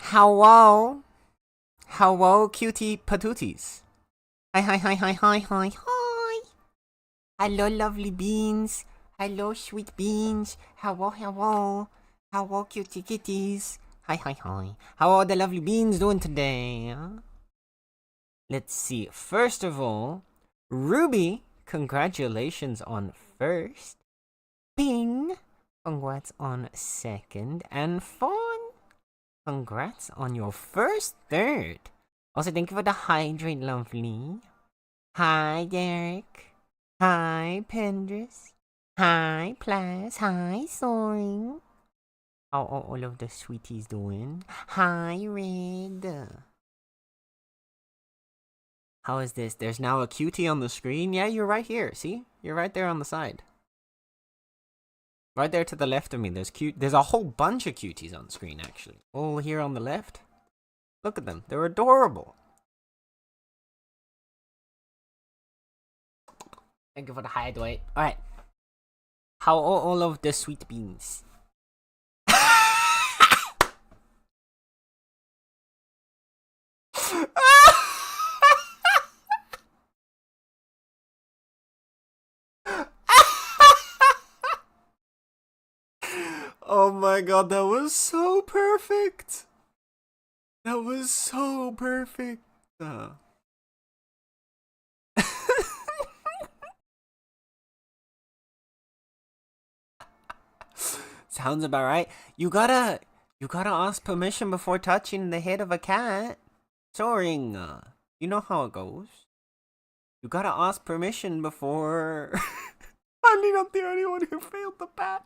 Hello? Hello, cutie patooties. Hi, hi, hi, hi, hi, hi, hi. Hello, lovely beans. Hello, sweet beans. Hello, hello. Hello, cutie kitties. Hi, hi, hi. How are the lovely beans doing today? Let's see. First of all, Ruby, congratulations on first. Bing, congrats on second. And Fawn, congrats on your first third. Also, thank you for the hydrate, lovely. Hi, Derek. Hi, Pendris. Hi, Plas. Hi, Soaring. How are all of the sweeties doing? Hi, Red. How is this? There's now a cutie on the screen. Yeah, you're right here. See? You're right there on the side. Right there to the left of me, there's a whole bunch of cuties on the screen, actually. All here on the left. Look at them. They're adorable. Thank you for the hydrate. Alright. How are all of the sweet beans? Oh my god, that was so perfect. That was so perfect. Sounds about right. You gotta ask permission before touching the head of a cat. Soaring. You know how it goes. You gotta ask permission before. I'm not the only one who failed the bat.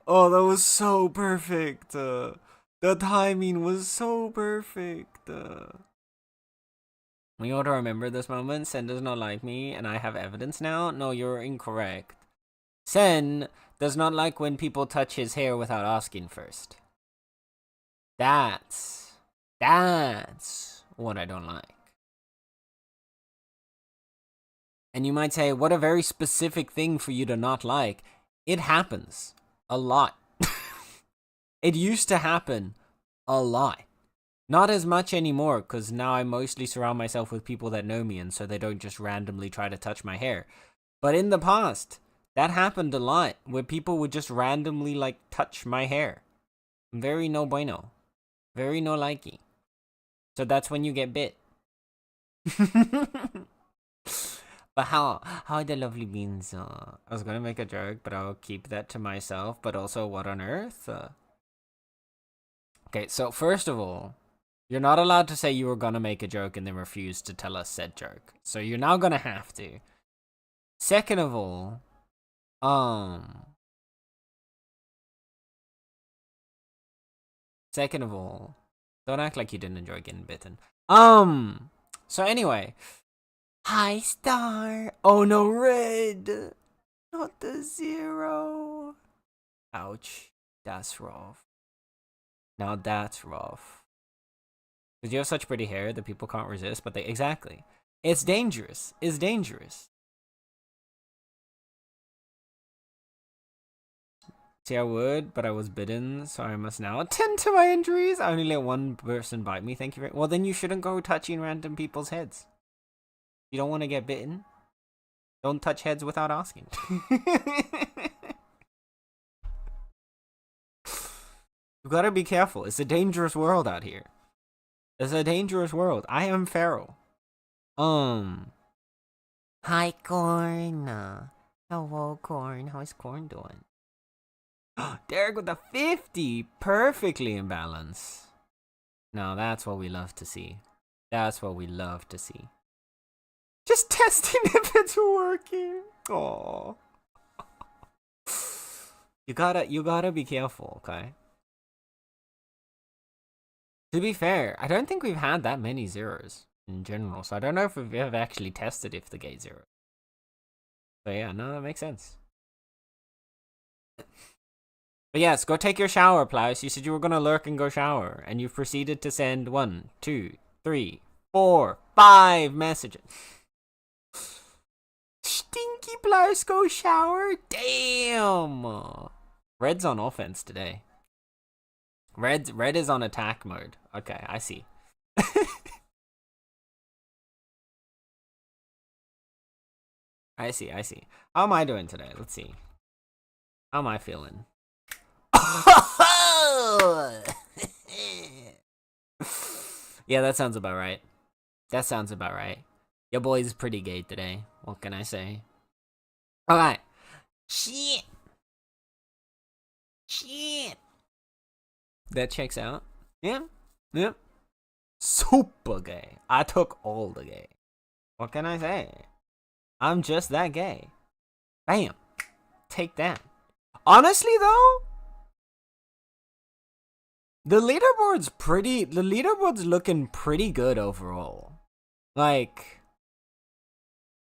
Oh, that was so perfect. The timing was so perfect. We ought to remember this moment. Sen does not like me, and I have evidence now. No, you're incorrect. Sen does not like when people touch his hair without asking first. That's what I don't like. And you might say, what a very specific thing for you to not like. It happens a lot. It used to happen a lot. Not as much anymore, because now I mostly surround myself with people that know me, and so they don't just randomly try to touch my hair. But in the past, that happened a lot, where people would just randomly, like, touch my hair. Very no bueno. Very no likey. So that's when you get bit. But how are the lovely beans? I was gonna make a joke, but I'll keep that to myself. But also, what on earth? Okay, so first of all, you're not allowed to say you were gonna make a joke and then refuse to tell us said joke. So you're now gonna have to. Second of all, don't act like you didn't enjoy getting bitten. So anyway. Hi, Star. Oh no, Red. Not the 0. Ouch. That's rough. Now that's rough. Because you have such pretty hair that people can't resist, but they... Exactly. It's dangerous. It's dangerous. See, I would, but I was bitten, so I must now attend to my injuries. I only let one person bite me, thank you very... Well, then you shouldn't go touching random people's heads. You don't want to get bitten. Don't touch heads without asking. You gotta be careful. It's a dangerous world out here. It's a dangerous world. I am feral. Hi, Corn. Hello, Corn. How is Corn doing? Derek with a 50. Perfectly in balance. Now that's what we love to see. That's what we love to see. Just testing if it's working. Aww. You gotta be careful, okay? To be fair, I don't think we've had that many zeros in general, so I don't know if we've ever actually tested if the gate 0. But yeah, no, that makes sense. But yes, go take your shower, Plaus. You said you were gonna lurk and go shower, and you've proceeded to send 1, 2, 3, 4, 5 messages. stinky Blasco shower. Damn. Red's on offense today. Red is on attack mode. Okay, I see. I see. How am I doing today? Let's see. How am I feeling? Yeah, that sounds about right. Your boy's pretty gay today. What can I say? Alright. Shit. That checks out. Yeah. Yep. Super gay. I took all the gay. What can I say? I'm just that gay. Bam. Take that. Honestly, though, the leaderboard's looking pretty good overall. Like,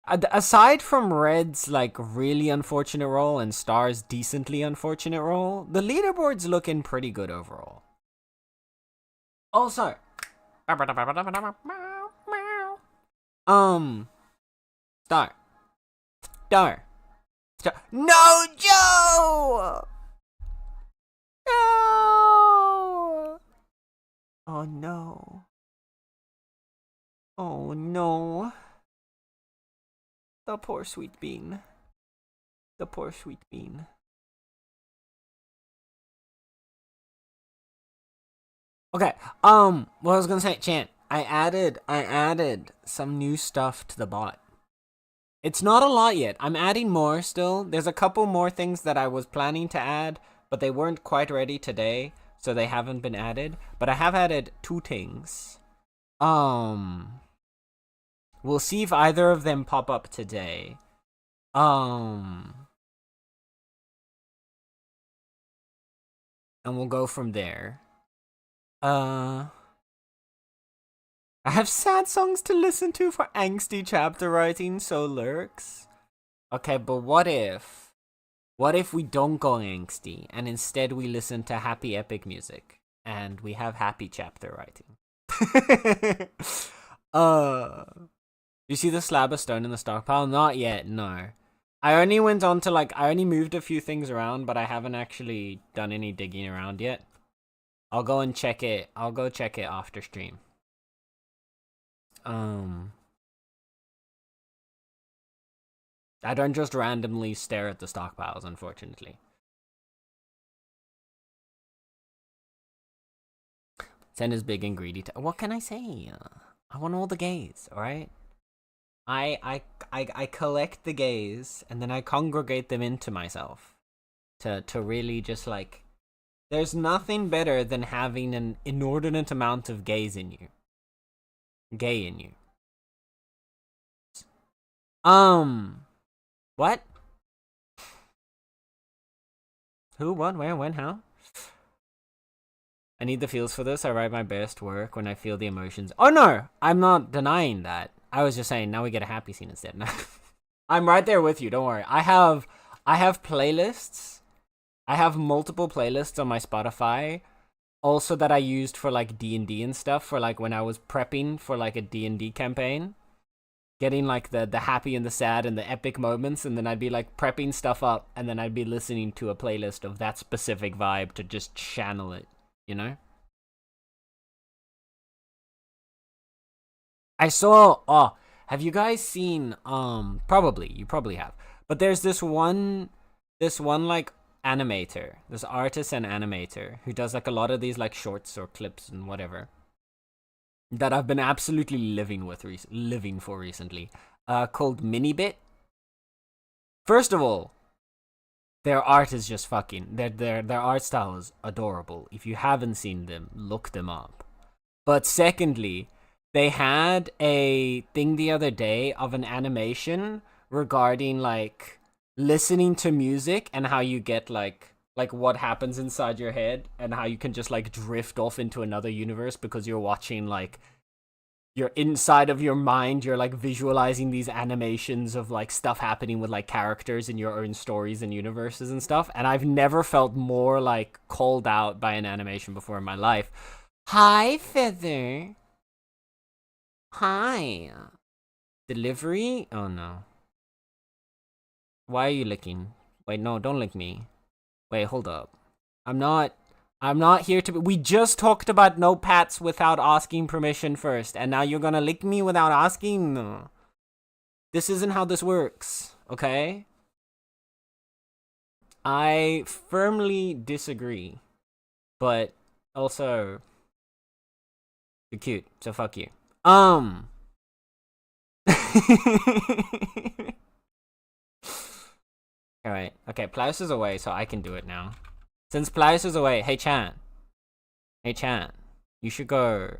aside from Red's, like, really unfortunate roll and Star's decently unfortunate roll, the leaderboard's looking pretty good overall. Also, Star. No, Joe! No! Oh no. Oh no. The poor sweet bean. Okay, what I was gonna say, Chant, I added some new stuff to the bot. It's not a lot yet. I'm adding more still. There's a couple more things that I was planning to add, but they weren't quite ready today, so they haven't been added. But I have added 2 things. We'll see if either of them pop up today. And we'll go from there. I have sad songs to listen to for angsty chapter writing, so lurks. Okay, but what if we don't go angsty and instead we listen to happy epic music and we have happy chapter writing? You see the slab of stone in the stockpile? Not yet, no. I only went on to I only moved a few things around, but I haven't actually done any digging around yet. I'll go and check it. I'll go check it after stream. I don't just randomly stare at the stockpiles, unfortunately. Sen is big and greedy. What can I say? I want all the gays, alright? I collect the gays, and then I congregate them into myself. To really just, there's nothing better than having an inordinate amount of gays in you. Gay in you. What? Who, what, where, when, how? I need the feels for this. I write my best work when I feel the emotions. Oh no! I'm not denying that. I was just saying, now we get a happy scene instead. I'm right there with you, don't worry. I have playlists. I have multiple playlists on my Spotify. Also that I used for D&D and stuff, for when I was prepping for a D&D campaign. Getting the happy and the sad and the epic moments, and then I'd be prepping stuff up, and then I'd be listening to a playlist of that specific vibe to just channel it, you know? I saw, have you guys seen, probably, you probably have, but there's this one animator, this artist and animator, who does a lot of these shorts or clips and whatever, that I've been absolutely living for recently, called Minibit. First of all, their art is just fucking, their art style is adorable. If you haven't seen them, look them up. But secondly, they had a thing the other day of an animation regarding listening to music and how you get what happens inside your head, and how you can just drift off into another universe because you're watching you're inside of your mind, you're visualizing these animations of stuff happening with characters in your own stories and universes and stuff. And I've never felt more called out by an animation before in my life. Hi, Feather. Hi. Delivery? Oh no. Why are you licking? Wait, no, don't lick me. Wait, hold up. I'm not here to be. We just talked about no pats without asking permission first, and now you're gonna lick me without asking? No. This isn't how this works, okay? I firmly disagree. But also, you're cute, so fuck you. Alright, okay, Plaus is away, so I can do it now. Since Plaus is away, hey Chan. Hey Chan, you should go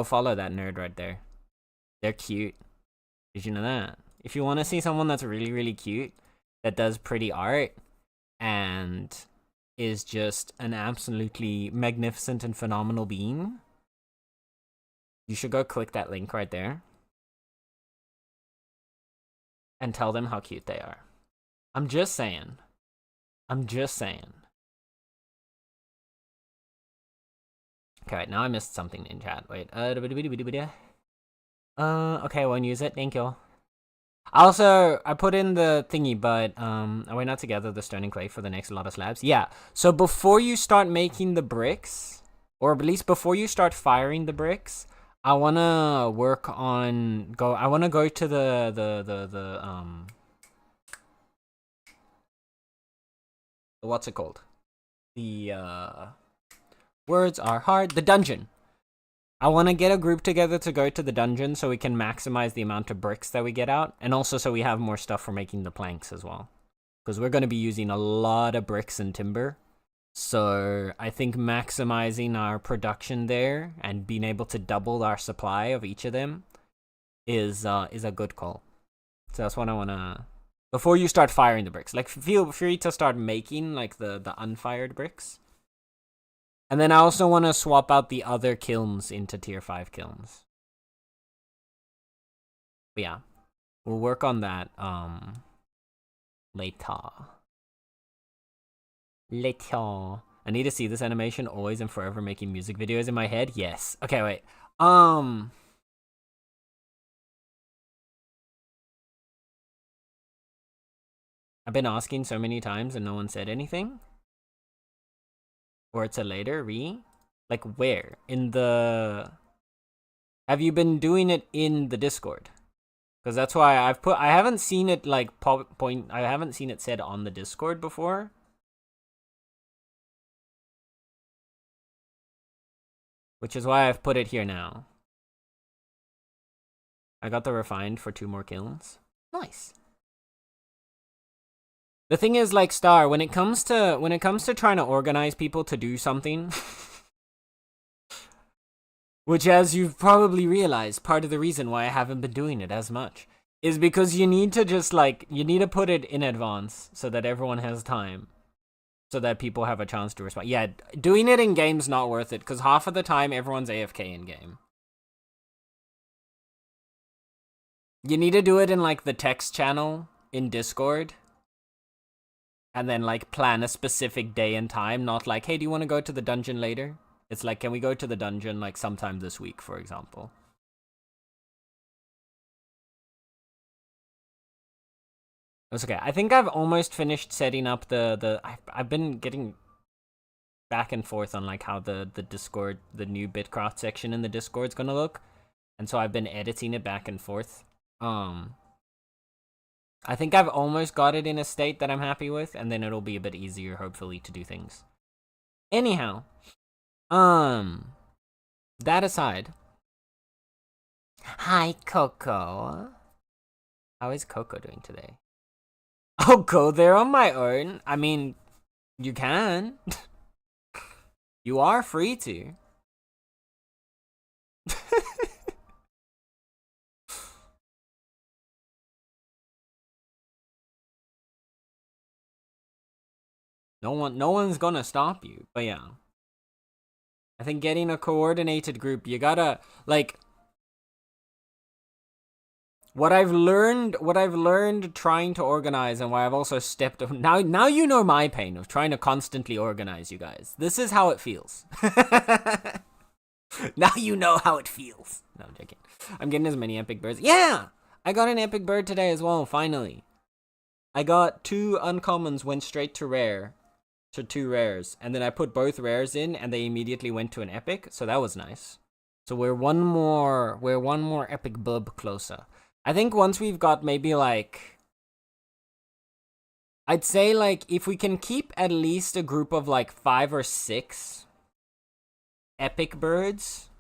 follow that nerd right there. They're cute. Did you know that? If you want to see someone that's really, really cute, that does pretty art, and is just an absolutely magnificent and phenomenal being, you should go click that link right there and tell them how cute they are. I'm just saying. I'm just saying. Okay, now I missed something in chat. Wait. Okay, I won't use it. Thank you. Also, I put in the thingy, but are we not together, the stone and clay, for the next lot of slabs? Yeah. So before you start making the bricks, or at least before you start firing the bricks, I wanna work on I wanna go to the what's it called? The words are hard. The dungeon. I want to get a group together to go to the dungeon so we can maximize the amount of bricks that we get out, and also so we have more stuff for making the planks as well. Because we're going to be using a lot of bricks and timber. So I think maximizing our production there and being able to double our supply of each of them is a good call. So that's what I want to... Before you start firing the bricks, like feel free to start making like the unfired bricks. And then I also want to swap out the other kilns into tier 5 kilns. But yeah, we'll work on that later. Later. I need to see this animation always and forever making music videos in my head. Yes. Okay, wait. I've been asking so many times and no one said anything. Or it's a later like where? In the... Have you been doing it in the Discord? Because that's why I haven't seen it like I haven't seen it said on the Discord before. Which is why I've put it here now. I got the refined for 2 more kilns. Nice. The thing is, like, Star, when it comes to trying to organize people to do something, which, as you've probably realized, part of the reason why I haven't been doing it as much is because you need to just, like, you need to put it in advance so that everyone has time, so that people have a chance to respond. Yeah, doing it in game's not worth it, because half of the time everyone's AFK in game. You need to do it in, like, the text channel in Discord. And then, like, plan a specific day and time, not like, hey, do you want to go to the dungeon later? It's like, can we go to the dungeon, like, sometime this week, for example? It's okay. I think I've almost finished setting up I've been getting back and forth on, like, how the Discord, the new Bitcraft section in the Discord's gonna look. And so I've been editing it back and forth. I think I've almost got it in a state that I'm happy with, and then it'll be a bit easier, hopefully, to do things. Anyhow, that aside. Hi, Coco. How is Coco doing today? I'll go there on my own. I mean, you can. You are free to. No one's gonna stop you, but yeah. I think getting a coordinated group, you gotta, like, what I've learned trying to organize, and why I've also stepped up, now you know my pain of trying to constantly organize, you guys. This is how it feels. Now you know how it feels. No, I'm joking. I'm getting as many epic birds. Yeah! I got an epic bird today as well, finally. I got 2 uncommons, went straight to rare. To 2 rares. And then I put both rares in and they immediately went to an epic. So that was nice. So we're one more epic bub closer. I think once we've got maybe like, I'd say like if we can keep at least a group of like 5 or 6 epic birds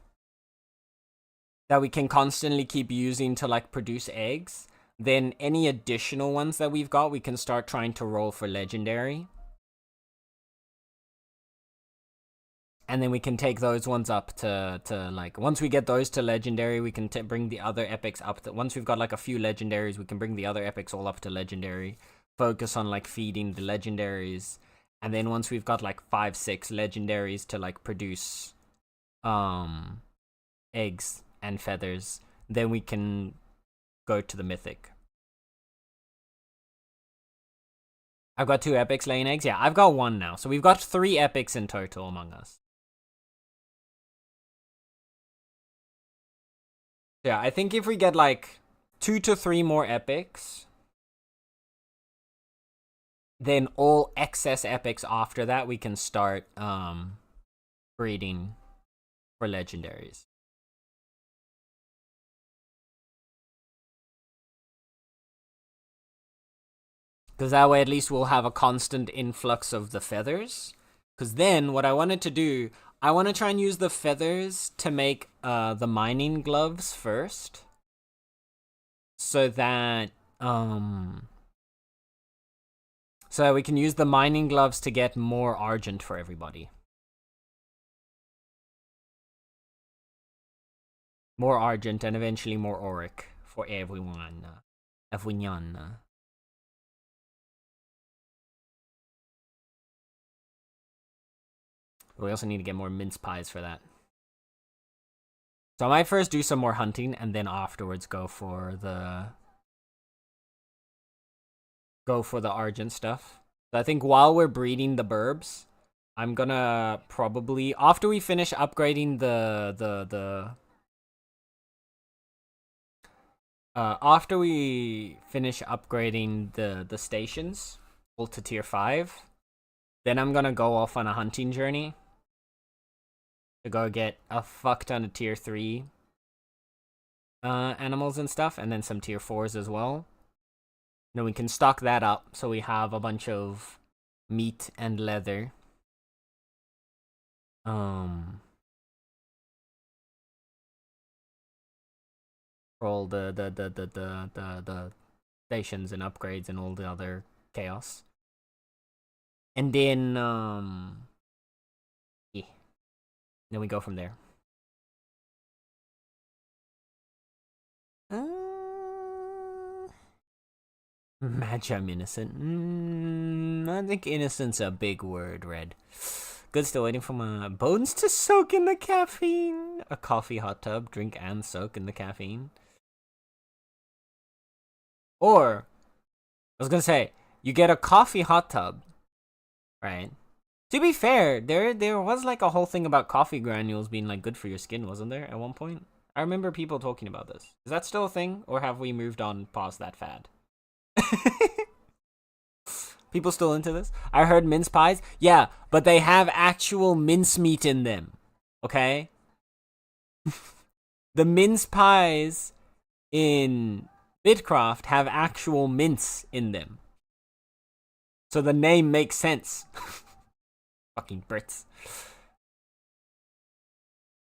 that we can constantly keep using to like produce eggs, then any additional ones that we've got, we can start trying to roll for legendary. And then we can take those ones up to like, once we get those to legendary, we can bring the other epics up. Once we've got like a few legendaries, we can bring the other epics all up to legendary. Focus on like feeding the legendaries. And then once we've got like 5, 6 legendaries to like produce eggs and feathers, then we can go to the mythic. I've got 2 epics laying eggs. Yeah, I've got 1 now. So we've got 3 epics in total among us. Yeah, I think if we get like 2 to 3 more epics, then all excess epics after that we can start breeding for legendaries. Because that way at least we'll have a constant influx of the feathers. Because then what I wanted to do, I want to try and use the feathers to make the mining gloves first. So that we can use the mining gloves to get more argent for everybody. More argent and eventually more auric for everyone. Everyone. We also need to get more mince pies for that. So I might first do some more hunting and then afterwards go for the argent stuff. So I think while we're breeding the burbs, I'm gonna probably, after we finish upgrading after we finish upgrading the stations all to tier 5, then I'm gonna go off on a hunting journey to go get a fuck ton of tier 3 animals and stuff, and then some tier 4s as well. Then we can stock that up so we have a bunch of meat and leather. For all the stations and upgrades and all the other chaos. And then yeah. Then we go from there. Match, I'm innocent. I think innocent's a big word, Red. Good, still waiting for my bones to soak in the caffeine. A coffee hot tub, drink and soak in the caffeine. Or, I was gonna say, you get a coffee hot tub, right? To be fair, there was like a whole thing about coffee granules being like good for your skin, wasn't there, at one point? I remember people talking about this. Is that still a thing, or have we moved on past that fad? People still into this? I heard mince pies. Yeah, but they have actual mincemeat in them. Okay? The mince pies in Bidcraft have actual mince in them. So the name makes sense. Fucking Brits.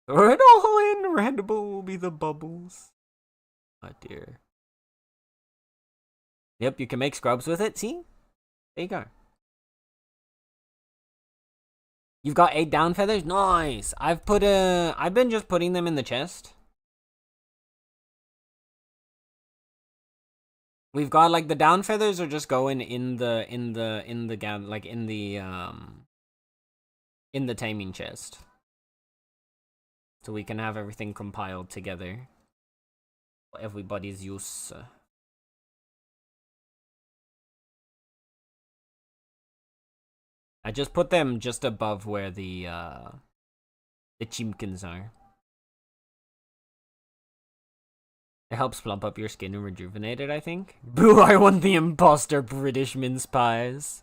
Red all in, Red Bull will be the bubbles. Oh dear. Yep, you can make scrubs with it, see? There you go. You've got 8 down feathers? Nice! I've been just putting them in the chest. We've got like the down feathers are just going in the taming chest. So we can have everything compiled together for everybody's use. I just put them just above where the chimkins are. It helps plump up your skin and rejuvenate it, I think. Boo, I want the imposter British mince pies.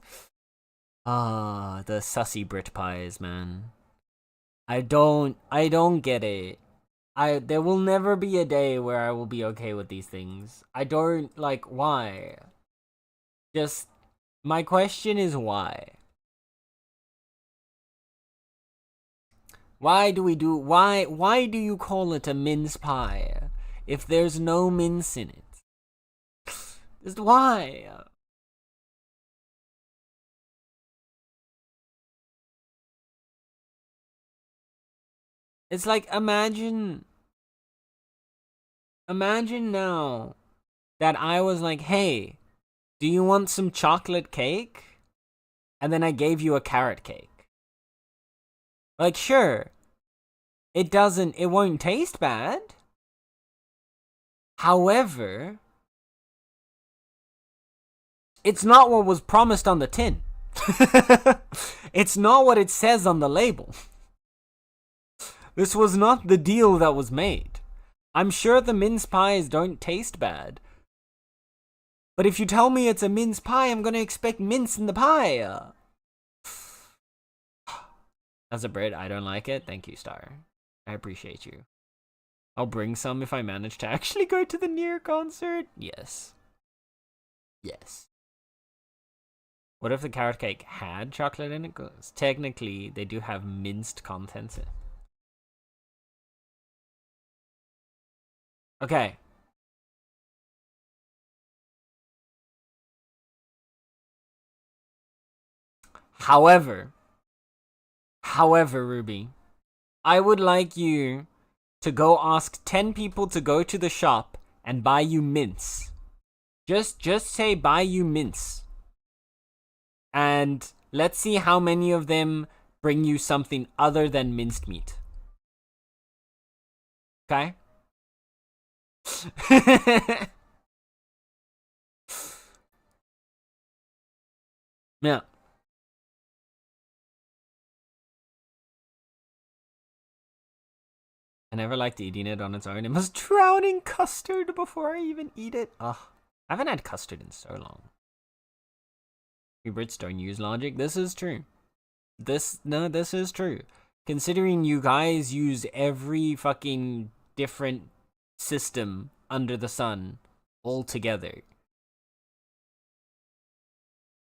Ah, the sussy Brit pies, man. I don't get it. There will never be a day where I will be okay with these things. I don't, like, why? Just, my question is why? Why do you call it a mince pie if there's no mince in it? Just why? It's like, imagine now that I was like, hey, do you want some chocolate cake? And then I gave you a carrot cake. Like, sure, it won't taste bad. However, it's not what was promised on the tin. It's not what it says on the label. This was not the deal that was made. I'm sure the mince pies don't taste bad. But if you tell me it's a mince pie, I'm gonna expect mince in the pie. As a Brit, I don't like it. Thank you, Star. I appreciate you. I'll bring some if I manage to actually go to the near concert. Yes. Yes. What if the carrot cake had chocolate in it? Because technically, they do have minced contents in it. Okay. However, Ruby, I would like you to go ask 10 people to go to the shop and buy you mince. Just say buy you mince. And let's see how many of them bring you something other than minced meat. Okay? Yeah. I never liked eating it on its own. It must drown in custard before I even eat it. Ugh. I haven't had custard in so long. We Brits don't use logic. This is true. This is true. Considering you guys use every fucking different system under the sun all together.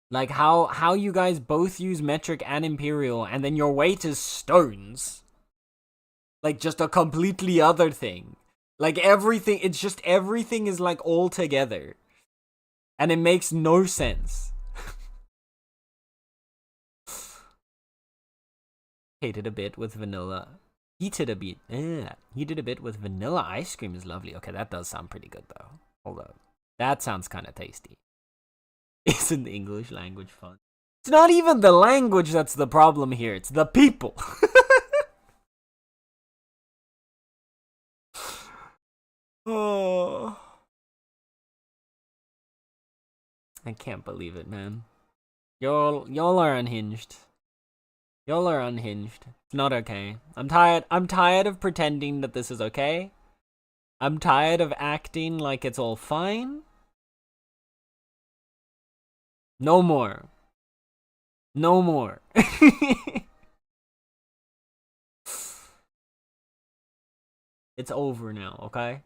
Like how you guys both use metric and imperial and then your weight is stones. Like just a completely other thing. Like everything, it's just everything is like all together. And it makes no sense. Hated a bit with vanilla. Heated a bit. Heated a bit with vanilla ice cream is lovely. Okay, that does sound pretty good though. Hold up. That sounds kind of tasty. Isn't the English language fun? It's not even the language that's the problem here. It's the people. Oh. I can't believe it, man. Y'all are unhinged. Y'all are unhinged. It's not okay. I'm tired of pretending that this is okay. I'm tired of acting like it's all fine. No more. No more. It's over now, okay?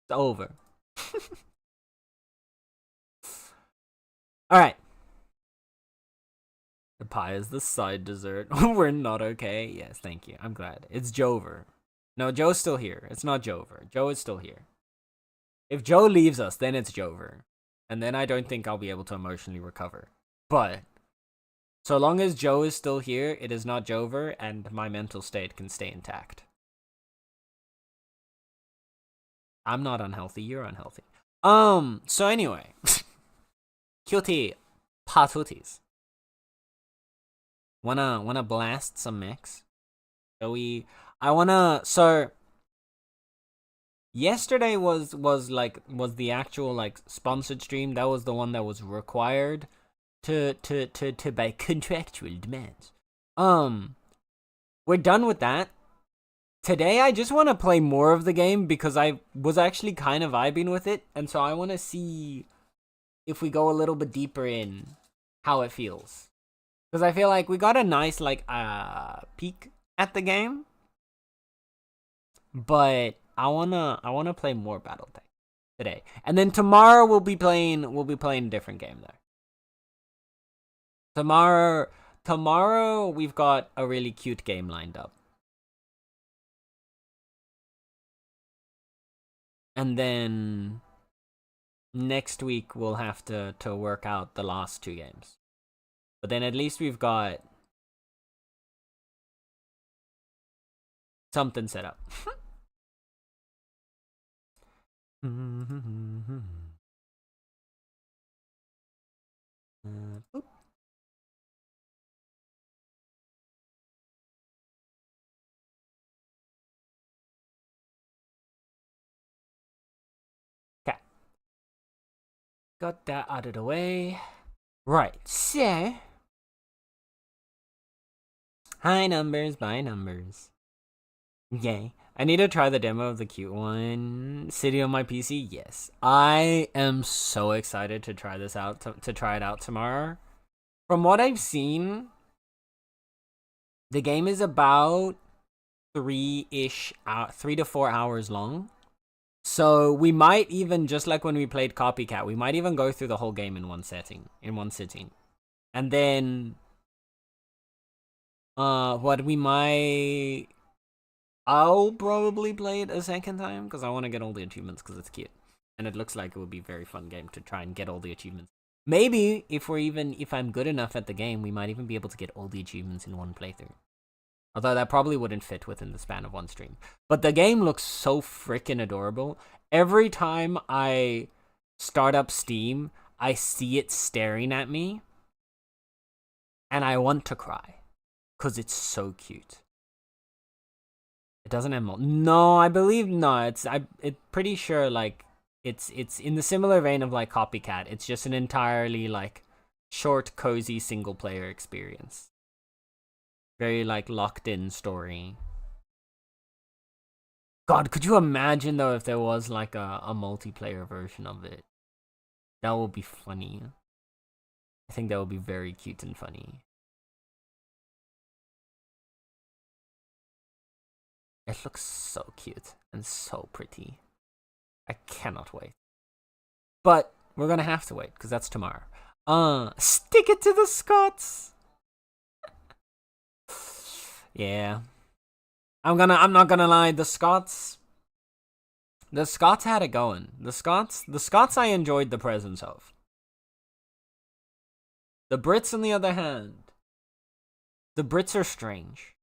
It's over. Alright. The pie is the side dessert. We're not okay. Yes, thank you. I'm glad. It's Jover. No, Joe's still here. It's not Jover. Joe is still here. If Joe leaves us, then it's Jover. And then I don't think I'll be able to emotionally recover. But so long as Joe is still here, it is not Jover, and my mental state can stay intact. I'm not unhealthy. You're unhealthy. So anyway. Cutie patooties. Wanna blast some mix? So yesterday was the actual like sponsored stream. That was the one that was required to by contractual demands. We're done with that. Today, I just want to play more of the game because I was actually kind of vibing with it. And so I want to see if we go a little bit deeper in how it feels. Because I feel like we got a nice, like, peek at the game. But I wanna play more BattleTech today. And then tomorrow we'll be playing a different game there. Tomorrow we've got a really cute game lined up. And then next week we'll have to work out the last 2 games. But then at least we've got something set up. Okay. Got that out of the way. Right, so high numbers by numbers. Yay. I need to try the demo of the cute one. City on my PC? Yes. I am so excited to try this out, to try it out tomorrow. From what I've seen, the game is about 3 to 4 hours long. So we might even, just like when we played Copycat, we might even go through the whole game in one sitting. And then I'll probably play it a second time because I want to get all the achievements because it's cute. And it looks like it would be a very fun game to try and get all the achievements. Maybe if I'm good enough at the game, we might even be able to get all the achievements in one playthrough. Although that probably wouldn't fit within the span of one stream. But the game looks so freaking adorable. Every time I start up Steam, I see it staring at me. And I want to cry. Because it's so cute. It doesn't have no, I believe no. It's pretty sure like it's in the similar vein of like Copycat. It's just an entirely like short, cozy single player experience. Very like locked in story. God, could you imagine though if there was like a multiplayer version of it? That would be funny. I think that would be very cute and funny. It looks so cute and so pretty. I cannot wait. But we're gonna have to wait because that's tomorrow. Stick it to the Scots. Yeah. I'm not gonna lie, the Scots had it going. The Scots I enjoyed the presence of. The Brits on the other hand, the Brits are strange.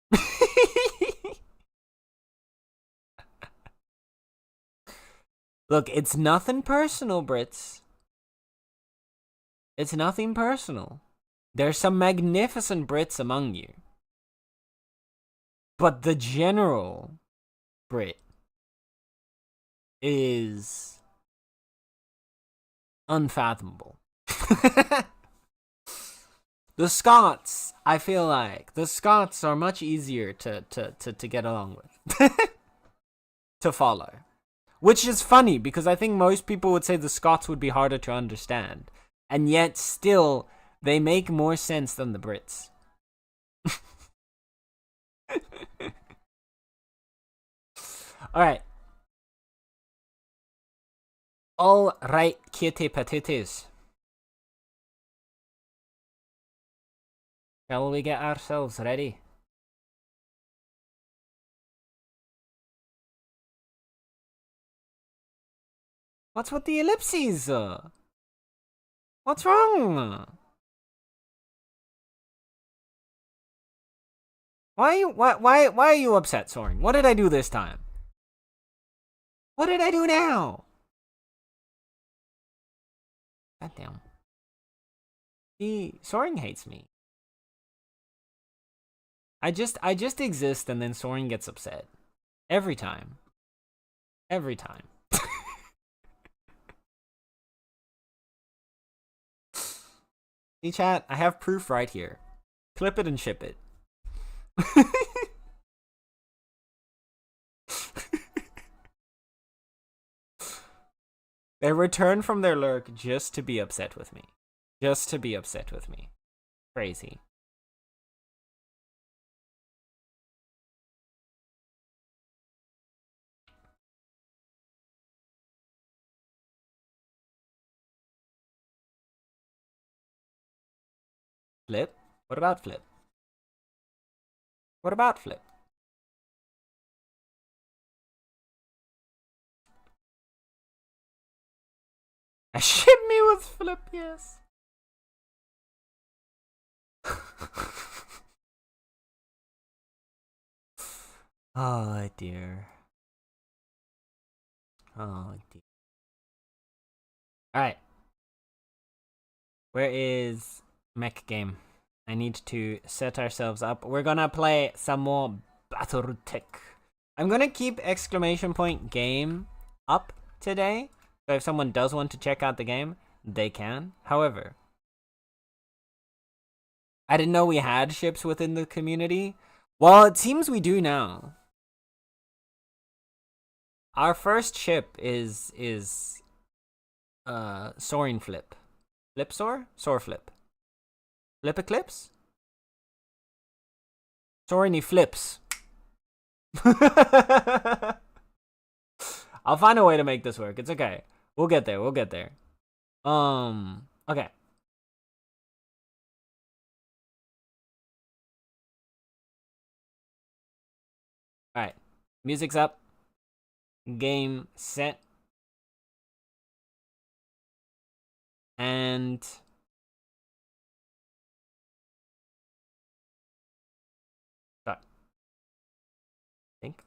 Look, it's nothing personal, Brits. It's nothing personal. There's some magnificent Brits among you. But the general Brit is unfathomable. The Scots, I feel like, the Scots are much easier to get along with. To follow. Which is funny, because I think most people would say the Scots would be harder to understand. And yet, still, they make more sense than the Brits. Alright. Alright, cutie patooties. Shall we get ourselves ready? What's with the ellipses? What's wrong? Why are you upset, Soren? What did I do this time? What did I do now? God damn. Soren hates me. I just exist and then Soren gets upset. Every time. Every time. See, chat, I have proof right here. Clip it and ship it. They return from their lurk just to be upset with me. Just to be upset with me. Crazy. Flip? What about Flip? What about Flip? Ship me with Flip, yes. Oh dear. Oh dear. Alright. Where is mech game? I need to set ourselves up. We're gonna play some more Battle Tech. I'm gonna keep exclamation point game up today. So if someone does want to check out the game, they can. However, I didn't know we had ships within the community. Well, it seems we do now. Our first ship is Soaring Flip. Flip Soar? Soar Flip. Flip Eclipse? Soaring he flips. I'll find a way to make this work. It's okay. We'll get there. We'll get there. Okay. Alright. Music's up. Game set. And start. I think.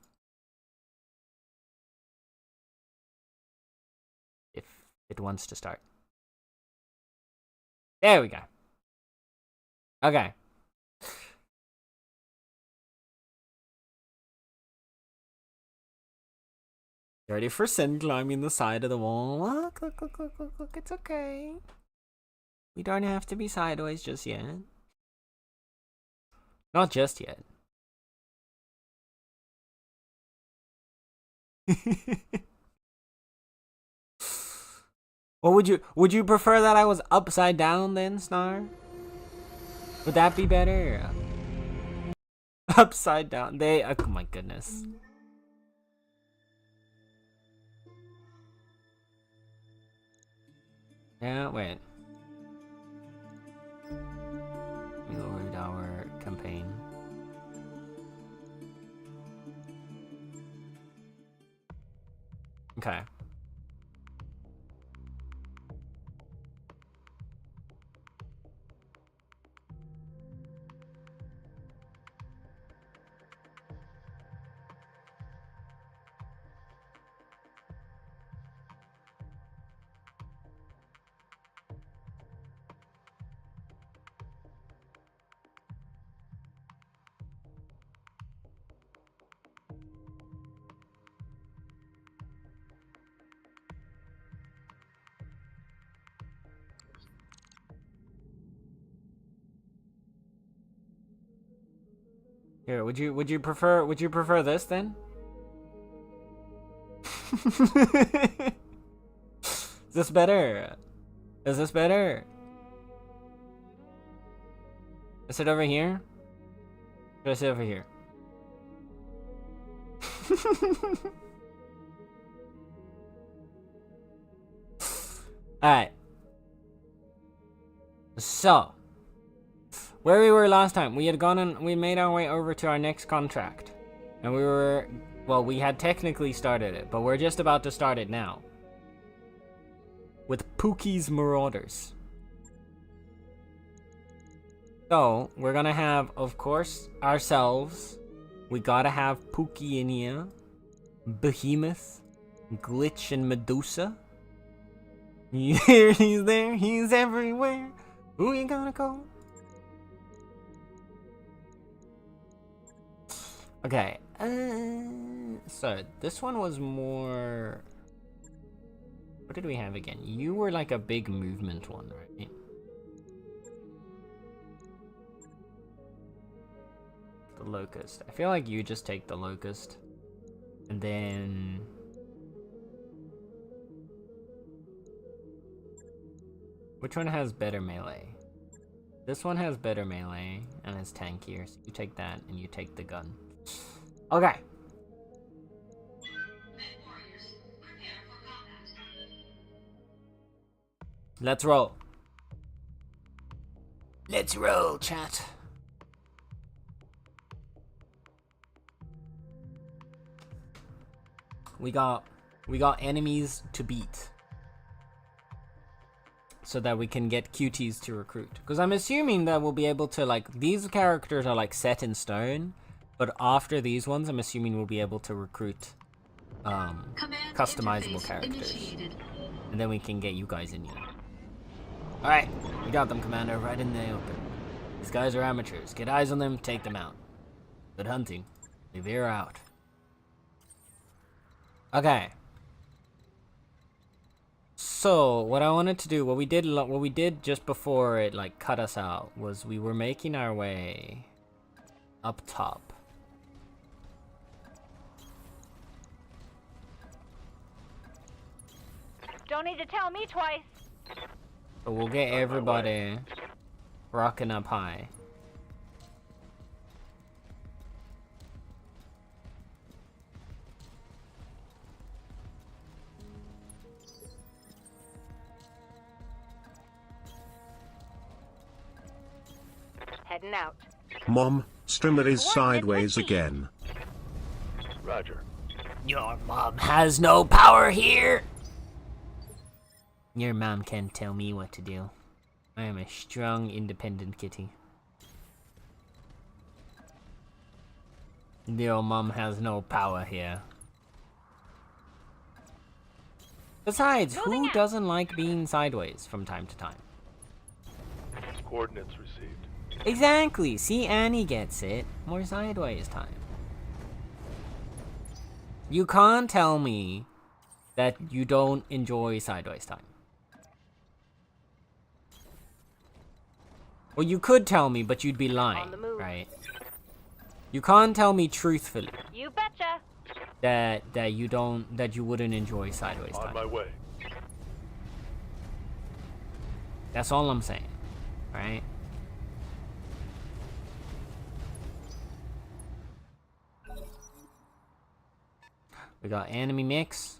If it wants to start. There we go. Okay. Ready for Sin climbing the side of the wall. Look, look, look, look, look, look. It's okay. We don't have to be sideways just yet. Not just yet. Or would you prefer that I was upside down then, Snar? Would that be better? Upside down. Oh my goodness. Yeah, wait. We lowered our campaign. Okay. Here, would you prefer this then? Is this better? Is this better? Is it over here? Should I sit over here? Alright. So, where we were last time, we made our way over to our next contract. And we had technically started it, but we're just about to start it now. With Pookie's Marauders. So, we're gonna have, of course, ourselves. We gotta have Pookie in here. Behemoth. Glitch and Medusa. Here, he's there, he's everywhere. Who you gonna call? Okay, so this one was more... What did we have again? You were like a big movement one, right? The Locust. I feel like you just take the Locust. And then... Which one has better melee? This one has better melee and is tankier. So you take that and you take the gun. Okay. Let's roll. Let's roll, chat. We got enemies to beat. So that we can get QTs to recruit. Because I'm assuming that we'll be able to, like, these characters are like set in stone. But after these ones, I'm assuming we'll be able to recruit customizable characters. Initiated. And then we can get you guys in here. Alright, we got them, Commander, right in the open. These guys are amateurs. Get eyes on them, take them out. Good hunting. We veer out. Okay. So, what I wanted to do, what we did just before it, like, cut us out, was we were making our way up top. Don't need to tell me twice. So we'll get everybody rocking up high. Heading out. Mom, streamer is sideways again. Roger. Your mom has no power here! Your mom can't tell me what to do. I am a strong, independent kitty. Your mom has no power here. Besides, who doesn't like being sideways from time to time? Coordinates received. Exactly! See, Annie gets it. More sideways time. You can't tell me that you don't enjoy sideways time. Well, you could tell me, but you'd be lying, right? You can't tell me truthfully. You betcha. That you wouldn't enjoy sideways time. On my way. That's all I'm saying, right? We got enemy mix.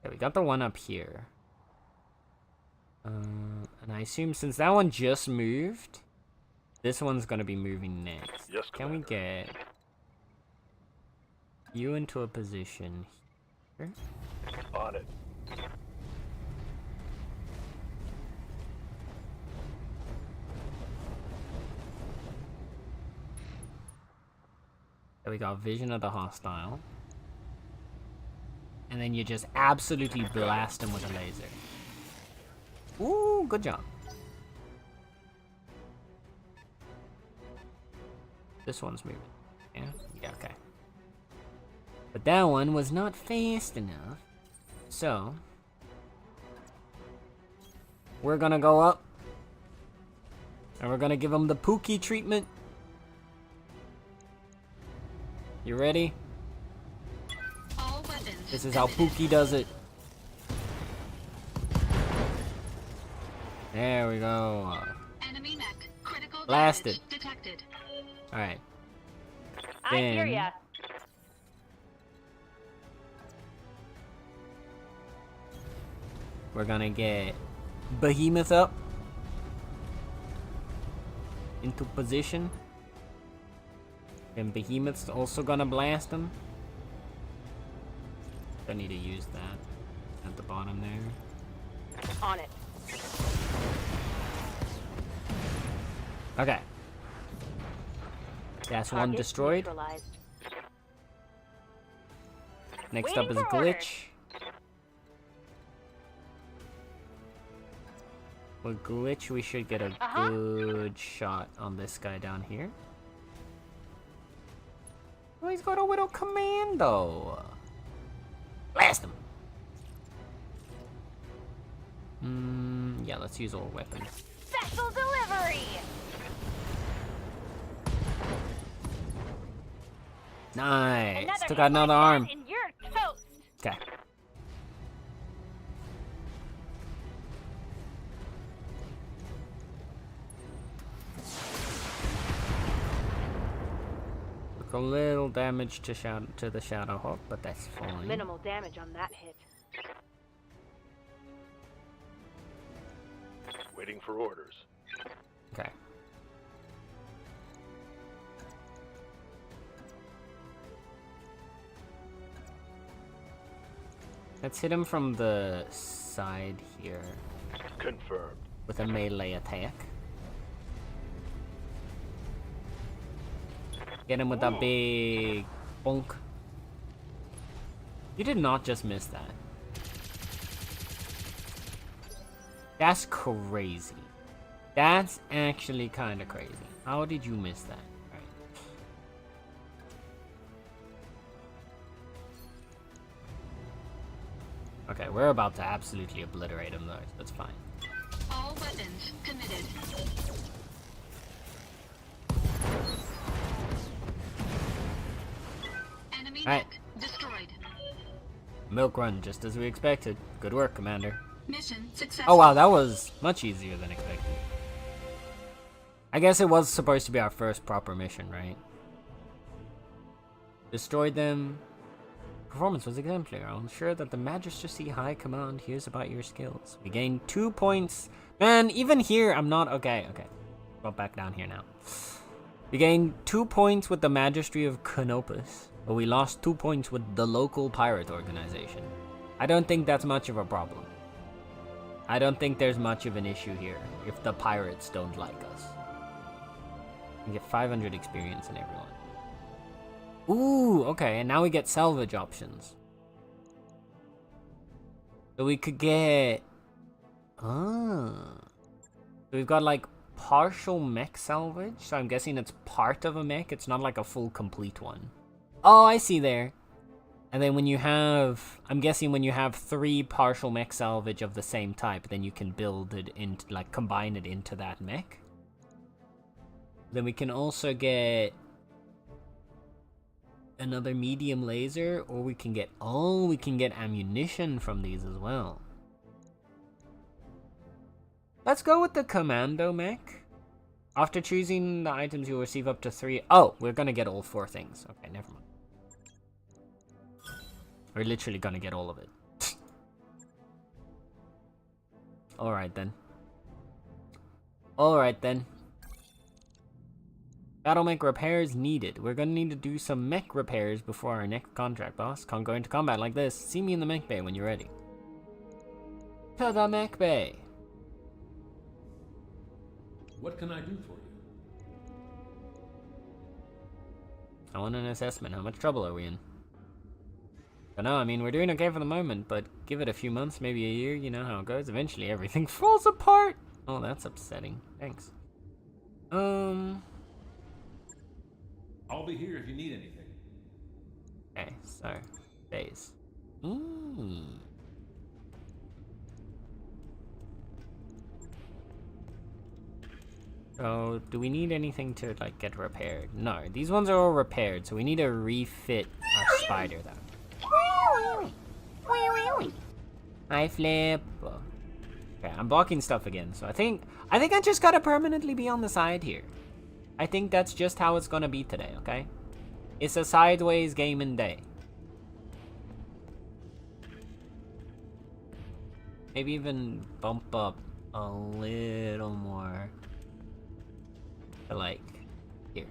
Yeah, we got the one up here. And I assume since that one just moved, this one's gonna be moving next. Yes, Can we get you into a position here? On it. There we got vision of the hostile. And then you just absolutely blast him with a laser. Ooh, good job. This one's moving. Yeah? Yeah, okay. But that one was not fast enough. So, we're gonna go up. And we're gonna give him the Pookie treatment. You ready? All weapons. This is how Pookie does it. There we go. Enemy mech. Critical Blasted. damage detected. Alright. I hear Then- ya. We're gonna get Behemoth up into position. And Behemoth's also gonna blast him. I need to use that at the bottom there. On it. Okay. That's one Target destroyed. neutralized. Next Waiting up is for orders. Glitch. With Glitch, we should get a good shot on this guy down here. Oh, he's got a Widow Commando. Blast him. Yeah, let's use all weapons. Special delivery. Nice. Another Took hit out another like arm. that and you're toast. Okay. Took a little damage to the Shadowhawk, but that's fine. Minimal damage on that hit. Waiting for orders. Okay. Let's hit him from the side here Confirmed. with a melee attack. Get him with that big bonk. You did not just miss that. That's crazy. That's actually kind of crazy. How did you miss that? Right. Okay, we're about to absolutely obliterate him though. That's fine. All weapons committed. Enemy Alright. mech destroyed. Milk run, just as we expected. Good work, Commander. Mission successful. Oh wow, that was much easier than expected. I guess it was supposed to be our first proper mission, right? Destroyed them. Performance was exemplary. I'm sure that the Majesty High Command hears about your skills. We gained 2 points. Man, even here, I'm not... Okay. Well, back down here now. We gained 2 points with the Majesty of Canopus, but we lost 2 points with the local pirate organization. I don't think that's much of a problem. I don't think there's much of an issue here if the pirates don't like us. We get 500 experience in everyone. Ooh, okay, and now we get salvage options. So we could get... So we've got like partial mech salvage, so I'm guessing it's part of a mech, it's not like a full complete one. Oh, I see there. And then when you have... I'm guessing when you have 3 partial mech salvage of the same type, then you can build it into, like, combine it into that mech. Then we can also get another medium laser, or we can get... Oh, we can get ammunition from these as well. Let's go with the commando mech. After choosing the items, you'll receive up to 3... Oh, we're gonna get all 4 things. Okay, never mind. We're literally gonna get all of it. Alright then. Alright then. Battle mech repairs needed. We're gonna need to do some mech repairs before our next contract, boss. Can't go into combat like this. See me in the mech bay when you're ready. To the mech bay. What can I do for you? I want an assessment. How much trouble are we in? I know, I mean, we're doing okay for the moment, but give it a few months, maybe a year, you know how it goes. Eventually everything falls apart. Oh, that's upsetting. Thanks. I'll be here if you need anything. Okay, so, base. So, do we need anything to, like, get repaired? No, these ones are all repaired, so we need to refit our spider, though. Hi, Flip. Okay, I'm blocking stuff again, so I think I just gotta permanently be on the side here. I think that's just how it's gonna be today, okay? It's a sideways gaming day. Maybe even bump up a little more to, like, here.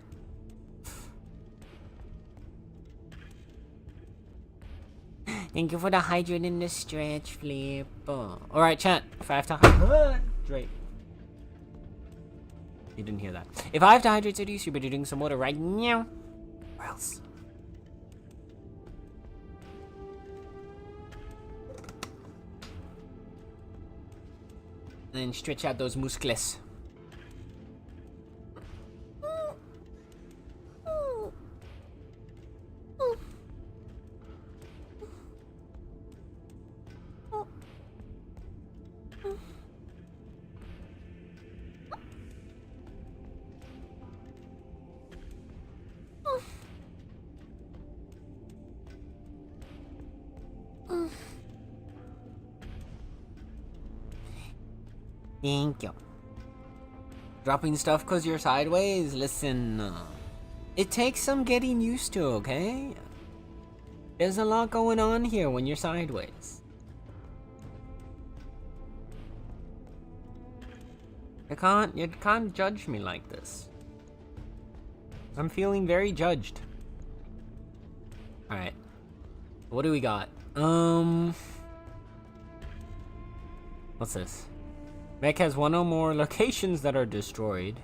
Thank you for the hydrate and the stretch, Flip. Alright, chat. If I have to hydrate. You didn't hear that. If I have to hydrate cities, you better drink some water right now. Or else. And stretch out those muscles. Thank you. Dropping stuff cause you're sideways? Listen, it takes some getting used to, okay? There's a lot going on here when you're sideways. You can't judge me like this. I'm feeling very judged. Alright. What do we got? What's this? Mech has one or more locations that are destroyed.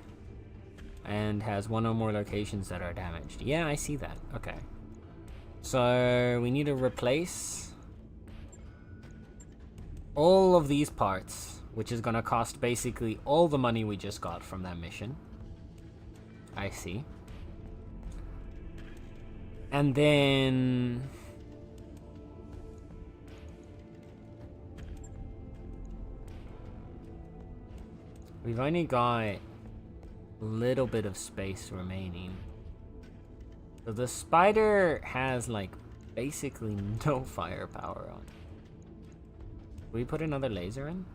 And has one or more locations that are damaged. Yeah, I see that. Okay. So, we need to replace all of these parts, which is gonna cost basically all the money we just got from that mission. I see. And then... we've only got a little bit of space remaining. So the spider has like basically no firepower on it. Can we put another laser in?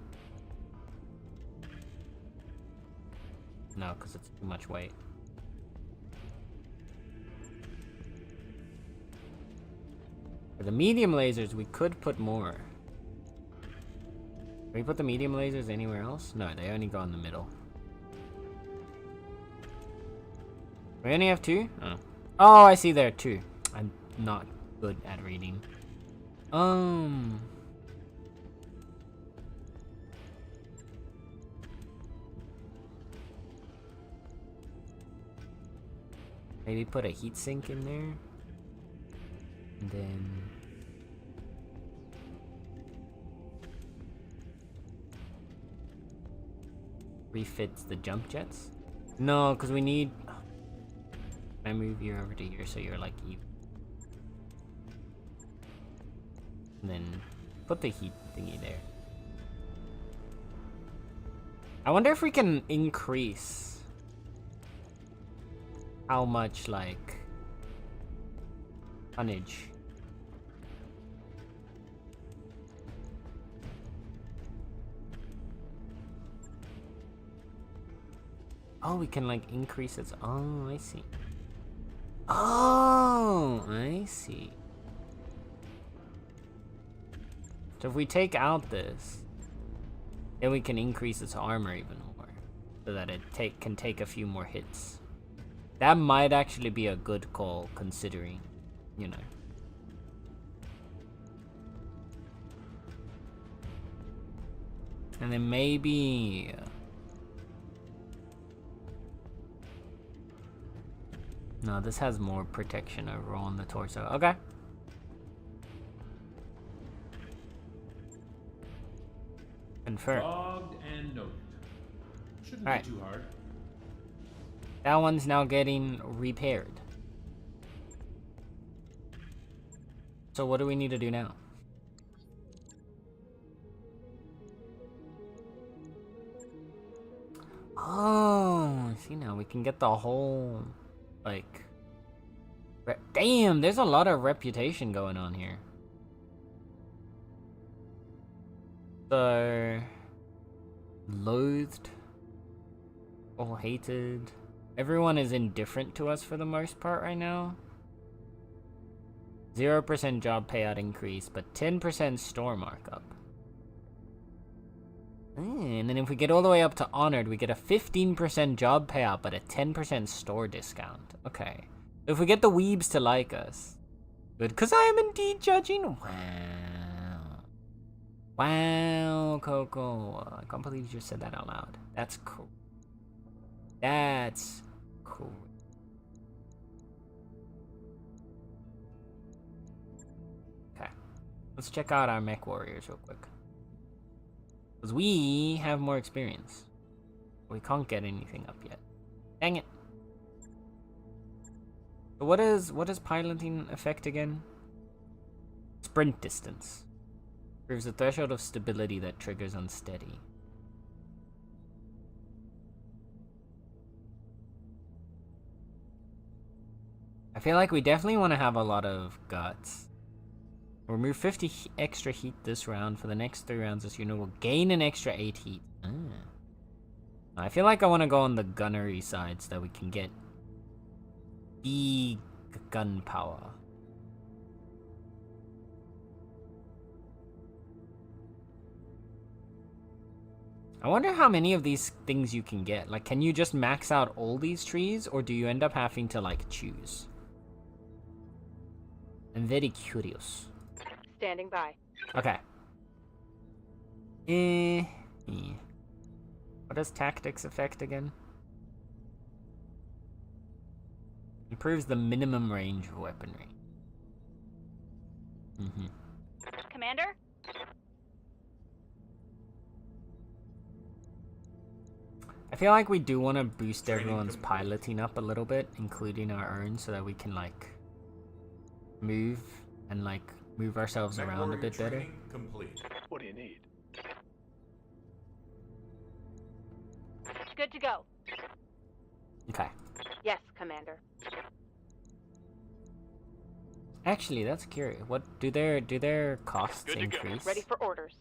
No, because it's too much weight. For the medium lasers, we could put more. Can we put the medium lasers anywhere else? No, they only go in the middle. We only have 2? Oh. Oh, I see there are 2. I'm not good at reading. Maybe put a heatsink in there. And then... refits the jump jets? No, because we need... I move you over to here so you're like even. And then put the heat thingy there. I wonder if we can increase how much like tonnage. Oh, we can like increase its... oh, I see. Oh, I see. So if we take out this, then we can increase its armor even more, so that it can take a few more hits. That might actually be a good call, considering, you know. And then maybe... no, this has more protection overall on the torso. Okay. Confirm. Logged and noted. Shouldn't Alright. be too hard. That one's now getting repaired. So what do we need to do now? Oh, see now we can get the whole, like... damn, there's a lot of reputation going on here. So... loathed. Or hated. Everyone is indifferent to us for the most part right now. 0% job payout increase, but 10% store markup. And then if we get all the way up to honored, we get a 15% job payout, but a 10% store discount. Okay. So if we get the weebs to like us. Good, because I am indeed judging. Wow. Wow, Coco. I can't believe you just said that out loud. That's cool. That's cool. Okay. Let's check out our mech warriors real quick. Because we have more experience. We can't get anything up yet. Dang it. So what is piloting effect again? Sprint distance. Proves a threshold of stability that triggers unsteady. I feel like we definitely want to have a lot of guts. Remove 50 extra heat this round. For the next 3 rounds, this unit will gain an extra 8 heat. I feel like I want to go on the gunnery side so that we can get big gun power. I wonder how many of these things you can get. Like, can you just max out all these trees, or do you end up having to, like, choose? I'm very curious. Standing by. Okay. What does tactics affect again? Improves the minimum range of weaponry. Commander? I feel like we do want to boost everyone's piloting up a little bit, including our own, so that we can, like, move and, like, move ourselves around a bit better. Complete. What do you need? Good to go. Okay. Yes, Commander. Actually, that's curious. What do their costs Good to go. increase? Ready for orders.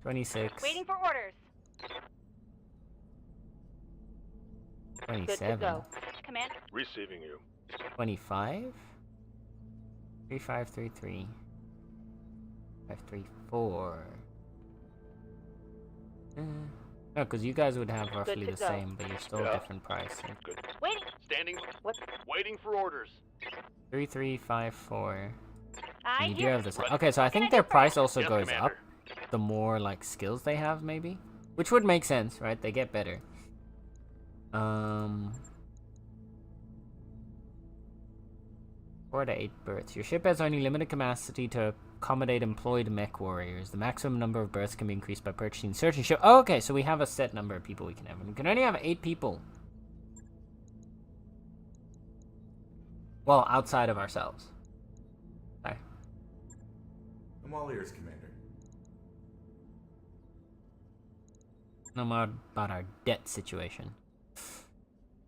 26. Waiting for orders. 27. Good to go. Commander? Receiving you. 25. 3533. 534. No, because you guys would have roughly to the go. same, but you're still a Yeah. different price. So Good. Waiting. Standing. What? Waiting for orders. 3354. I And you do hear. have this. Okay, so I think their price also Yes, goes Commander. up the more like skills they have, maybe, which would make sense, right? They get better. 4 to 8 berths. Your ship has only limited capacity to accommodate employed mech warriors. The maximum number of berths can be increased by purchasing certain ship. Oh, okay, so we have a set number of people we can have. And we can only have 8 people. Well, outside of ourselves. Okay. I'm all ears, Commander. No more about our debt situation.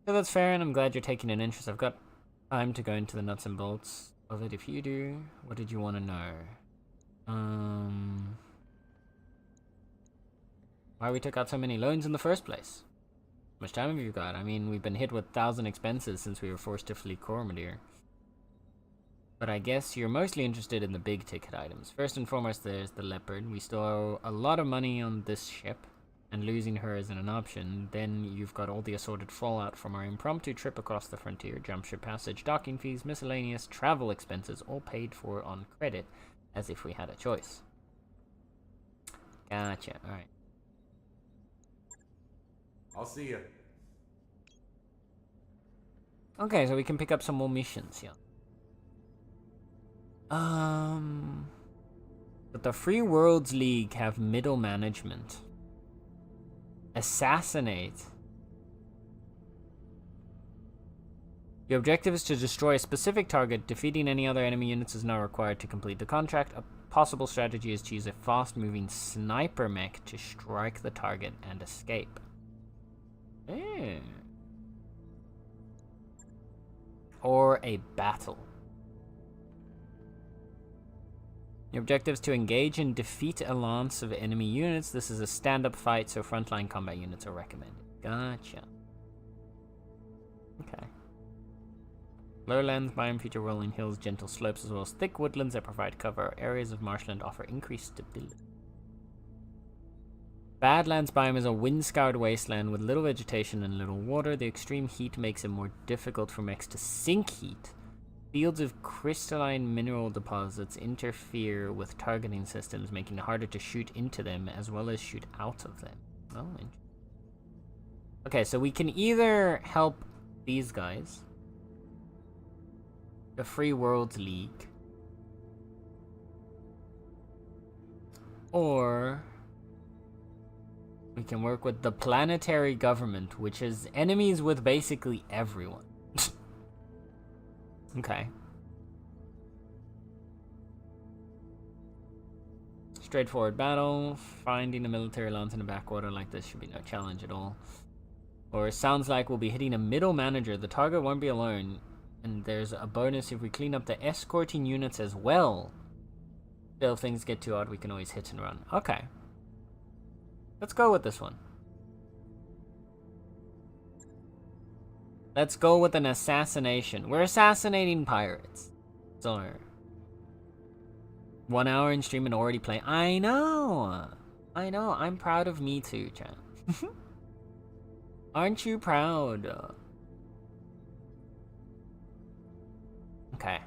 So that's fair, and I'm glad you're taking an interest. I've got time to go into the nuts and bolts of it if you do. What did you want to know? Why we took out so many loans in the first place? How much time have you got? I mean, we've been hit with 1,000 expenses since we were forced to flee Cormadir. But I guess you're mostly interested in the big ticket items. First and foremost, there's the Leopard. We still owe a lot of money on this ship, and losing her isn't an option. Then you've got all the assorted fallout from our impromptu trip across the frontier, jump ship passage, docking fees, miscellaneous travel expenses, all paid for on credit, as if we had a choice. Gotcha, alright. I'll see you. Okay, so we can pick up some more missions, yeah. But the Free Worlds League have middle management. Assassinate. Your objective is to destroy a specific target. Defeating any other enemy units is not required to complete the contract. A possible strategy is to use a fast-moving sniper mech to strike the target and escape. Or a battle. Your objective is to engage and defeat a lance of enemy units. This is a stand-up fight, so frontline combat units are recommended. Gotcha. Okay. Lowlands biome feature rolling hills, gentle slopes, as well as thick woodlands that provide cover. Areas of marshland offer increased stability. Badlands biome is a wind-scoured wasteland with little vegetation and little water. The extreme heat makes it more difficult for mechs to sink heat. Fields of crystalline mineral deposits interfere with targeting systems, making it harder to shoot into them as well as shoot out of them. Oh, interesting. Okay, so we can either help these guys, the Free Worlds League, or we can work with the planetary government, which is enemies with basically everyone. Okay. Straightforward battle. Finding a military lance in a backwater like this should be no challenge at all. Or it sounds like we'll be hitting a middle manager. The target won't be alone. And there's a bonus if we clean up the escorting units as well. Still, if things get too odd, we can always hit and run. Okay. Let's go with this one. Let's go with an assassination. We're assassinating pirates. So 1 hour in stream and already playing. I know. I'm proud of me too, chat. Aren't you proud? Okay.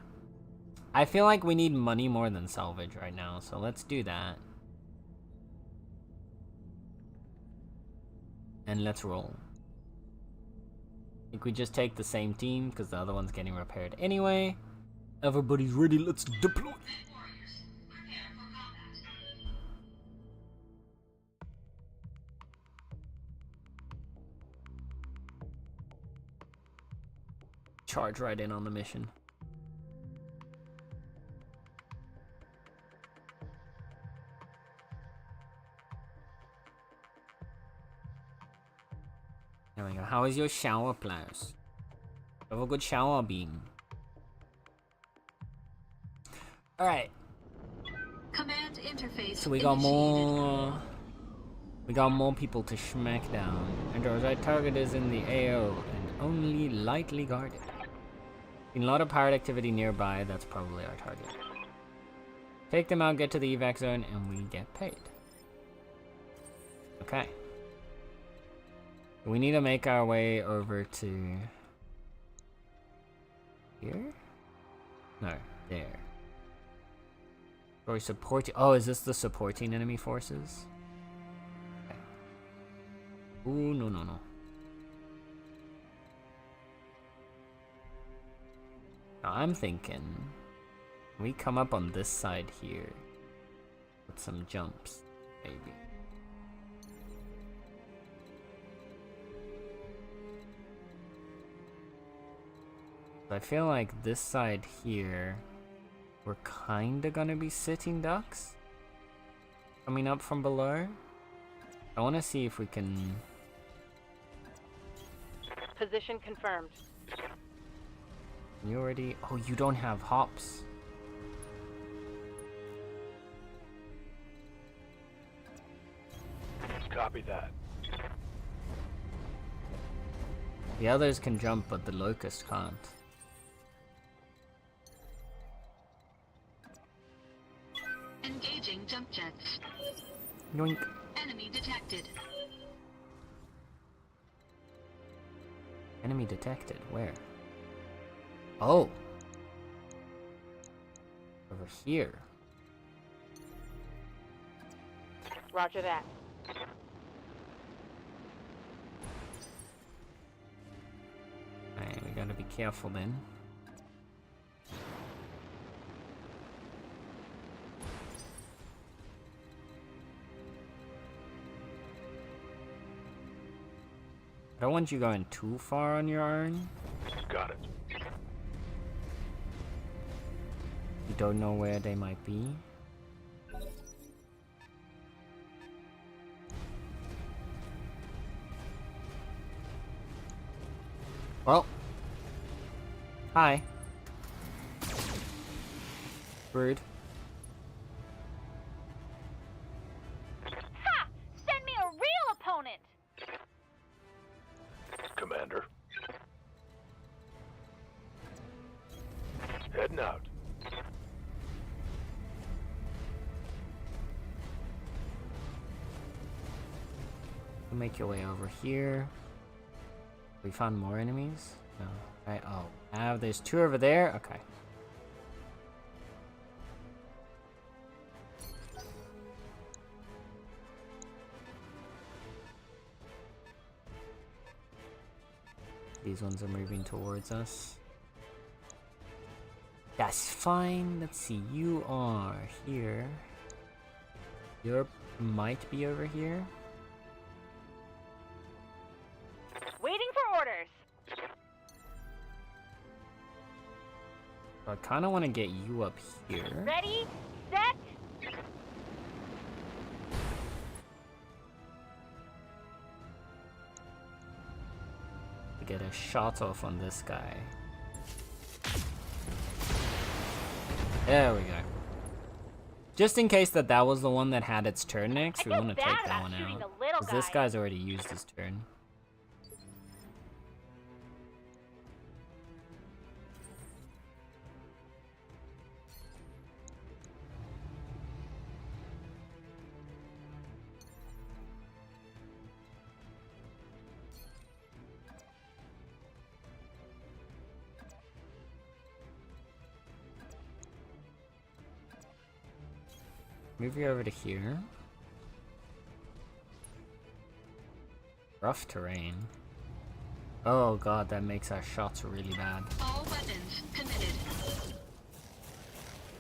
I feel like we need money more than salvage right now, so let's do that. And let's roll. I think we just take the same team because the other one's getting repaired anyway. Everybody's ready, let's deploy. Charge right in on the mission. There we go. How is your shower, Plaus? Have a good shower, Bean. Alright. Command interface. So we got initiated. more people to smack down. And our target is in the AO and only lightly guarded. In a lot of pirate activity nearby, that's probably our target. Take them out, get to the evac zone, and we get paid. Okay. We need to make our way over to here? No, there. Or support. Oh, is this the supporting enemy forces? Okay. Ooh, no. Now I'm thinking we come up on this side here with some jumps, maybe. I feel like this side here, we're kinda gonna be sitting ducks coming up from below. I wanna see if we can. Position confirmed. You already. Oh, you don't have hops. Copy that. The others can jump, but the locust can't. Engaging jump jets. Yoink. Enemy detected. Enemy detected. Where? Oh. Over here. Roger that. Alright, we gotta be careful then. I don't want you going too far on your own. Got it. You don't know where they might be. Well. Hi. Rude. Ha! Send me a real opponent! Commander. Heading out. You make your way over here. We found more enemies? No. Right, oh. There's two over there? Okay. These ones are moving towards us. That's fine. Let's see. You are here. You might be over here. Waiting for orders. So I kind of want to get you up here. Ready, set. To get a shot off on this guy. There we go. Just in case that was the one that had its turn next, we want to take that one out. Because this guy's already used his turn. Move you over to here. Rough terrain. Oh god, that makes our shots really bad. All weapons committed.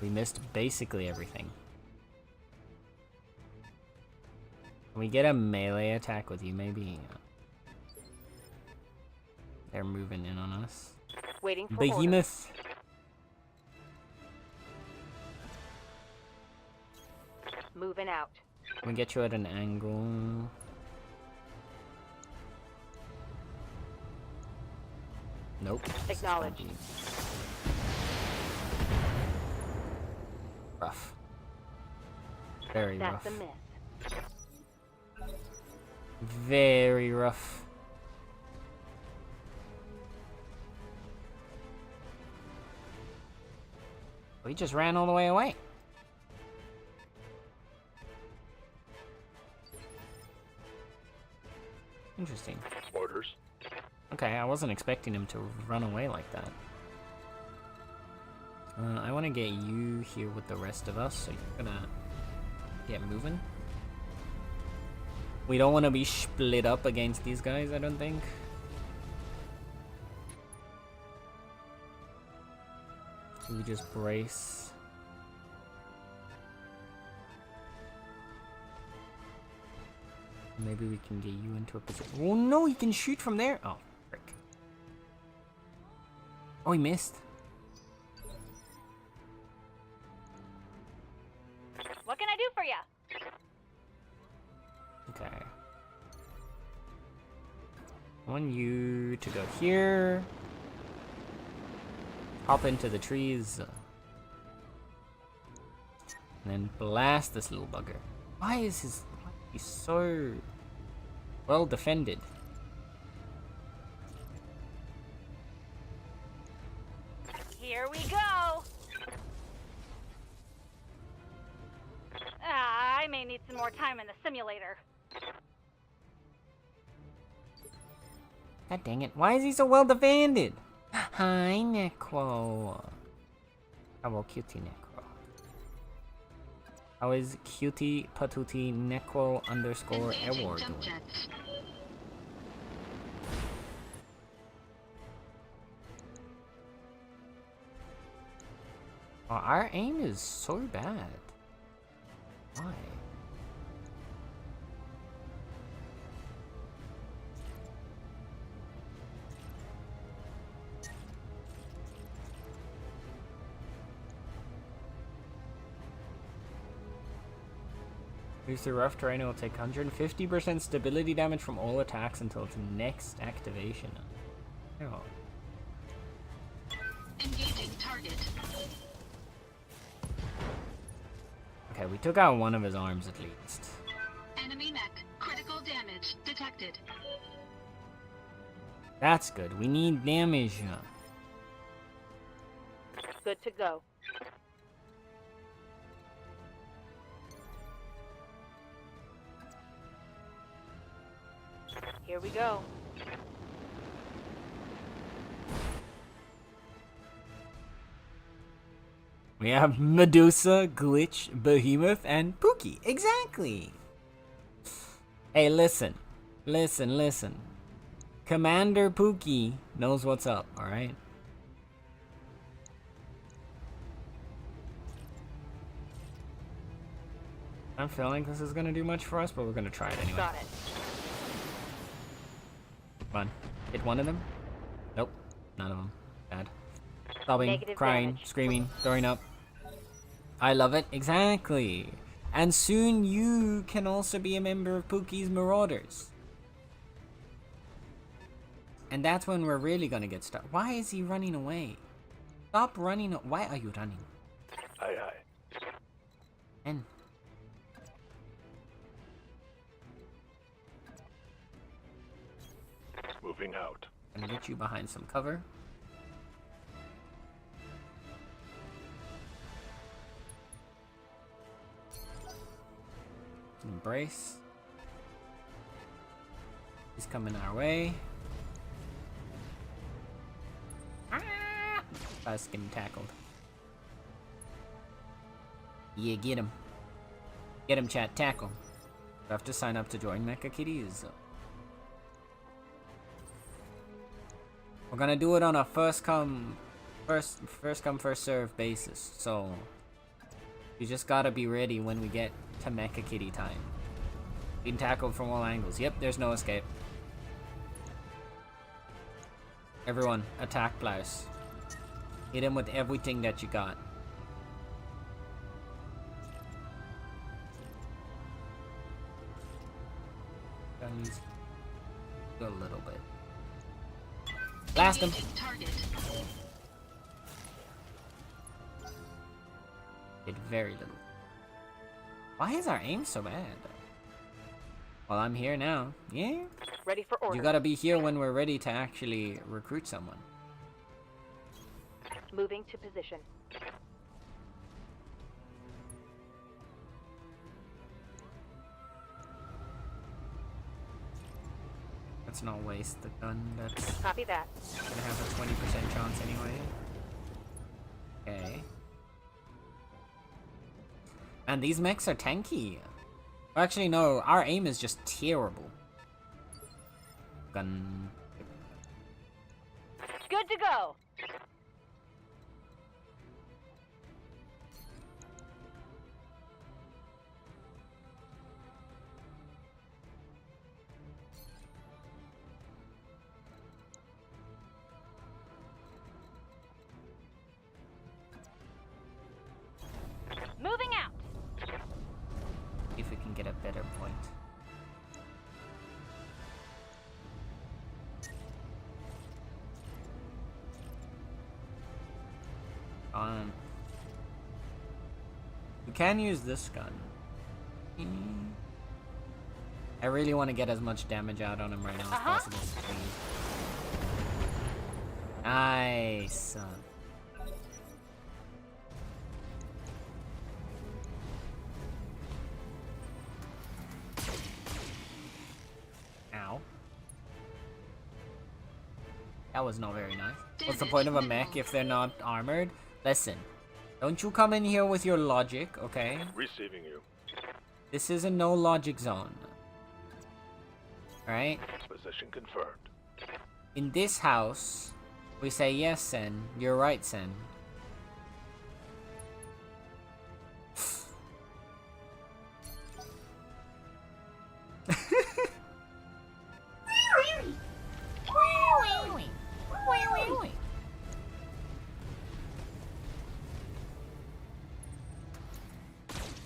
We missed basically everything. Can we get a melee attack with you, maybe? They're moving in on us. Waiting for orders. Behemoth! Moving out. Can we get you at an angle? Nope. Acknowledged. Rough. Very That's rough. a miss. Very rough. We just ran all the way away. Interesting. Orders. Okay, I wasn't expecting him to run away like that. I want to get you here with the rest of us, so you're gonna get moving. We don't want to be split up against these guys, I don't think. So we just brace. Maybe we can get you into a position. Oh no, he can shoot from there. Oh, frick. Oh, he missed. What can I do for you? Okay. I want you to go here. Hop into the trees. And then blast this little bugger. Why is his... He's so well defended. Here we go. I may need some more time in the simulator. God dang it. Why is he so well defended? Hi, Necro. How about Cutie Necro? How is Cutie Patootie Necro _ Engaging Award jump doing? jets. Oh, our aim is so bad. Why? Moves through rough terrain and will take 150% stability damage from all attacks until its next activation. Oh. Engaging target. Okay, we took out one of his arms at least. Enemy mech. Critical damage detected. That's good. We need damage. Good to go. Here we go. We have Medusa, Glitch, Behemoth, and Pookie. Exactly. Hey, listen. Listen, listen. Commander Pookie knows what's up, alright? I'm feeling this is gonna do much for us, but we're gonna try it anyway. Got it. Come on. Hit one of them? Nope. None of them. Bad. Sobbing, Negative crying, damage. screaming, throwing up. I love it. Exactly. And soon you can also be a member of Pookie's Marauders. And that's when we're really gonna get started. Why is he running away? Stop running. Why are you running? Aye, aye. And Moving out. gonna get you behind some cover. Embrace. He's coming our way. Ah! Us getting tackled. Yeah, get him. Get him, chat. Tackle. You have to sign up to join Mecha Kitties. We're gonna do it on a first come, first serve basis. So you just gotta be ready when we get to Mecha Kitty time. Being tackled from all angles. Yep, there's no escape. Everyone, attack Blouse. Hit him with everything that you got. Guns. A little bit. Blast him. Engaging target. Did very little. Why is our aim so bad? Well, I'm here now. Yeah? Ready for order. You gotta be here when we're ready to actually recruit someone. Moving to position. Let's not waste the gun. That's Copy that. gonna have a 20% chance anyway. Okay. And these mechs are tanky. Well, actually, no. Our aim is just terrible. Gun. Good to go. Moving out. If we can get a better point. We can use this gun. I really want to get as much damage out on him right now as possible. Please. Nice. Ow. That was not very nice. What's the point of a mech if they're not armored? Listen, don't you come in here with your logic, okay? Receiving you. This is a no logic zone. Alright? Position confirmed. In this house, we say yes, Sen. You're right, Sen.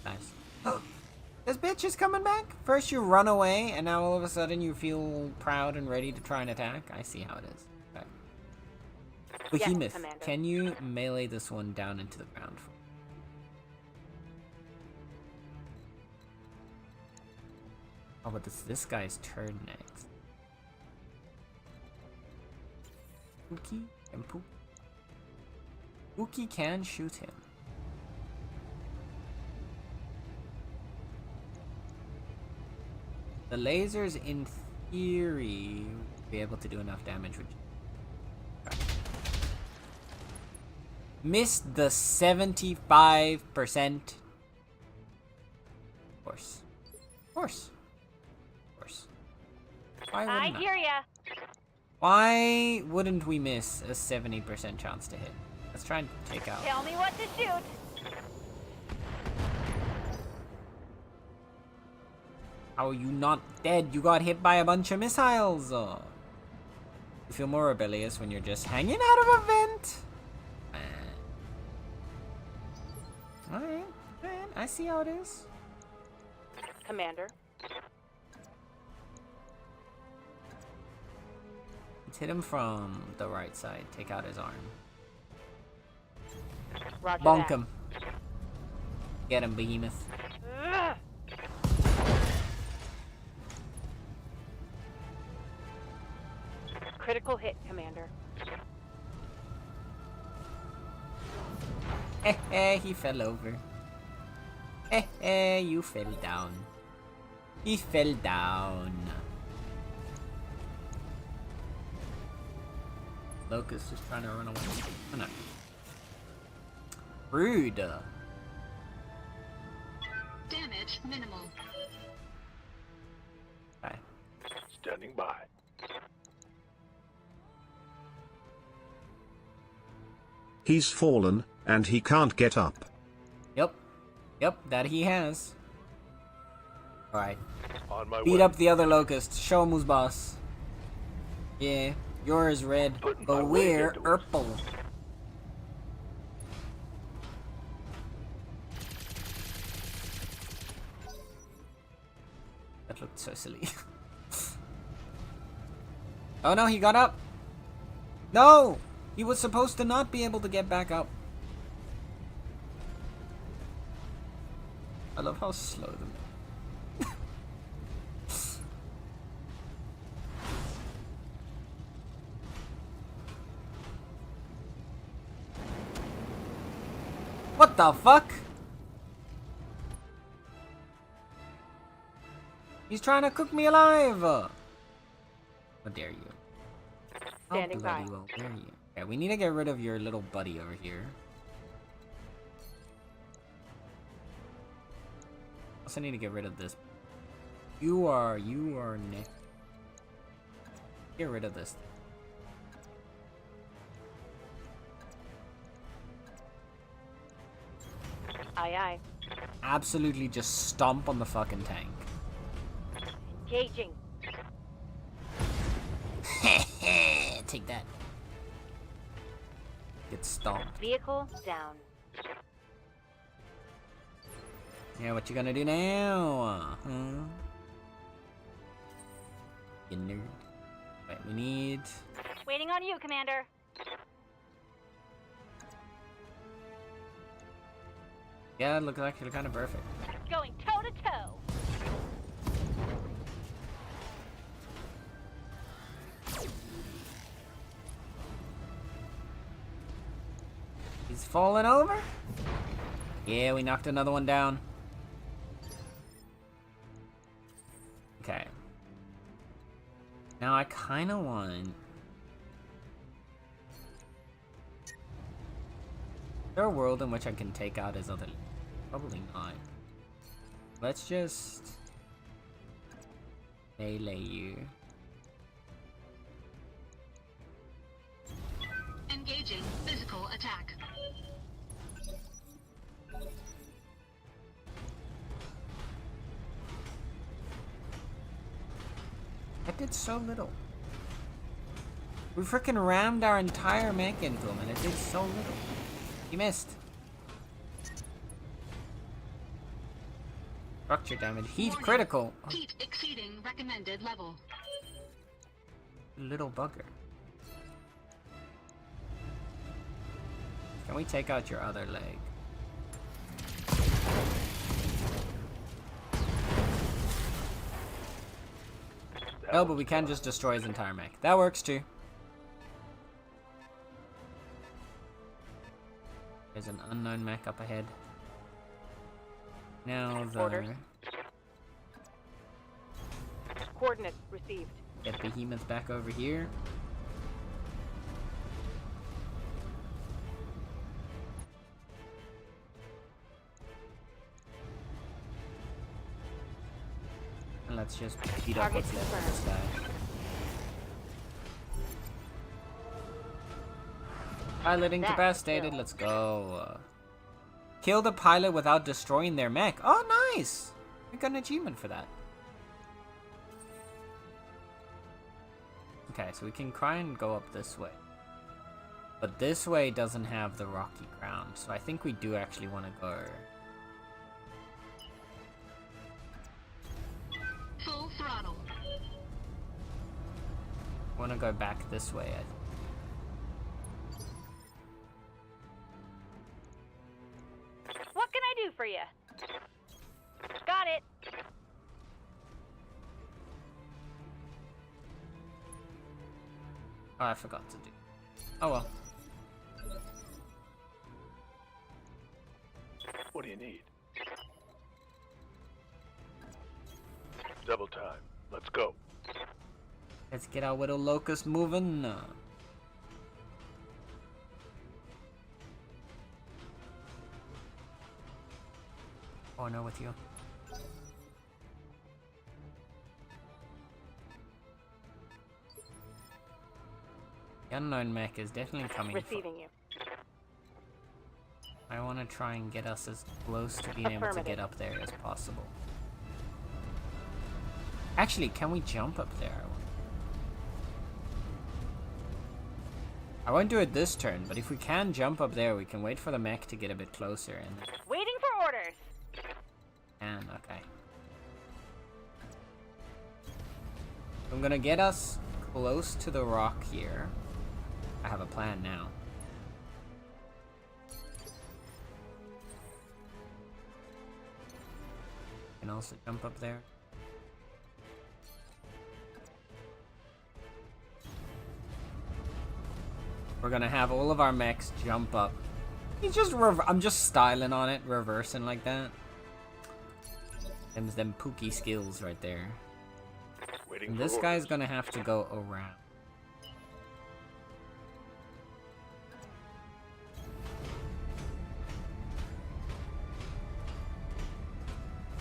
Nice. This bitch is coming back? First you run away, and now all of a sudden you feel proud and ready to try and attack? I see how it is. Okay. Behemoth, Commander. can you melee this one down into the ground for me? Oh, but it's this guy's turn next. Pookie and Pookie. Pookie can shoot him. The lasers, in theory, will be able to do enough damage. Which missed the 75%. Of course. Of course. Of course. Why I wouldn't hear ya. Why wouldn't we miss a 70% chance to hit? Let's try and take out. Tell me what to shoot. How are you not dead? You got hit by a bunch of missiles. You feel more rebellious when you're just hanging out of a vent. Alright, I see how it is. Commander. Let's hit him from the right side. Take out his arm. Roger Bonk that. him. Get him, Behemoth. Ugh. Critical hit, Commander. He fell over. You fell down. He fell down. Locust is trying to run away. Oh no. Rude. Damage minimal. Okay. Standing by. He's fallen, and he can't get up. Yep. Yep, that he has. Alright. On my Beat way. up the other locust. Show him who's boss. Yeah, you're is red, Putting but my weight we're into it. purple. That looked so silly. Oh no, he got up! No! He was supposed to not be able to get back up. I love how slow the What the fuck? He's trying to cook me alive! How dare you? How Standing bloody by. well dare you? Okay, we need to get rid of your little buddy over here. Also need to get rid of this. You are Nick. Get rid of this. Aye, aye. Absolutely just stomp on the fucking tank. Engaging. Take that. Get stomped. Vehicle down. Yeah, what you gonna do now? Huh? You nerd. Right, we need... Waiting on you, Commander. Yeah, it looks like you're kind of perfect. Going toe to toe. He's falling over? Yeah, we knocked another one down. Okay. Now I kind of want... Is there a world in which I can take out his other... Probably not. Let's just... melee you. Engaging physical attack. That did so little. We freaking rammed our entire mech into him and it did so little. He missed. Structure damage. He's Warning. critical. Oh, Heat exceeding recommended level. little bugger. Can we take out your other leg? No, but we can just destroy his entire mech. That works too. There's an unknown mech up ahead. Now the... Orders. Coordinates received. Get Behemoth back over here. And let's just beat up Target what's left of this guy. Pilot incapacitated, let's go. Kill the pilot without destroying their mech. Oh, nice! We got an achievement for that. Okay, so we can try and go up this way. But this way doesn't have the rocky ground, so I think we do actually want to go... Full throttle. want to go back this way, I think. What can I do for you? Got it. Oh, I forgot to do. Oh well. What do you need? Double time. Let's go. Let's get our little locust moving. Oh no, with you. The unknown mech is definitely coming. Receiving you. I want to try and get us as close to being able to Affirmative. get up there as possible. Actually, can we jump up there? I won't do it this turn, but if we can jump up there, we can wait for the mech to get a bit closer and then Waiting for orders. okay. I'm gonna get us close to the rock here. I have a plan now. Can also jump up there. We're gonna have all of our mechs jump up. He's just I'm just styling on it, reversing like that. Them's them Pookie skills right there. Waiting And for this orders. guy's gonna have to go around.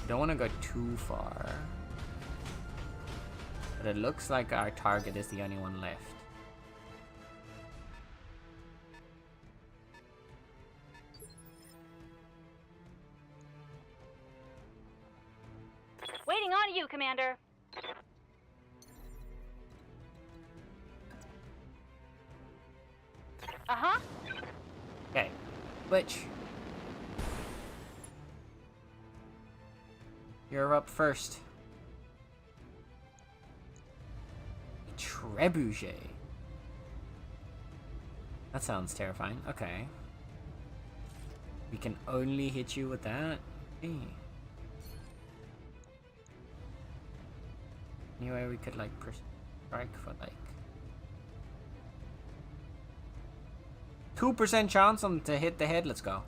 Don't want to go too far. But it looks like our target is the only one left. Waiting on you, Commander. Uh-huh. Okay, Glitch. You're up first. A trebuchet. That sounds terrifying. Okay. We can only hit you with that? Hey. Anyway, we could like strike for like 2% chance on to hit the head. Let's go.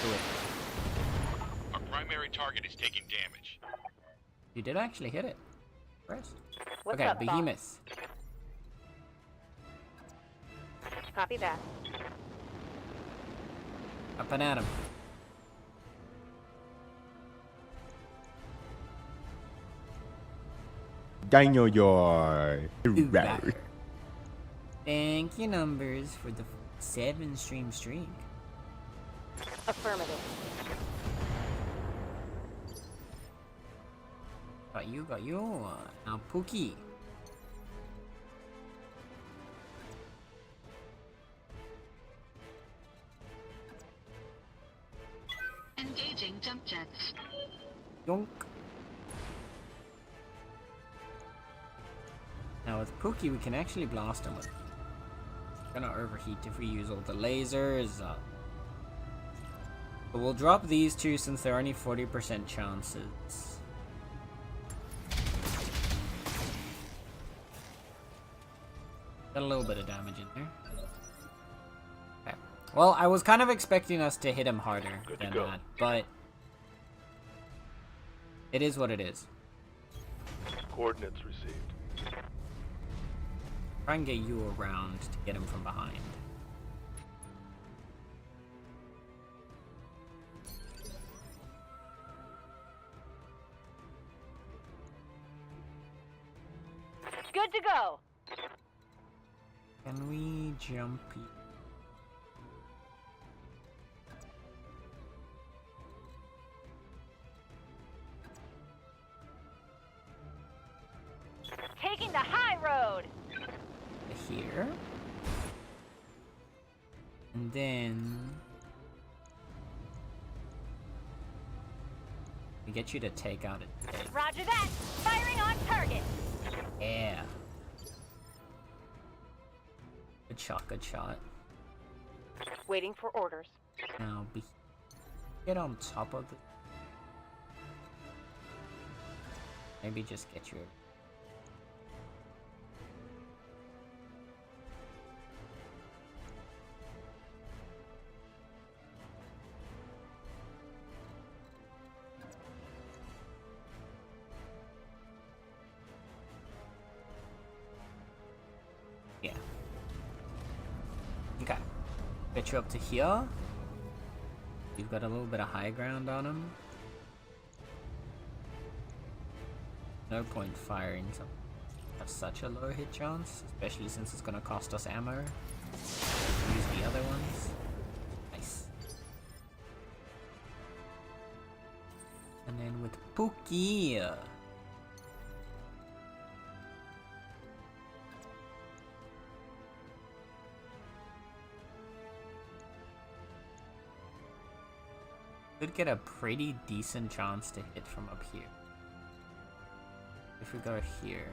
Do it. Our primary target is taking damage. You did actually hit it. First. What's Okay, up, boss? Behemoth. Copy that. Up and at him. Dino Joy. Ooh, thank you, Numbers, for the 7-stream streak. Affirmative. Got you. Now, Pookie. Engaging jump jets. Yonk. Now, with Pookie, we can actually blast him with. Gonna overheat if we use all the lasers. But we'll drop these two since they're only 40% chances. Got a little bit of damage in there. Okay. Well, I was kind of expecting us to hit him harder Good to than go. that, but it is what it is. Coordinates received. Try and get you around to get him from behind. Good to go. Can we jump? Taking the high road. Here. And then we get you to take out a head. Roger that. Firing on target. Yeah. Good shot, good shot. Waiting for orders. Now get on top of the. Maybe just get you. Yeah. Okay. Get you up to here. You've got a little bit of high ground on him. No point firing something. have such a low hit chance, especially since it's gonna cost us ammo. Use the other ones. Nice. And then with Pookie. Could get a pretty decent chance to hit from up here. If we go here.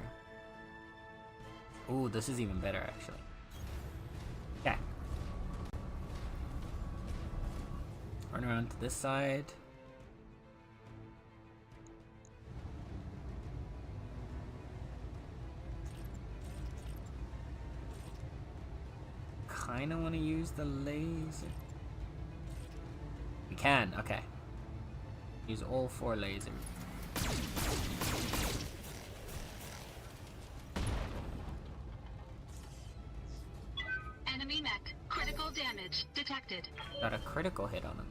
Ooh, this is even better actually. Okay. Run around to this side. Kinda wanna use the laser. We can, okay. Use all 4 lasers. Enemy mech. Critical damage detected. Got a critical hit on him.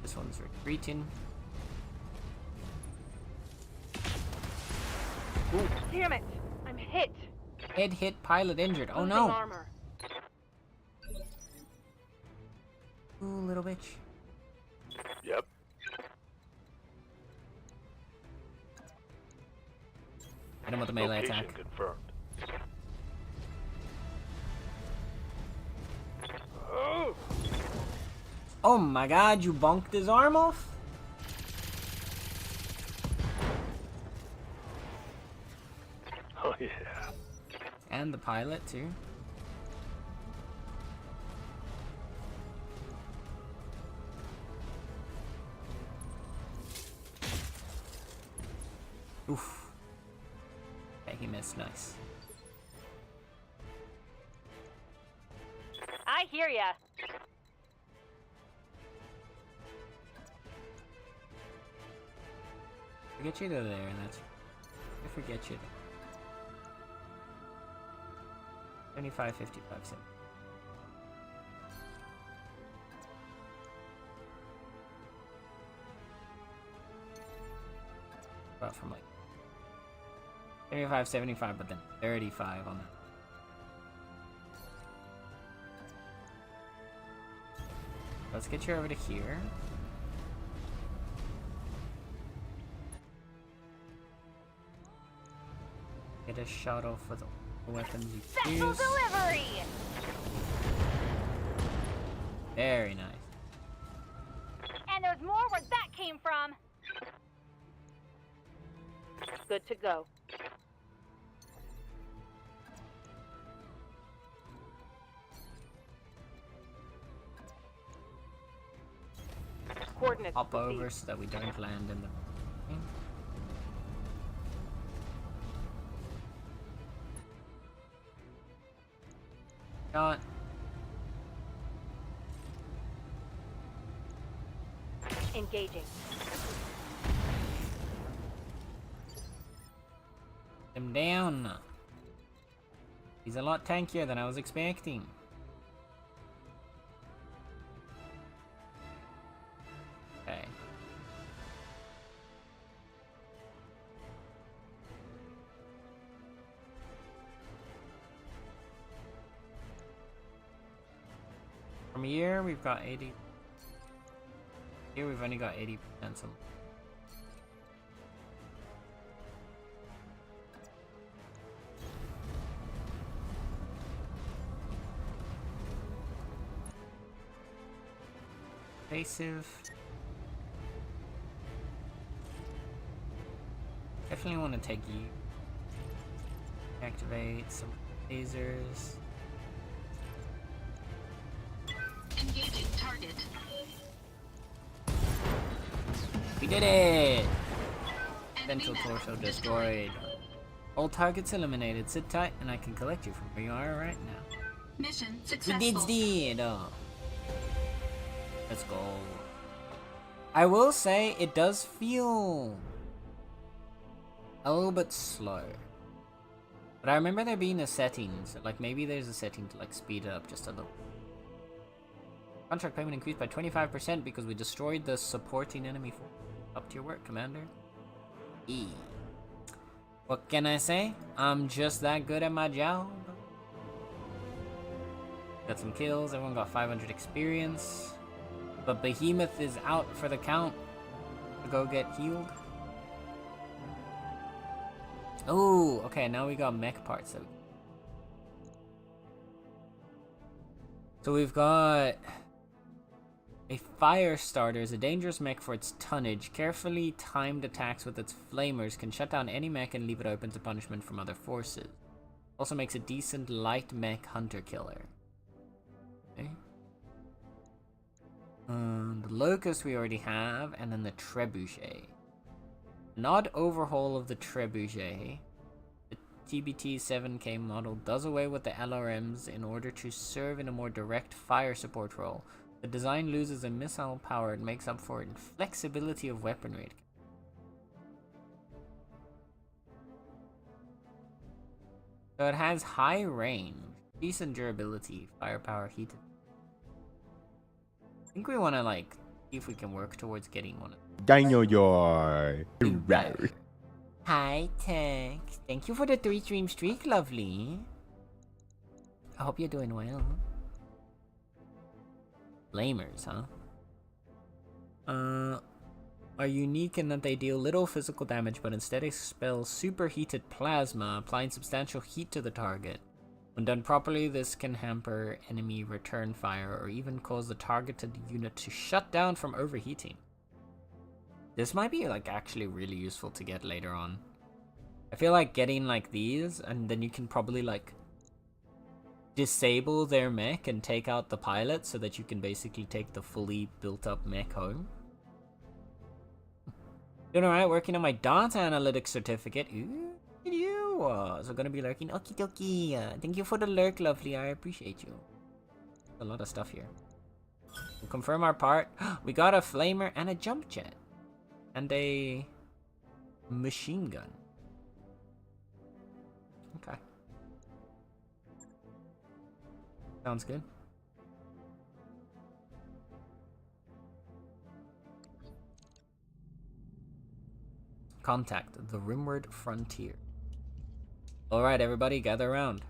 This one's retreating. Ooh. Damn it! I'm hit. Head hit, pilot injured. Oh Losing no! Armor. Ooh, little bitch. Yep. Hit him with a melee Location attack. confirmed. Oh my god, you bonked his arm off? Oh yeah. And the pilot too. Oof. Okay, he missed. Nice. I hear ya. Forget you to there, and that's. I forget you. 75, 55, 70. About from like 75, 75, but then 35 on that. Let's get you over to here. Get a shot off with the weapons you Special use. delivery! Very nice. And there's more where that came from. Good to go. Coordinates. Hop received. over so that we don't land in the. Shot. Engaging. Him down. He's a lot tankier than I was expecting. Okay. From here, we've got 80. Here, we've only got 80% some. Evasive. Definitely want to take you. Activate some lasers. Engaging target. We did it! Enemy Central mech torso destroyed. All targets eliminated. Sit tight and I can collect you from where you are right now. Mission We successful. did! Oh. Let's go. I will say it does feel a little bit slow. But I remember there being a setting, so like maybe there's a setting to like speed it up just a little. Contract payment increased by 25% because we destroyed the supporting enemy force. Up to your work, Commander. E. What can I say? I'm just that good at my job. Got some kills, everyone got 500 experience. But Behemoth is out for the count to go get healed. Oh, okay, now we got mech parts. So we've got a fire starter is a dangerous mech for its tonnage. Carefully timed attacks with its flamers can shut down any mech and leave it open to punishment from other forces. Also makes a decent light mech hunter killer. Okay. The Locust we already have, and then the Trebuchet. An odd overhaul of the Trebuchet. The TBT 7K model does away with the LRMs in order to serve in a more direct fire support role. The design loses in missile power and makes up for it in flexibility of weaponry. So it has high range, decent durability, firepower, heated. I think we want to like see if we can work towards getting one of them. Dinosaur. Hi Tech, thank you for the 3-stream streak, lovely. I hope you're doing well. Flamers, huh? Are unique in that they deal little physical damage, but instead expel superheated plasma, applying substantial heat to the target. When done properly, this can hamper enemy return fire, or even cause the targeted unit to shut down from overheating. This might be like actually really useful to get later on. I feel like getting like these, and then you can probably like disable their mech and take out the pilot so that you can basically take the fully built up mech home. Doing alright, working on my data analytics certificate. Ooh, look at you. So gonna be lurking. Okie dokie. Thank you for the lurk, lovely. I appreciate you. A lot of stuff here. We'll confirm our part. We got a flamer and a jump jet. And a machine gun. Okay. Sounds good. Contact the Rimward Frontier. Alright everybody, gather around.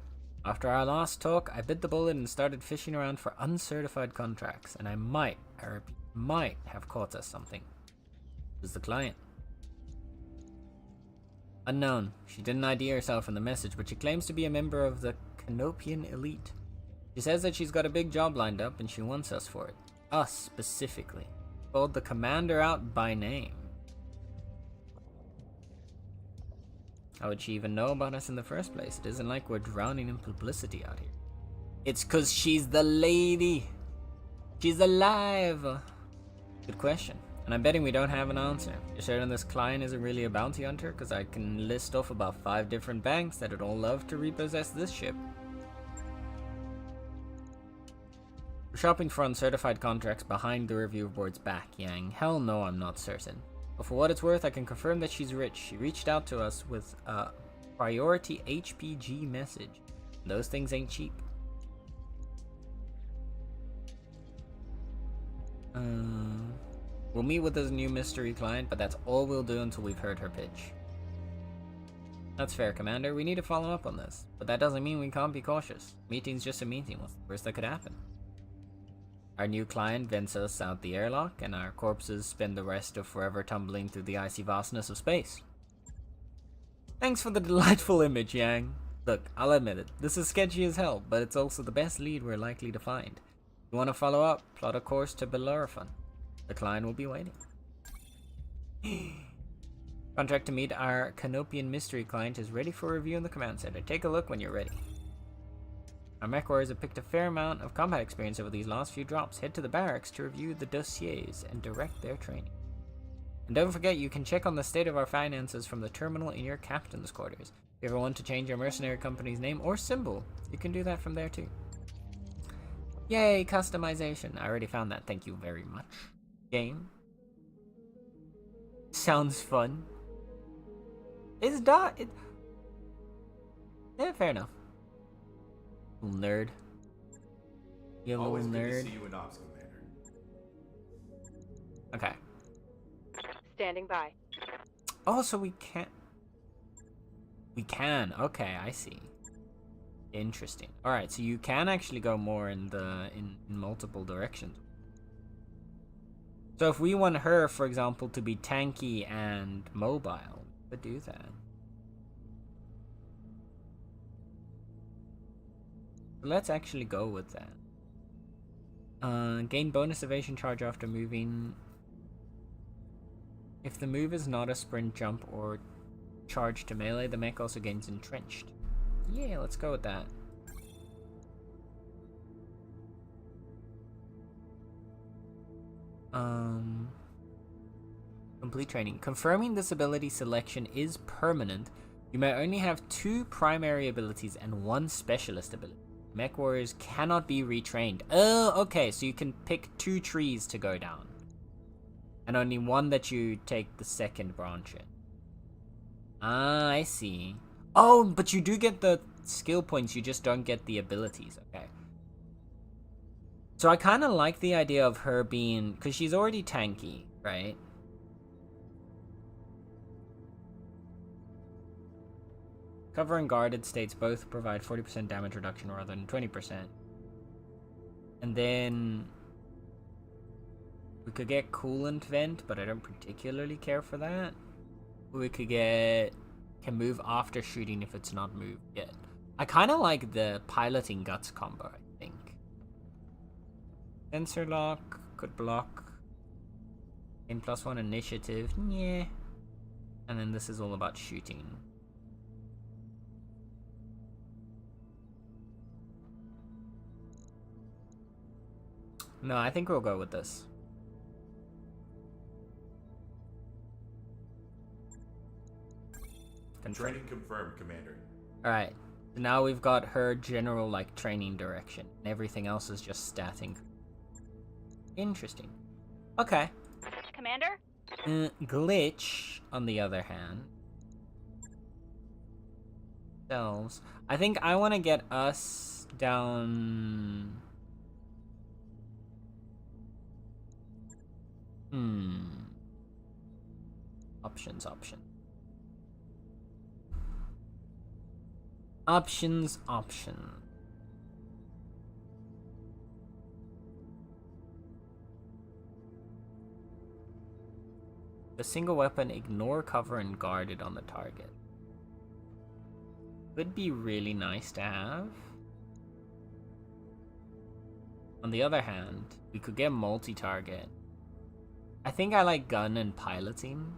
After our last talk, I bit the bullet and started fishing around for uncertified contracts, and I repeat, might have caught us something. Who's the client? Unknown. She didn't ID herself in the message, but she claims to be a member of the Canopian elite. She says that she's got a big job lined up and she wants us for it. Us, specifically. Called the commander out by name. How would she even know about us in the first place? It isn't like we're drowning in publicity out here. It's 'cause she's the lady. She's alive. Good question. And I'm betting we don't have an answer. You're certain this client isn't really a bounty hunter? 'Cause I can list off about 5 different banks that'd all love to repossess this ship. We're shopping for uncertified contracts behind the review board's back, Yang. Hell no, I'm not certain. But for what it's worth, I can confirm that she's rich. She reached out to us with a priority HPG message. Those things ain't cheap. We'll meet with this new mystery client, but that's all we'll do until we've heard her pitch. That's fair, Commander. We need to follow up on this. But that doesn't mean we can't be cautious. Meeting's just a meeting. What's the worst that could happen? Our new client vents us out the airlock, and our corpses spend the rest of forever tumbling through the icy vastness of space. Thanks for the delightful image, Yang. Look, I'll admit it. This is sketchy as hell, but it's also the best lead we're likely to find. If you want to follow up, plot a course to Bellerophon. The client will be waiting. Contract to meet our Canopian mystery client is ready for review in the command center. Take a look when you're ready. Our mech warriors have picked a fair amount of combat experience over these last few drops. Head to the barracks to review the dossiers and direct their training. And don't forget, you can check on the state of our finances from the terminal in your captain's quarters. If you ever want to change your mercenary company's name or symbol, you can do that from there too. Yay, customization. I already found that. Thank you very much. Game. Sounds fun. It's not. Yeah, fair enough. Little nerd. You little Always good nerd. to see you in Ops, Commander. Okay. Standing by. Oh, so we can't. We can. Okay, I see. Interesting. All right, so you can actually go more in multiple directions. So if we want her, for example, to be tanky and mobile, we could do that. Let's actually go with that. Gain bonus evasion charge after moving. If the move is not a sprint, jump, or charge to melee, the mech also gains entrenched. Yeah, let's go with that. Complete training. Confirming this ability selection is permanent. You may only have 2 primary abilities and 1 specialist ability. Mech warriors cannot be retrained. Oh, okay, so you can pick 2 trees to go down. And only 1 that you take the second branch in. Ah, I see. Oh, but you do get the skill points, you just don't get the abilities. Okay. So I kind of like the idea of her being... because she's already tanky, right? Cover and guarded states both provide 40% damage reduction rather than 20%. And then... we could get coolant vent, but I don't particularly care for that. We could get... can move after shooting if it's not moved yet. I kind of like the piloting guts combo, I think. Sensor lock, could block. Gain +1 initiative, yeah. And then this is all about shooting. No, I think we'll go with this. Training confirmed, Commander. Alright, so now we've got her general, like, training direction. And everything else is just statting. Interesting. Okay. Commander? Glitch, on the other hand. Selves. I think I want to get us down... Options. The single weapon, ignore cover and guarded on the target. Would be really nice to have. On the other hand, we could get multi-target. I think I like gun and piloting.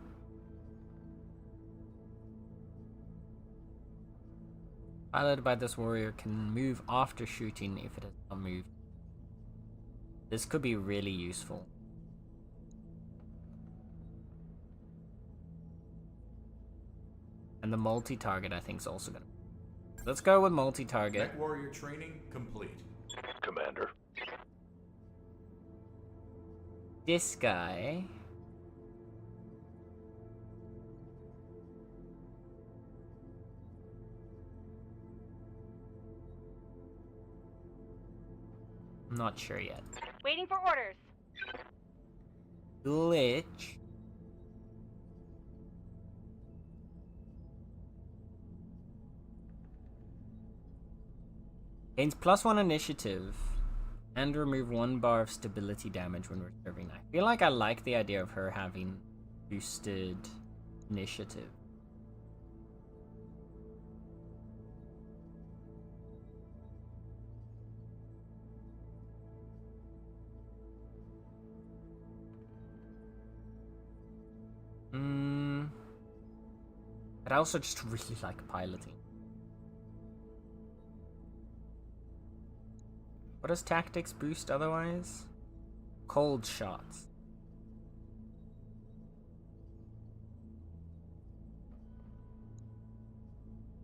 Piloted by this warrior can move after shooting if it has not moved. This could be really useful. And the multi-target I think is also gonna... Let's go with multi-target. Mech warrior training complete. Commander. This guy... I'm not sure yet. Waiting for orders. Glitch. Gains +1 initiative. And remove 1 bar of stability damage when reserving. I feel like I like the idea of her having boosted initiative. But I also just really like piloting. What does tactics boost otherwise? Cold shots.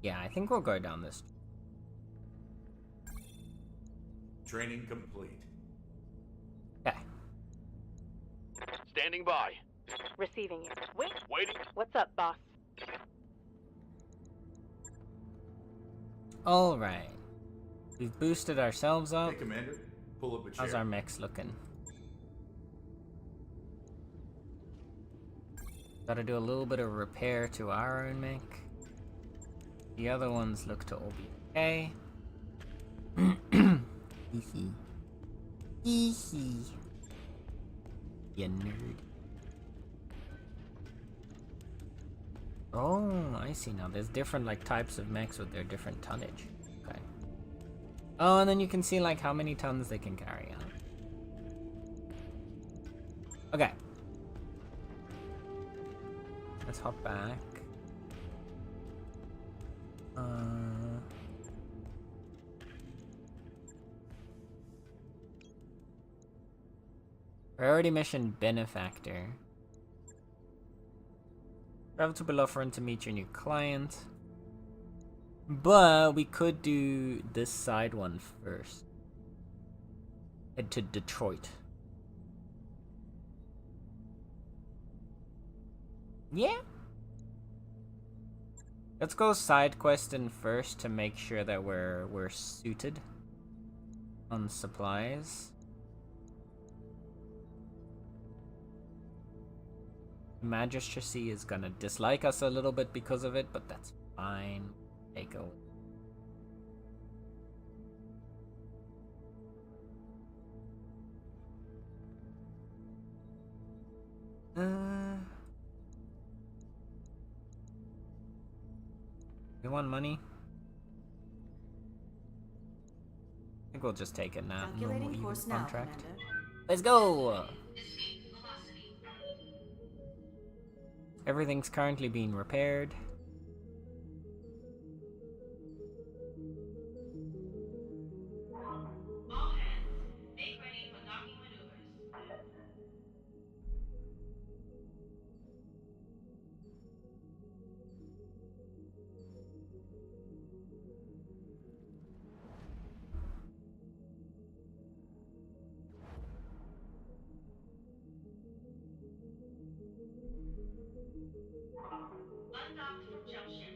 Yeah, I think we'll go down this. Training complete. Okay. Standing by. Receiving you. Waiting. What's up, boss? Alright. We've boosted ourselves up. Hey, Commander. Pull up a chair. How's our mechs looking? Gotta do a little bit of repair to our own mech. The other ones look to all be okay. Hee hee. You nerd. Oh, I see now. There's different like types of mechs with their different tonnage. Okay. Oh, and then you can see like how many tons they can carry on. Okay. Let's hop back. Priority mission benefactor. Travel to below front to meet your new client. But we could do this side one first. Head to Detroit. Yeah. Let's go side questing first to make sure that we're suited on supplies. Magistracy is gonna dislike us a little bit because of it, but that's fine. Take a You want money? I think we'll just take it now. Normal even contract. Let's go! Everything's currently being repaired. All hands, make ready for docking maneuvers. Undocked from jump ship.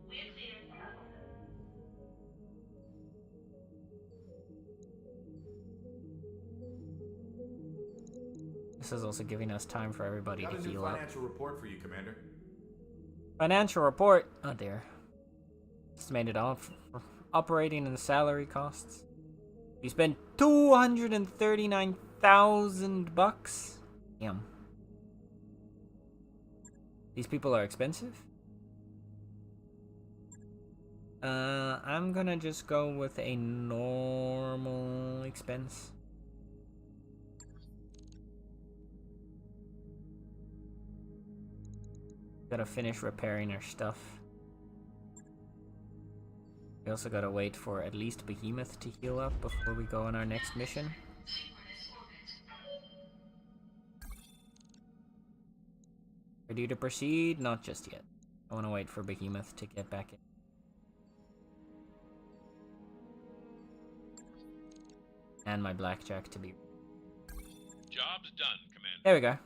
We're clear. This is also giving us time for everybody Got to a new heal up. financial report for you, Commander. Financial report. Oh dear. Estimated off operating and salary costs. We spent $239,000. Damn. These people are expensive. I'm gonna just go with a normal expense. Gotta finish repairing our stuff. We also gotta wait for at least Behemoth to heal up before we go on our next mission. Ready to proceed? Not just yet. I wanna wait for Behemoth to get back in. And my blackjack to be... Job's done, Commander. There we go.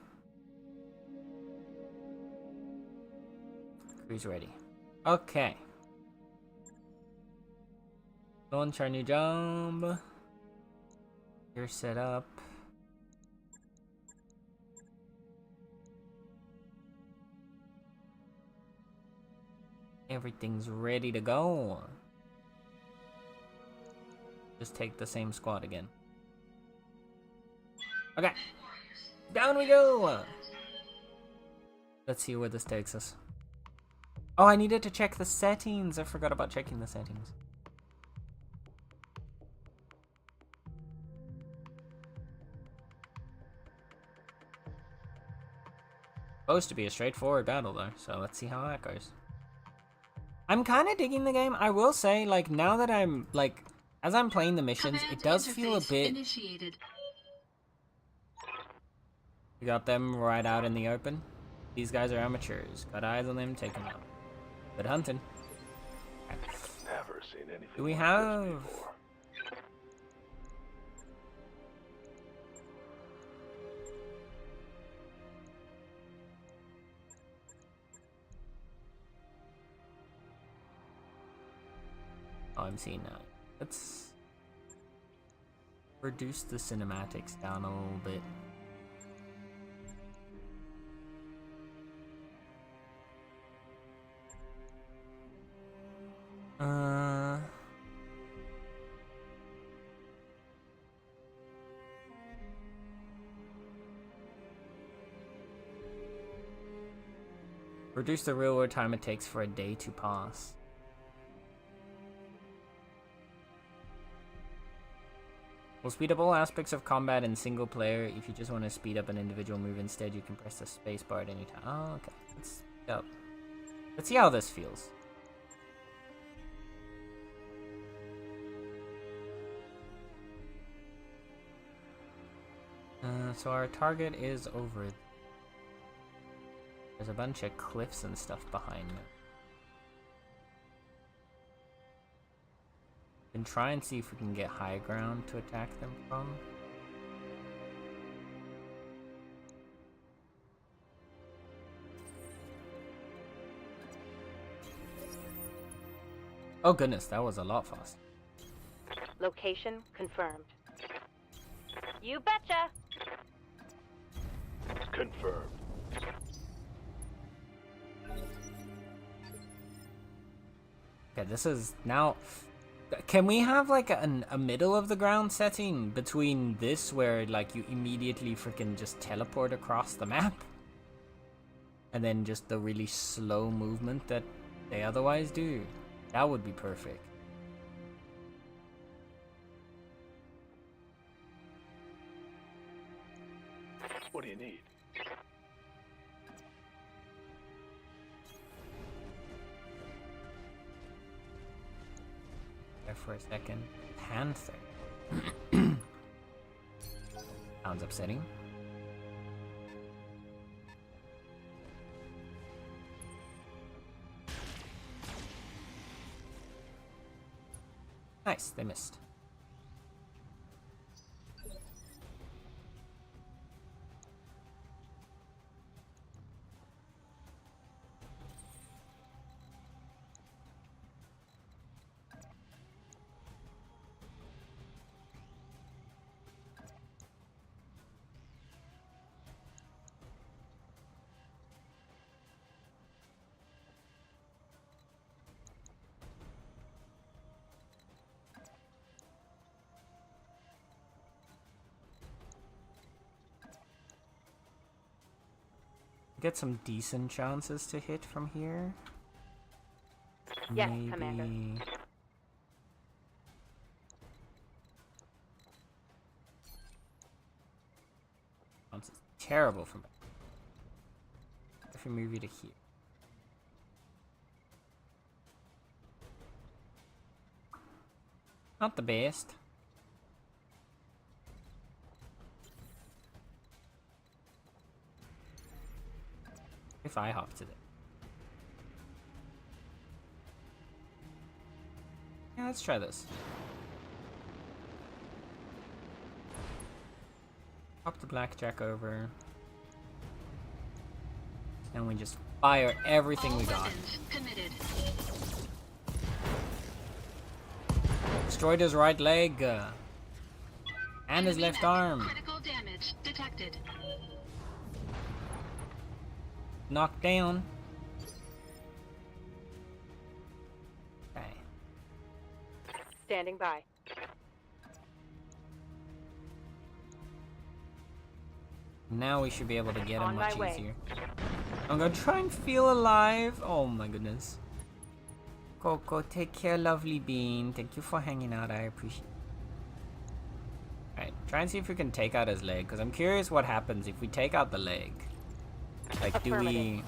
Crew's ready. Okay. Launch our new job. You're set up. Everything's ready to go. Just take the same squad again. Okay. Down we go! Let's see where this takes us. Oh, I needed to check the settings. I forgot about checking the settings. Supposed to be a straightforward battle though, so let's see how that goes. I'm kind of digging the game. I will say, like, now that I'm, like, as I'm playing the missions, it does feel a bit... Initiated. We got them right out in the open. These guys are amateurs. Got eyes on them, take them out. Good hunting. Never seen anything Do we like have... this before. Oh, I'm seeing that. Let's reduce the cinematics down a little bit. Reduce the real world time it takes for a day to pass. Will speed up all aspects of combat in single player. If you just want to speed up an individual move instead, you can press the spacebar at any time. Oh, okay. Let's speed up. Let's see how this feels. So our target is over. There's a bunch of cliffs and stuff behind me. And try and see if we can get high ground to attack them from. Oh goodness, that was a lot faster. Location confirmed. You betcha! Confirmed. Okay, this is now. Can we have like a middle of the ground setting between this where like you immediately freaking just teleport across the map? And then just the really slow movement that they otherwise do? That would be perfect. What do you need? There for a second. Panther. Sounds upsetting. Nice, they missed. Get some decent chances to hit from here. Yes, Maybe... Commander. Chances terrible from it. If we move you to here. Not the best. If I hop to it. Yeah, let's try this. Hop the blackjack over. And we just fire everything All we got. weapons committed. Destroyed his right leg. And his Enemy left mech. arm. Critical damage detected. Knocked down. Okay. Standing by. Now we should be able to get him On my much way. easier. I'm gonna try and feel alive. Oh my goodness. Coco, take care, lovely bean. Thank you for hanging out. I appreciate it. Alright, try and see if we can take out his leg, because I'm curious what happens if we take out the leg. Like, do we...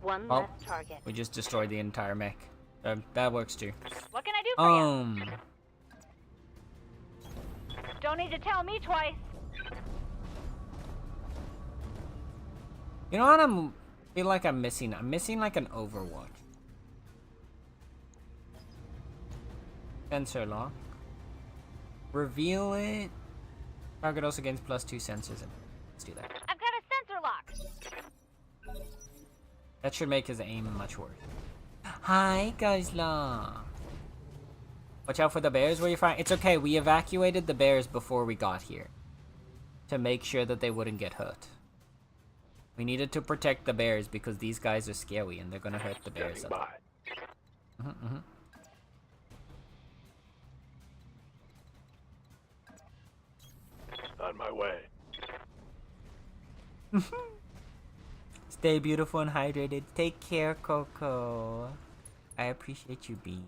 One Oh. less target. We just destroyed the entire mech. That works too. What can I do for you? Don't need to tell me twice. You know what I feel like I'm missing? I'm missing like an Overwatch. Sensor lock. Reveal it. Target also gains +2 sensors. Let's do that. I've got a sensor lock. That should make his aim much worse. Hi, Guzla. Watch out for the bears where you're fighting. It's okay, we evacuated the bears before we got here. To make sure that they wouldn't get hurt. We needed to protect the bears because these guys are scary and they're gonna hurt the bears. Standing by. Mm-hmm. On my way. Stay beautiful and hydrated. Take care, Coco. I appreciate you, B.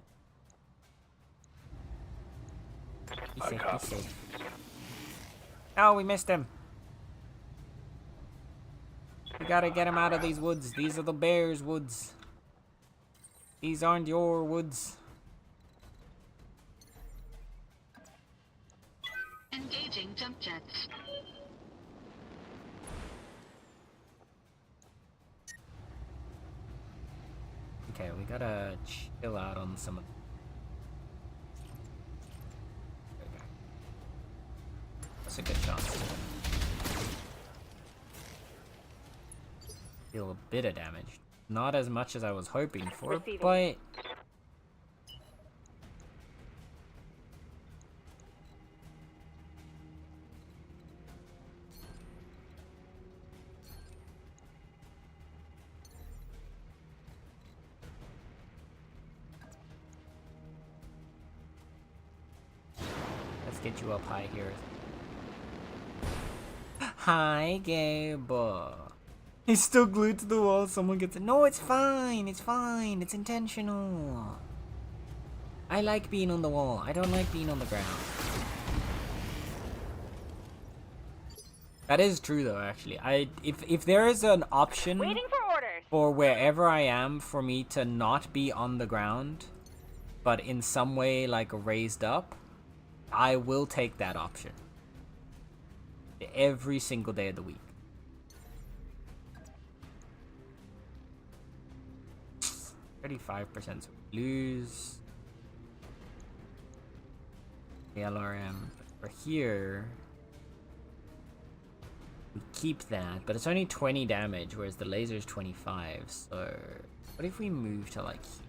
Be safe, be safe. Oh, we missed him. We gotta get him out of these woods. These are the bears' woods. These aren't your woods. Engaging jump jets. Okay, we gotta chill out on some of. Okay. That's a good chance. Deal a bit of damage. Not as much as I was hoping for, Receiving. but let's get you up high here. Hi, Gabe. He's still glued to the wall. Someone gets it. No, it's fine. It's fine. It's intentional. I like being on the wall. I don't like being on the ground. That is true, though. Actually, if there is an option Waiting for orders. for wherever I am for me to not be on the ground, but in some way like raised up, I will take that option. Every single day of the week. 35%, so we lose the LRM. For here, we keep that, but it's only 20 damage, whereas the laser's 25. So, what if we move to like here?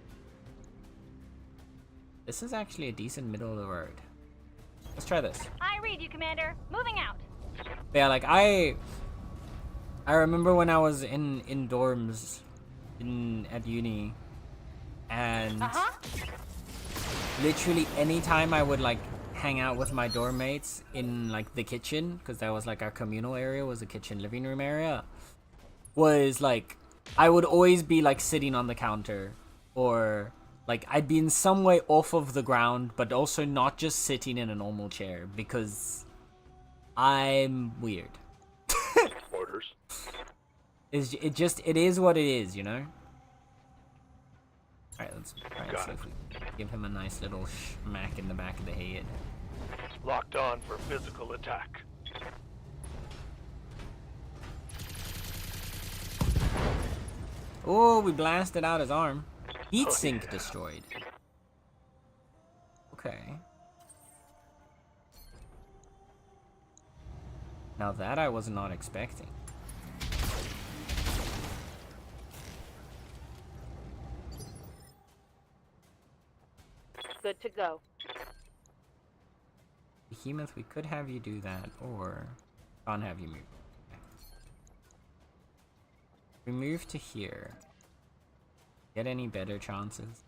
This is actually a decent middle of the road. Let's try this. I read you, Commander. Moving out. Yeah, like I remember when I was in dorms at uni. And literally anytime I would like hang out with my dorm mates in like the kitchen, because that was like our communal area, was the kitchen living room area, was like I would always be like sitting on the counter, or like I'd be in some way off of the ground, but also not just sitting in a normal chair, because I'm weird. Orders. It is what it is, you know? Alright, let's try and see if we can give him a nice little smack in the back of the head. Locked on for physical attack. Oh, we blasted out his arm. Heat sink destroyed. Okay. Now that I was not expecting. Good to go. Behemoth, we could have you do that, or can't have you move. We move to here. Get any better chances?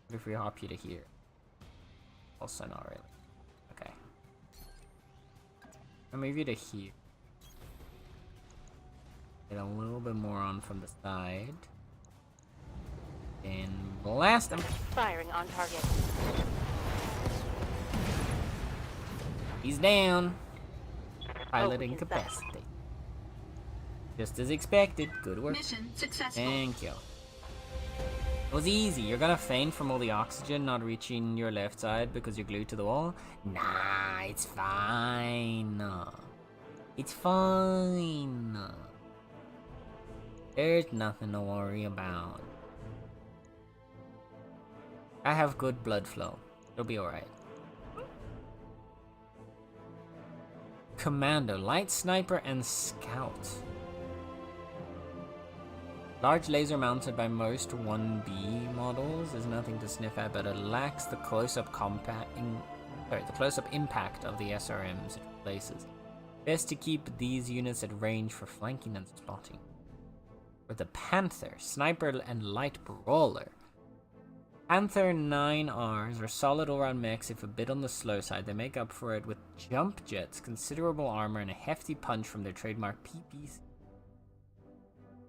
What if we hop you to here? Also not really. Okay. I'll move you to here. Get a little bit more on from the side. And blast him! Firing on target. He's down. Piloting Open inside. capacity. Just as expected. Good work. Mission successful. Thank you. It was easy. You're gonna faint from all the oxygen not reaching your left side because you're glued to the wall? Nah, it's fine. It's fine. There's nothing to worry about. I have good blood flow. It'll be alright. Commando, light sniper, and scout. Large laser mounted by most 1B models is nothing to sniff at, but it lacks the close-up impact of the SRMs it replaces. Best to keep these units at range for flanking and spotting. For the Panther, sniper and light brawler. Panther 9Rs are solid all-round mechs if a bit on the slow side. They make up for it with jump jets, considerable armor, and a hefty punch from their trademark PPs.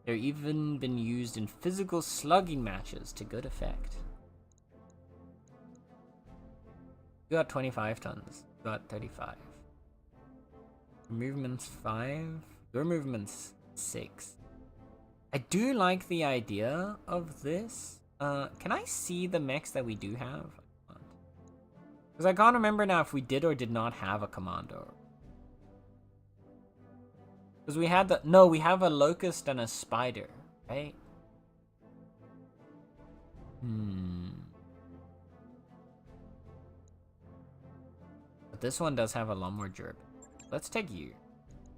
They're even been used in physical slugging matches to good effect. You got 25 tons. You got 35. Movement's 5. Your movement's 6. I do like the idea of this. Can I see the mechs that we do have? Because I can't remember now if we did or did not have a commando. Because we had the... No, we have a locust and a spider, right? But this one does have a lot more gerb. Let's take you.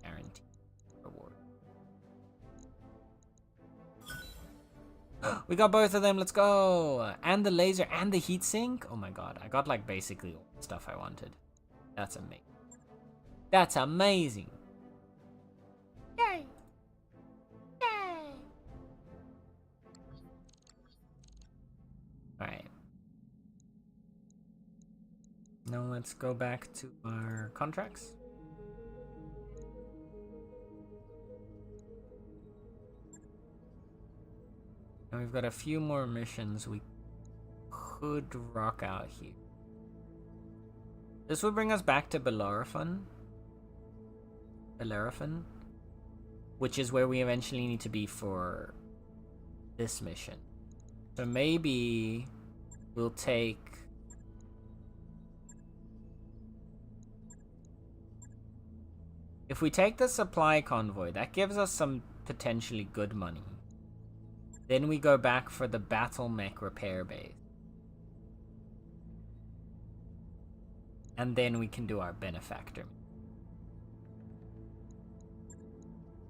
Guaranteed reward. We got both of them, let's go! And the laser and the heatsink. Oh my god, I got like basically all the stuff I wanted. That's amazing. That's amazing! Yay! Yay! Alright. Now let's go back to our contracts. And we've got a few more missions we could rock out here. This will bring us back to Bellerophon, which is where we eventually need to be for this mission. So maybe we'll take... If we take the supply convoy, that gives us some potentially good money. Then we go back for the battle mech repair base. And then we can do our benefactor.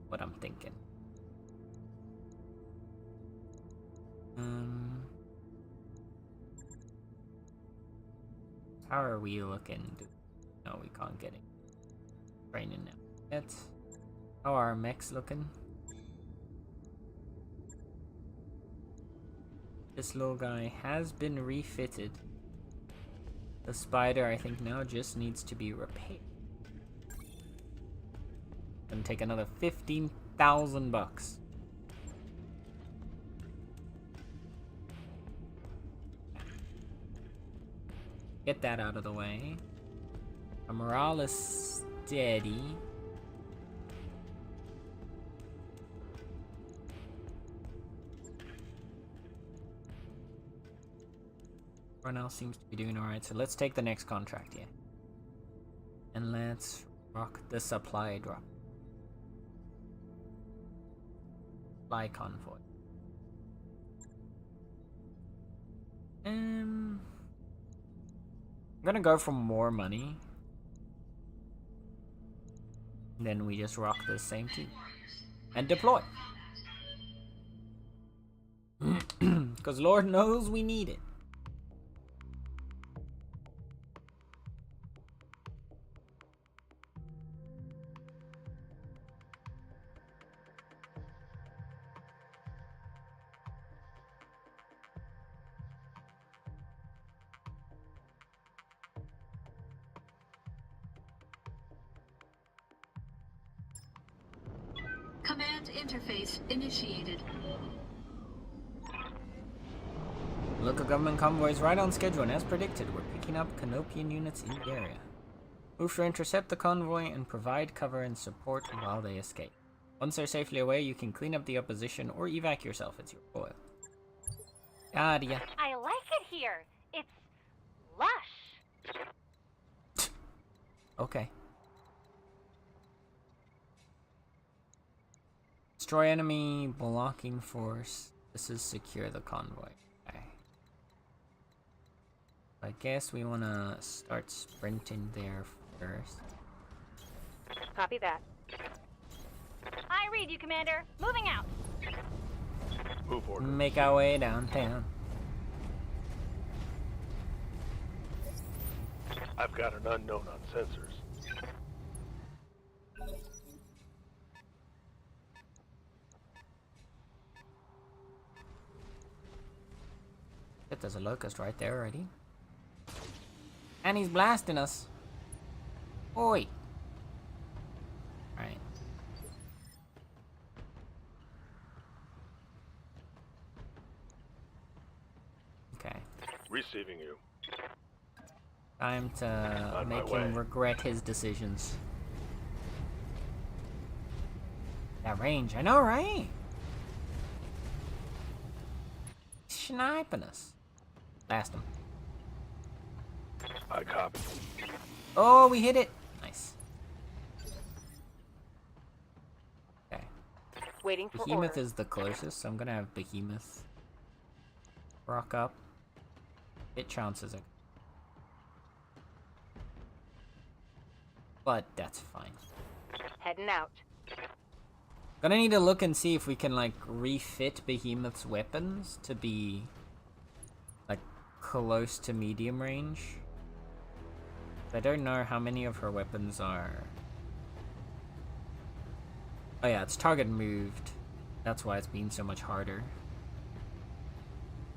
What I'm thinking. How are we looking? No, we can't get it. Training now. Yet. How are our mechs looking? This little guy has been refitted. The spider, I think, now just needs to be repaired. Gonna take another 15,000 bucks. Get that out of the way. Our morale is steady. Everyone else seems to be doing alright, so let's take the next contract here. And let's rock the supply drop. Supply convoy. I'm gonna go for more money. Then we just rock the same team. And deploy. Because Lord knows we need it. Command interface initiated. Local government convoy is right on schedule, and as predicted, we're picking up Canopian units in the area. Move to intercept the convoy and provide cover and support while they escape. Once they're safely away, you can clean up the opposition or evac yourself. It's your call. God, yeah. I like it here. It's lush. Okay. Destroy enemy blocking force. This is secure the convoy. Okay. I guess we want to start sprinting there first. Copy that. I read you, Commander. Moving out. Move order. Make our way downtown. I've got an unknown on sensors. shit, there's a locust right there already. And he's blasting us. Oi! Alright. Okay. Receiving you. Time to On my make him way. regret his decisions. That range, I know, right? Sniping us. Blast him. I copy. Oh, we hit it. Nice. Okay. Waiting for Behemoth orders. is the closest, so I'm gonna have Behemoth rock up. Hit chances are, but that's fine. Heading out. Gonna need to look and see if we can like refit Behemoth's weapons to be like close to medium range. I don't know how many of her weapons are. Oh yeah, it's target moved. That's why it's been so much harder.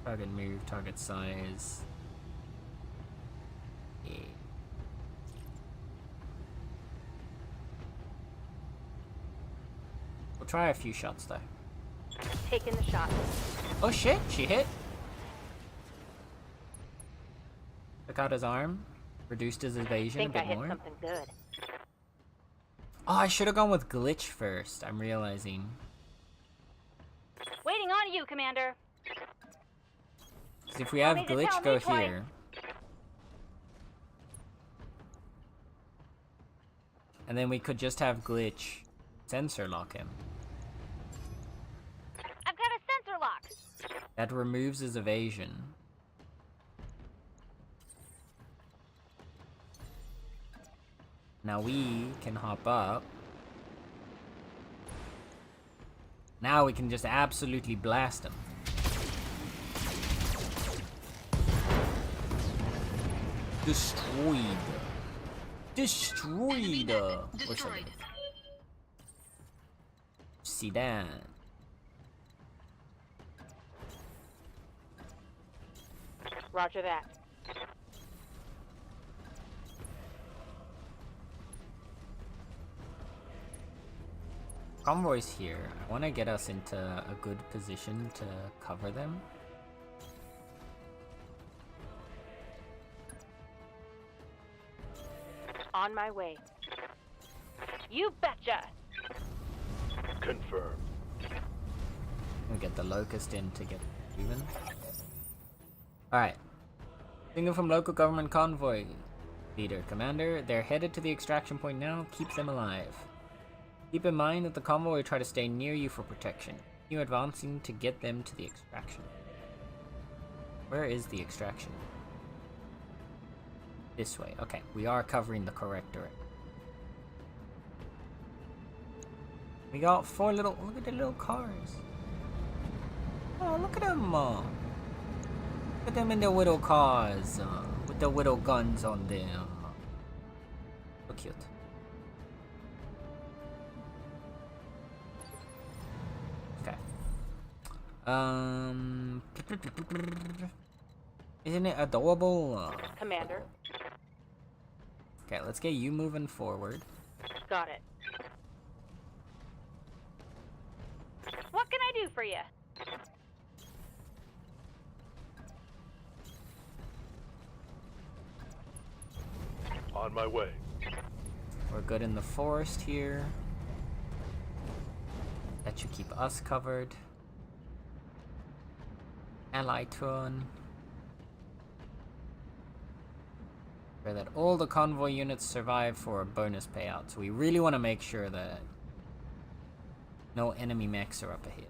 Target move, target size. Yeah. We'll try a few shots though. Taking the shot. Oh shit, she hit. Took out his arm. Reduced his evasion a Think I bit hit more. something good. Oh, I should have gone with glitch first, I'm realizing. Waiting on you, Commander. 'Cause if we have need to glitch, tell go me twice. here. And then we could just have glitch sensor lock him. I've got a sensor lock. That removes his evasion. Now we can hop up. Now we can just absolutely blast him. Destroyed. Destroyed. Or something. See that? Roger that. Convoys here. I want to get us into a good position to cover them. On my way. You betcha. Confirmed. We get the locust in to get even. Alright. Signal from local government convoy. Leader, commander, they're headed to the extraction point now. Keep them alive. Keep in mind that the convoy will try to stay near you for protection. Continue advancing to get them to the extraction. Where is the extraction? This way. Okay, we are covering the correct direction. We got 4 little... Look at the little cars. Oh, look at them. Look at them in their little cars. With the little guns on them. So cute. Okay. Isn't it adorable? Commander. Okay, let's get you moving forward. Got it. What can I do for you? On my way. We're good in the forest here. That should keep us covered. Ally turn. Pray that all the convoy units survive for a bonus payout. So we really want to make sure that no enemy mechs are up ahead.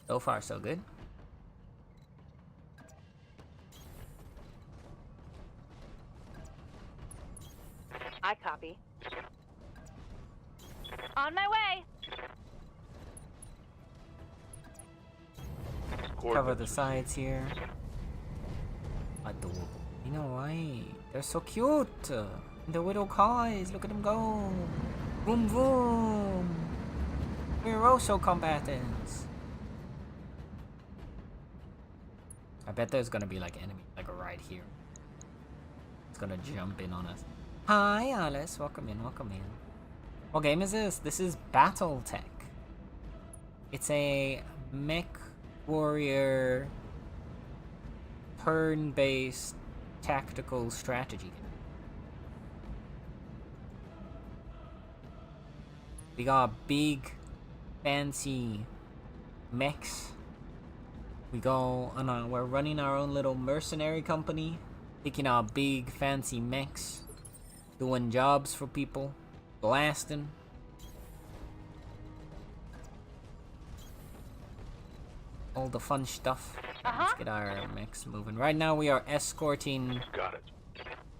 So far, so good. I copy. On my way. Cover the sides here. Adorable. You know, right? They're so cute. The Widow Kais, look at them go. Boom, boom. We're also combatants. I bet there's gonna be like enemy, like right here. It's gonna jump in on us. Hi, Alice. Welcome in, welcome in. What game is this? This is Battletech. It's a mech warrior turn-based tactical strategy game. We got big, fancy mechs. We go on we're running our own little mercenary company, picking out big, fancy mechs, doing jobs for people, blasting. All the fun stuff. Let's get our mechs moving. Right now we are escorting Got it.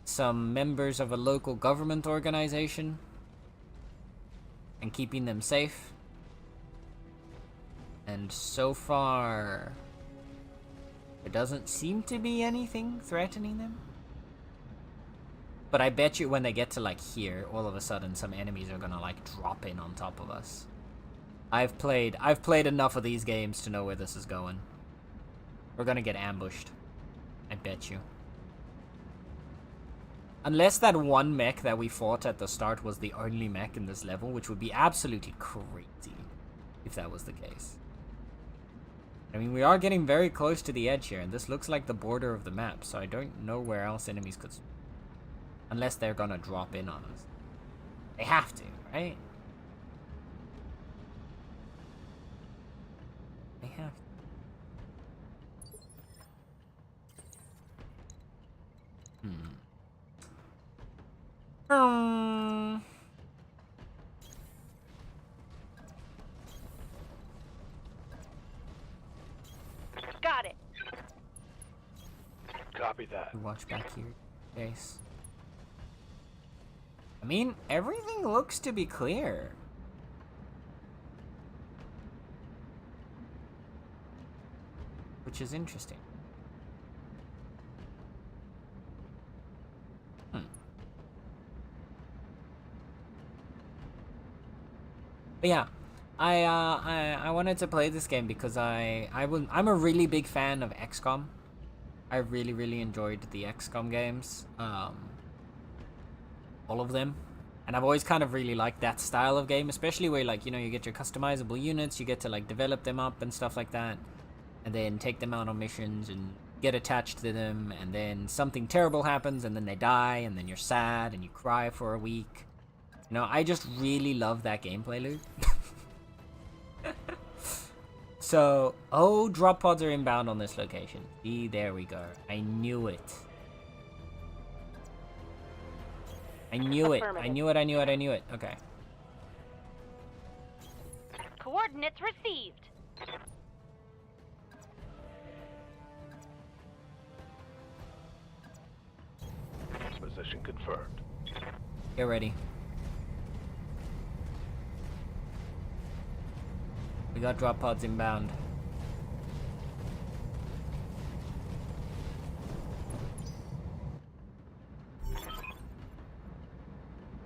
some members of a local government organization and keeping them safe. And so far, there doesn't seem to be anything threatening them. But I bet you when they get to like here, all of a sudden some enemies are gonna like drop in on top of us. I've played enough of these games to know where this is going. We're gonna get ambushed. I bet you. Unless that one mech that we fought at the start was the only mech in this level, which would be absolutely crazy if that was the case. I mean, we are getting very close to the edge here, and this looks like the border of the map, so I don't know where else enemies could... Unless they're gonna drop in on us. They have to, right? They have to. Got it. Copy that. Watch back here. Base. I mean, everything looks to be clear. Which is interesting. But yeah, I wanted to play this game because I'm a really big fan of XCOM. I really enjoyed the XCOM games, all of them, and I've always kind of really liked that style of game, especially where like, you know, you get your customizable units, you get to like develop them up and stuff like that, and then take them out on missions and get attached to them, and then something terrible happens and then they die, and then you're sad and you cry for a week. You know, I just really love that gameplay loop. So, oh, drop pods are inbound on this location. See, there we go. I knew it. I knew it. I knew it. I knew it. I knew it. Okay. Coordinates received. Position confirmed. Get ready. We got drop pods inbound.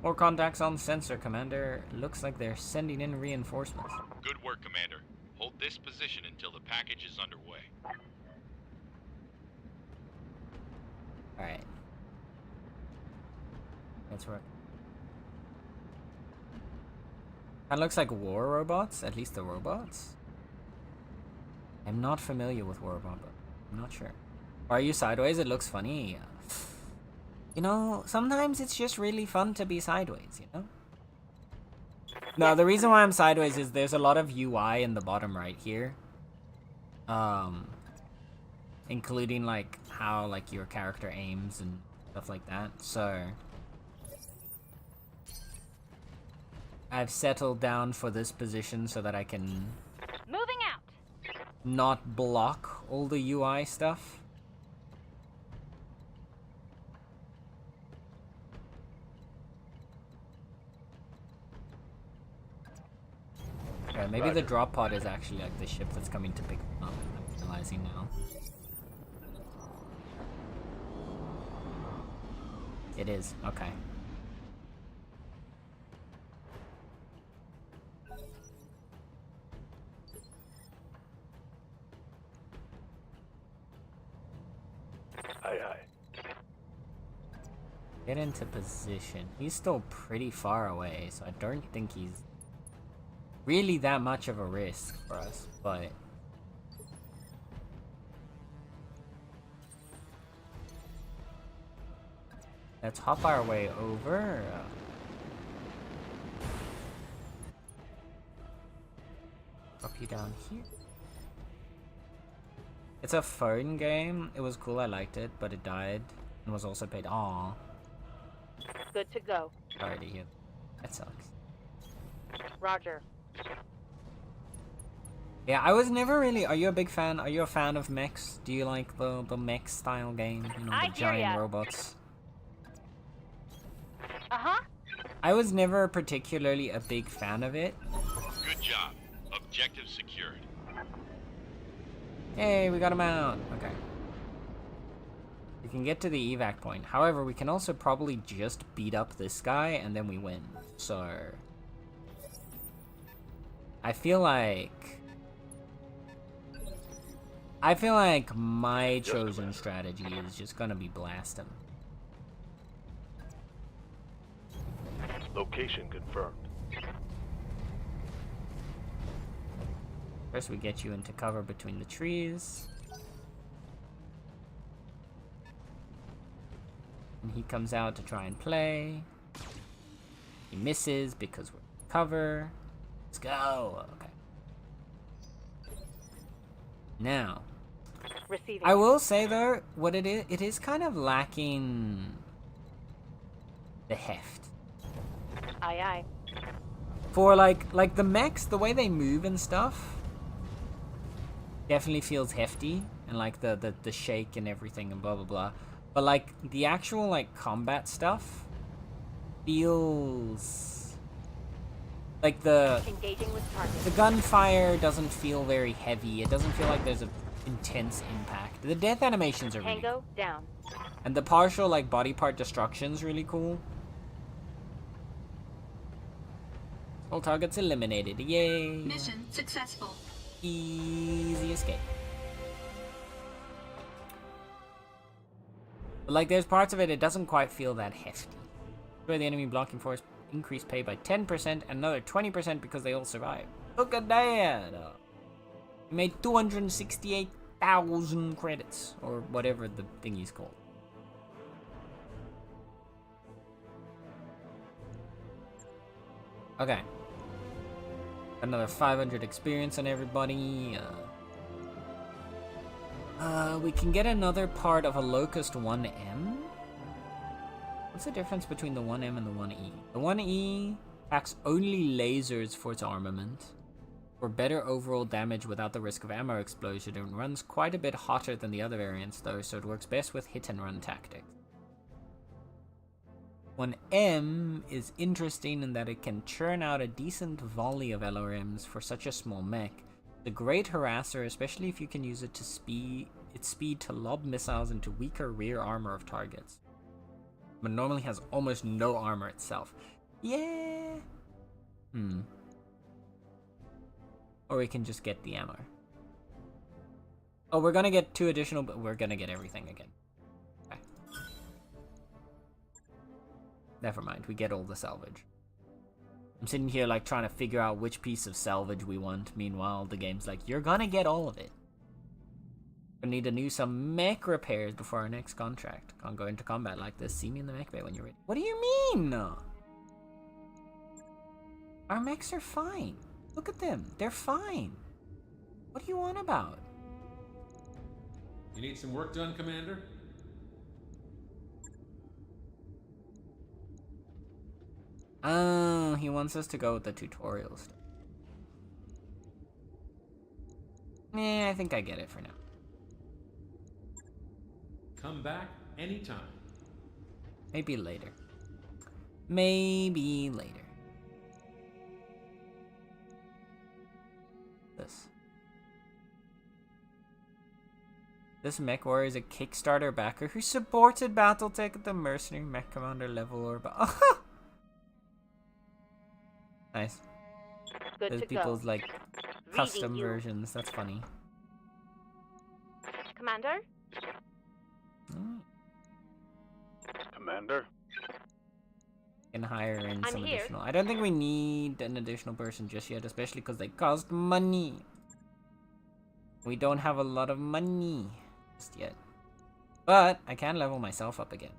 More contacts on sensor, Commander. Looks like they're sending in reinforcements. Good work, Commander. Hold this position until the package is underway. Alright. That's right. That looks like war robots, at least the robots. I'm not familiar with war robots. I'm not sure. Are you sideways? It looks funny. You know, sometimes it's just really fun to be sideways, you know? No, the reason why I'm sideways is there's a lot of UI in the bottom right here. Including like how like your character aims and stuff like that. So I've settled down for this position so that I can Moving out. not block all the UI stuff. Okay, maybe the drop pod is actually like the ship that's coming to pick them up. I'm realizing now. It is. Okay. Aye, aye. Get into position. He's still pretty far away, so I don't think he's really that much of a risk for us, but... let's hop our way over. Drop you down here. It's a phone game. It was cool, I liked it, but it died and was also paid. Aww. Good to go. Sorry to hear. That sucks. Roger. Yeah, I was never really... Are you a big fan? Are you a fan of mechs? Do you like the mech style game? You know, I the hear giant ya. robots? Uh-huh. I was never particularly a big fan of it. Good job. Objective secured. Hey, we got him out. Okay. We can get to the evac point. However, we can also probably just beat up this guy and then we win. So... I feel like my chosen strategy is just gonna be blast him. Location confirmed. First we get you into cover between the trees. And he comes out to try and play. He misses because we're in cover. Let's go. Okay. Now, Receiving. I will say though, what it is kind of lacking the heft. Aye, aye. For like the mechs, the way they move and stuff definitely feels hefty, and like the shake and everything and blah blah blah. But like the actual like combat stuff feels like the Engaging with target. gunfire doesn't feel very heavy. It doesn't feel like there's a intense impact. The death animations are really Tango down. cool. And the partial like body part destruction's really cool. All targets eliminated. Yay! Mission successful. Easy escape. But like there's parts of it, it doesn't quite feel that hefty. Where the enemy blocking force increased pay by 10% and another 20% because they all survived. Look at that! We made 268,000 credits, or whatever the thingy's called. Okay. Another 500 experience on everybody. We can get another part of a Locust 1M. What's the difference between the 1M and the 1E? The 1E packs only lasers for its armament. For better overall damage without the risk of ammo explosion, it runs quite a bit hotter than the other variants though, so it works best with hit and run tactics. 1M is interesting in that it can churn out a decent volley of LRMs for such a small mech. The great harasser, especially if you can use it to its speed to lob missiles into weaker rear armor of targets. But normally has almost no armor itself. Yeah. Or we can just get the ammo. Oh, we're gonna get 2 additional, but we're gonna get everything again. Okay. Never mind, we get all the salvage. I'm sitting here like trying to figure out which piece of salvage we want. Meanwhile, the game's like, you're gonna get all of it. We need to do some mech repairs before our next contract. Can't go into combat like this. See me in the mech bay when you're ready. What do you mean? Our mechs are fine. Look at them. They're fine. What do you want about? You need some work done, Commander? Oh, he wants us to go with the tutorial stuff. I think I get it for now. Come back anytime. Maybe later. Maybe later. This mech warrior is a Kickstarter backer who supported Battletech at the mercenary mech commander level or nice. Good Those to people's go. like custom you. versions. That's funny. Commander? Commander? Can hire in I'm some here. additional. I don't think we need an additional person just yet, especially because they cost money. We don't have a lot of money just yet. But I can level myself up again.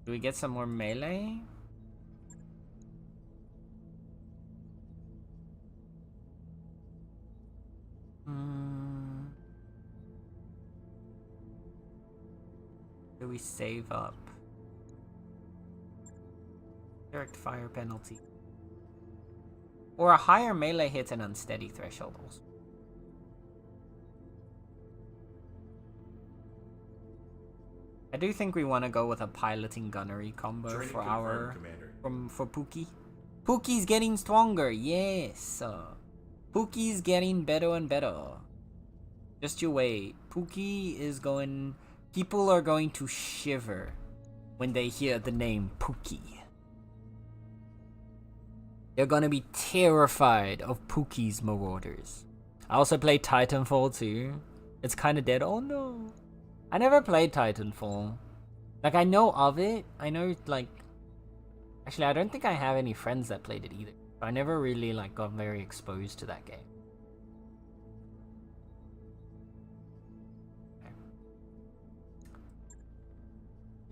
Do we get some more melee? Do we save up? Direct fire penalty. Or a higher melee hit and unsteady threshold also. I do think we want to go with a piloting gunnery combo Training for confirmed, our Commander. for Pookie. Pookie's getting stronger, yes. Pookie's getting better and better. Just you wait. Pookie is going. People are going to shiver when they hear the name Pookie. They're gonna be terrified of Pookie's Marauders. I also played Titanfall too. It's kind of dead. Oh no. I never played Titanfall. Like, I know of it. I know, like... Actually, I don't think I have any friends that played it either. I never really, like, got very exposed to that game.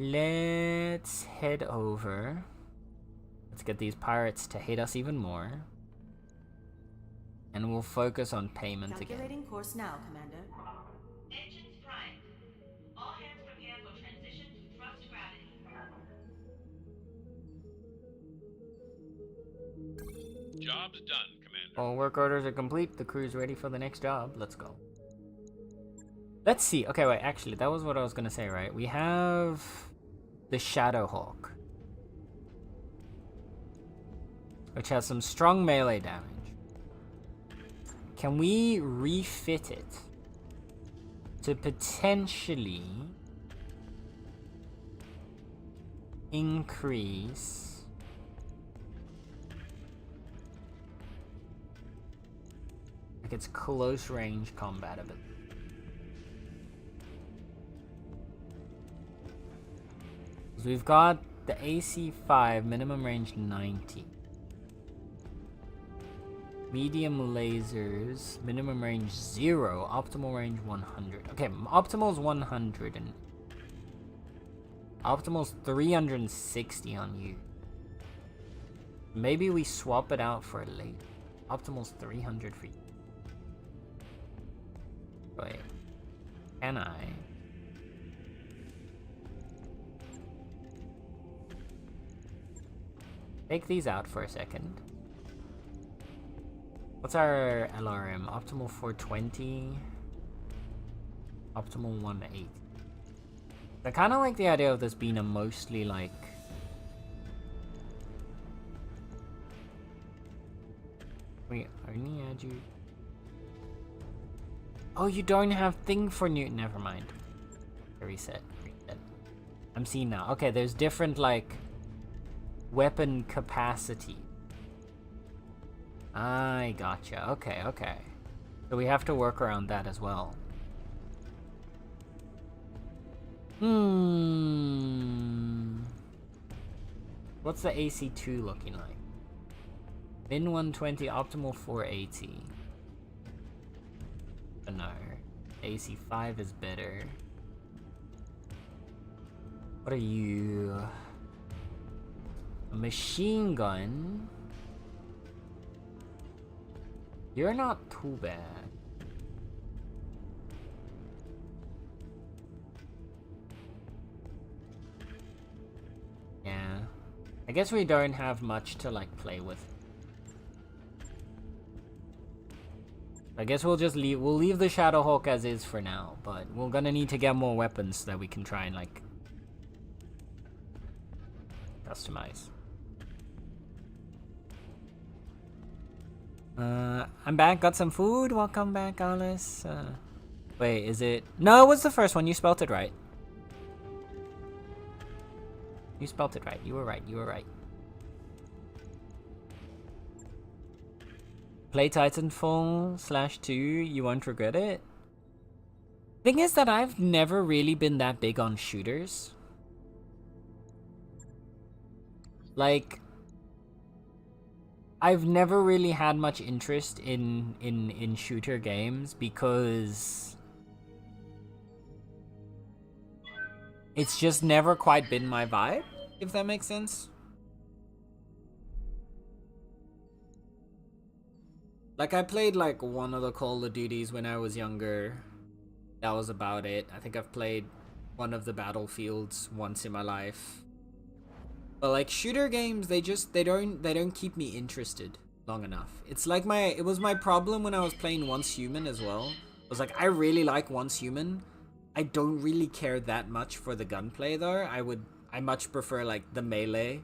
Let's head over. Let's get these pirates to hate us even more. And we'll focus on payment again. Calculating course now, Commander. Engines primed. All hands prepare for transition to thrust gravity. Job's done, Commander. All work orders are complete. The crew's ready for the next job. Let's go. Let's see. Okay, wait. Actually, that was what I was gonna say, right? We have the Shadowhawk, which has some strong melee damage. Can we refit it to potentially increase like its close range combat ability? So we've got the AC 5, minimum range 90. Medium lasers, minimum range 0, optimal range 100. Okay, optimal's 100 and optimal's 360 on you. Maybe we swap it out for a laser. Optimal's 300 for you. Wait, can I? Take these out for a second. What's our LRM? Optimal 420. Optimal 180. I kind of like the idea of this being a mostly like... Wait, only add you... Oh, you don't have thing for Newton. Never mind. Reset. I'm seeing now. Okay, there's different like weapon capacity. I gotcha. Okay, okay. So we have to work around that as well. What's the AC2 looking like? Min 120, optimal 480. But no. AC5 is better. What are you? A machine gun? You're not too bad. Yeah. I guess we don't have much to like play with. I guess we'll just leave the Shadowhawk as is for now, but we're gonna need to get more weapons so that we can try and like customize. I'm back. Got some food. Welcome back, Alice. Wait, is it? No, it was the first one. You spelt it right. You spelt it right. You were right. You were right. Play Titanfall /2. You won't regret it. Thing is that I've never really been that big on shooters. Like, I've never really had much interest in shooter games because it's just never quite been my vibe, if that makes sense. Like, I played like one of the Call of Duties when I was younger. That was about it. I think I've played one of the Battlefields once in my life. But like shooter games, they don't keep me interested long enough. It's like it was my problem when I was playing Once Human as well. It was like, I really like Once Human. I don't really care that much for the gunplay though. I much prefer like the melee.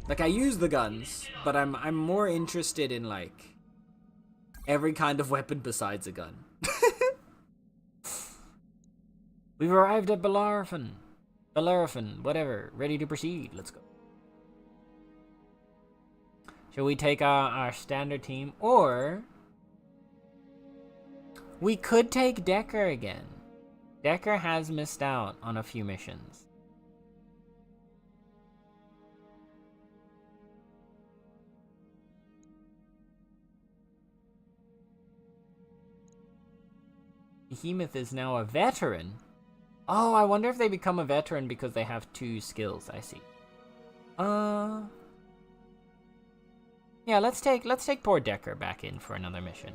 Like, I use the guns, but I'm more interested in like every kind of weapon besides a gun. We've arrived at Bellerophon, whatever. Ready to proceed. Let's go. Shall we take our standard team? Or we could take Decker again. Decker has missed out on a few missions. Behemoth is now a veteran. Oh, I wonder if they become a veteran because they have 2 skills. I see. Yeah, let's take poor Decker back in for another mission.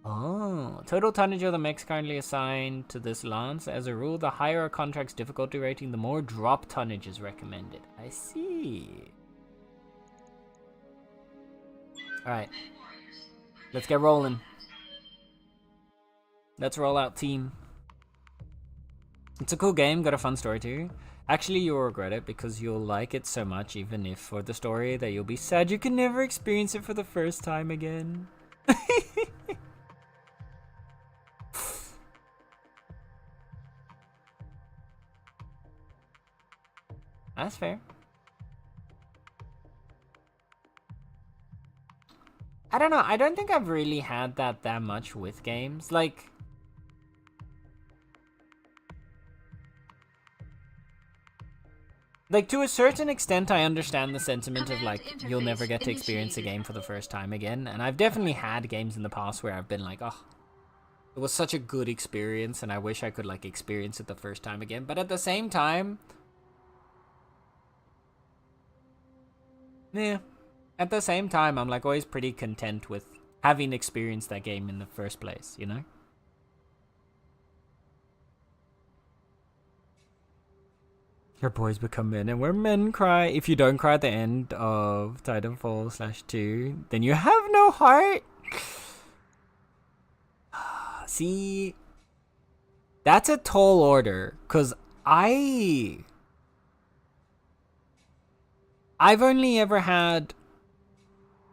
Oh, total tonnage of the mechs currently assigned to this lance. As a rule, the higher a contract's difficulty rating, the more drop tonnage is recommended. I see. Alright. Let's get rolling. Let's roll out, team. It's a cool game, got a fun story too. Actually, you'll regret it because you'll like it so much, even if for the story, that you'll be sad you can never experience it for the first time again. That's fair. I don't know, I don't think I've really had that much with games. Like, to a certain extent, I understand the sentiment of like, you'll never get to experience a game for the first time again. And I've definitely had games in the past where I've been like, oh, it was such a good experience and I wish I could like experience it the first time again. But at the same time, yeah. At the same time, I'm like always pretty content with having experienced that game in the first place, you know? Your boys become men, and where men cry. If you don't cry at the end of Titanfall /2, then you have no heart. See, that's a tall order, because I've only ever had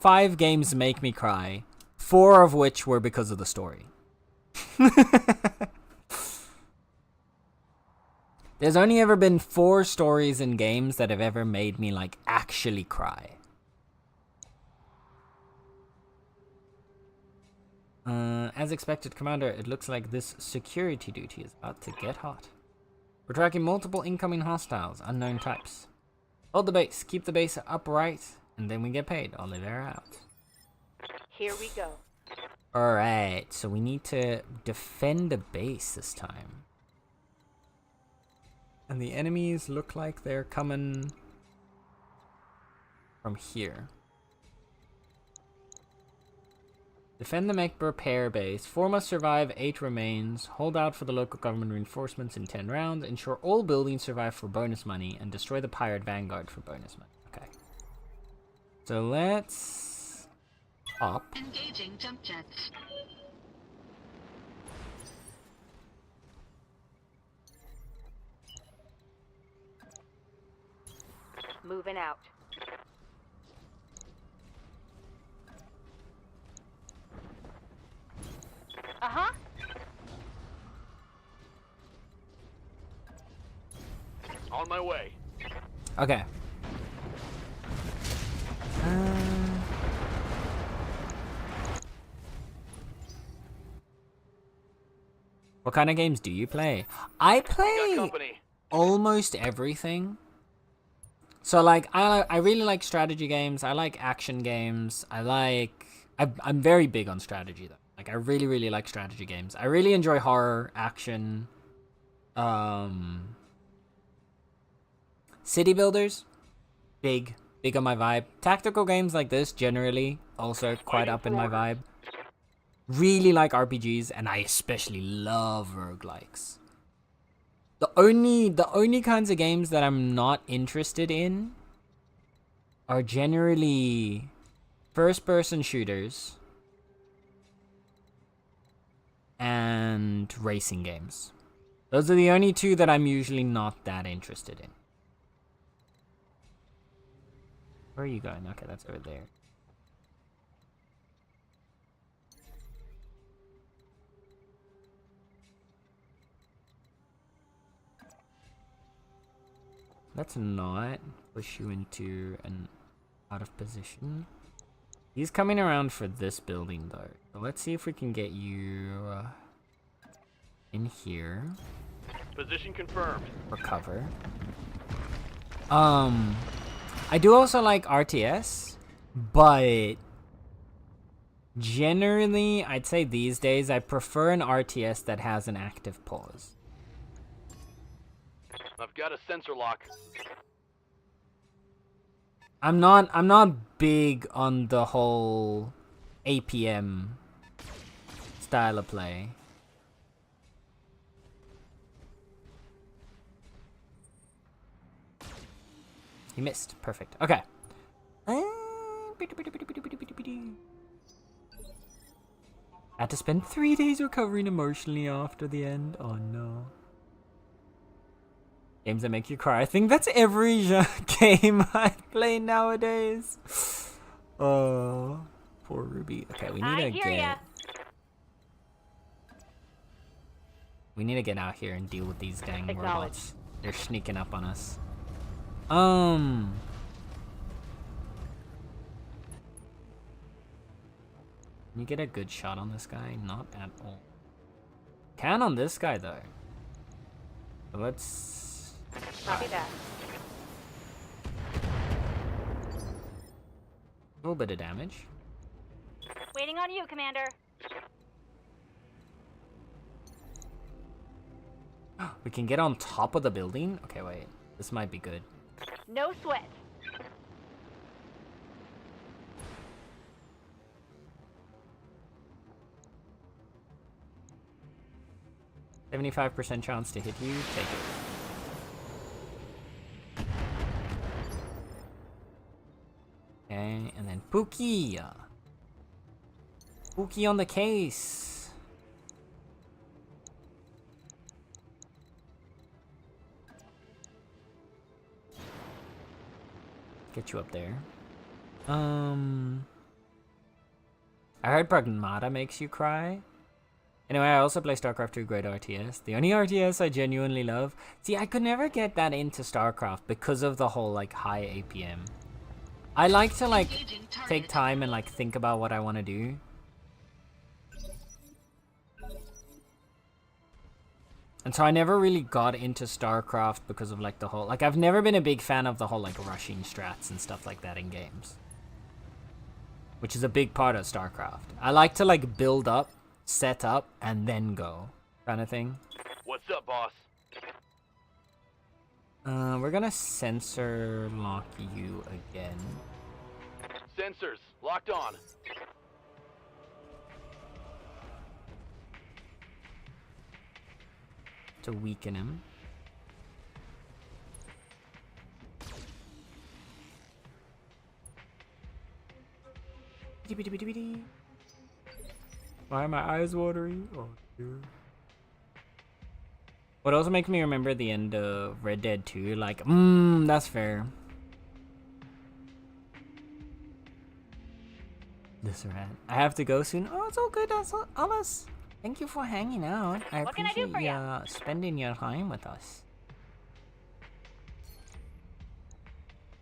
5 games make me cry, 4 of which were because of the story. There's only ever been 4 stories in games that have ever made me, like, actually cry. As expected, Commander, it looks like this security duty is about to get hot. We're tracking multiple incoming hostiles, unknown types. Hold the base, keep the base upright, and then we get paid. Oliver out. Here we go. Alright, so we need to defend the base this time. And the enemies look like they're coming from here. Defend the mech repair base. 4 must survive, 8 remains. Hold out for the local government reinforcements in 10 rounds. Ensure all buildings survive for bonus money. And destroy the pirate vanguard for bonus money. Okay. So let's up. Engaging jump jets. Moving out. Uh-huh. On my way. Okay. What kind of games do you play? I Got play company. almost everything. So like I really like strategy games. I like action games. I'm very big on strategy though. Like I really like strategy games. I really enjoy horror, action, city builders. Big on my vibe. Tactical games like this generally also quite up in my vibe. Really like RPGs, and I especially love roguelikes. The only kinds of games that I'm not interested in are generally first-person shooters and racing games. Those are the only two that I'm usually not that interested in. Where are you going? Okay, that's over there. Let's not push you into an out of position. He's coming around for this building though. So let's see if we can get you in here. Position confirmed. For cover. I do also like RTS, but generally I'd say these days I prefer an RTS that has an active pause. I've got a sensor lock. I'm not big on the whole APM style of play. He missed. Perfect. Okay. Had to spend 3 days recovering emotionally after the end. Oh no. Games that make you cry. I think that's every game I play nowadays. Oh, poor Ruby. Okay, we need to get out here and deal with these dang robots. They're sneaking up on us. Can you get a good shot on this guy? Not at all. Can on this guy though. So let's. Copy that. A little bit of damage. Waiting on you, Commander. We can get on top of the building? Okay, wait. This might be good. No sweat. %75% chance to hit you. Take it. Okay, and then Pookie. Pookie on the case. Get you up there. I heard Pragmata makes you cry. Anyway, I also play StarCraft 2 Great RTS. The only RTS I genuinely love. See, I could never get that into StarCraft because of the whole like high APM. I like to like take time and like think about what I want to do. And so I never really got into StarCraft because of like the whole, like I've never been a big fan of the whole like rushing strats and stuff like that in games. Which is a big part of StarCraft. I like to like build up, set up, and then go kind of thing. What's up, boss? We're gonna sensor lock you again. Sensors locked on. To weaken him. Why are my eyes watery? Oh dear. What also makes me remember the end of Red Dead 2, like, that's fair. This rat. I have to go soon. Oh, it's all good. That's all, Alice. Thank you for hanging out. I What can I do appreciate for you ya? spending your time with us.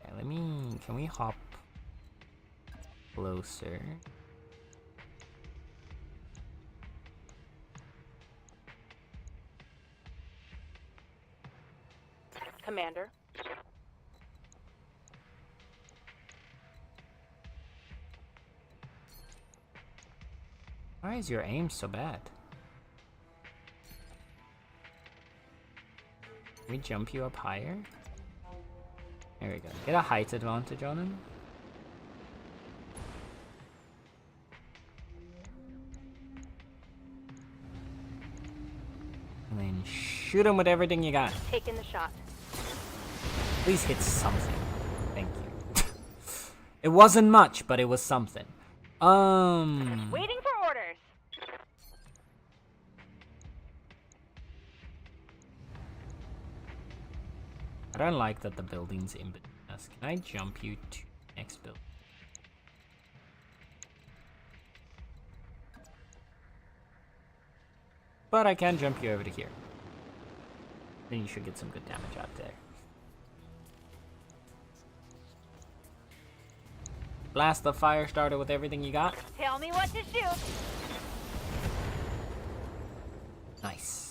Okay, can we hop closer? Commander. Why is your aim so bad? Can we jump you up higher? There we go. Get a height advantage on him. And then shoot him with everything you got. Taking the shot. Please hit something. Thank you. It wasn't much, but it was something. Waiting for orders. I don't like that the building's in between us. Can I jump you to the next building? But I can jump you over to here. Then you should get some good damage out there. Blast the fire starter with everything you got. Tell me what to shoot. Nice.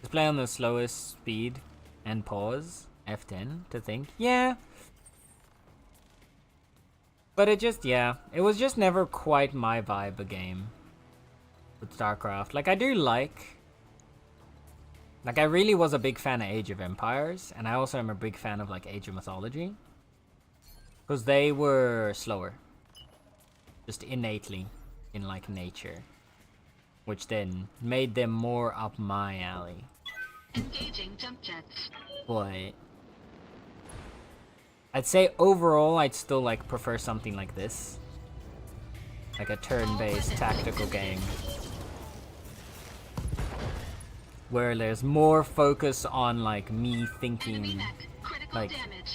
Just play on the slowest speed and pause F10 to think. Yeah. But it was just never quite my vibe a game with StarCraft. Like, I do like, I really was a big fan of Age of Empires, and I also am a big fan of, like, Age of Mythology. Because they were slower. Just innately, in, like, nature. Which then made them more up my alley. Engaging jump jets. But I'd say overall, I'd still like prefer something like this, like a turn-based tactical game, where there's more focus on like me thinking, like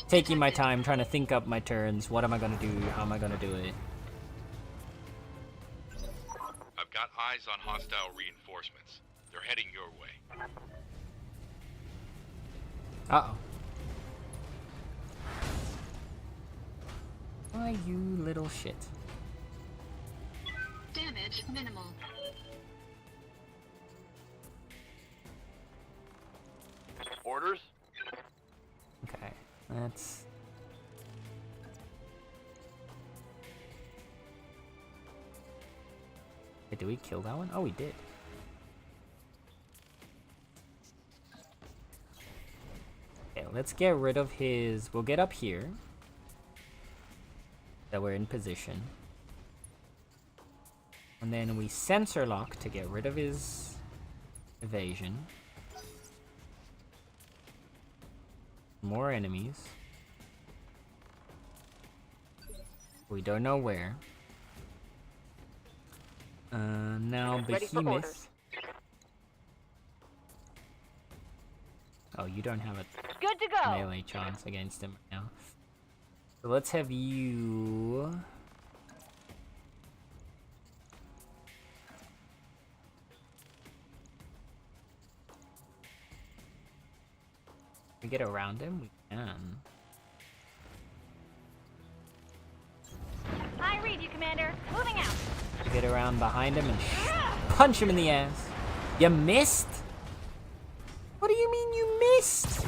taking my time, trying to think up my turns. What am I gonna do? How am I gonna do it? I've got eyes on hostile reinforcements. They're heading your way. Uh-oh. Why, you little shit. Damage minimal. Orders? Okay, let's... Wait, did we kill that one? Oh, we did. Okay, let's get rid of his... We'll get up here. That we're in position. And then we sensor lock to get rid of his evasion. More enemies. We don't know where. Now Ready for Behemoth. orders. Oh, you don't have a Good to go. melee chance against him right now. So let's have you... We get around him? We can. I read you, Commander. Moving out. We get around behind him and punch him in the ass. You missed? What do you mean you missed?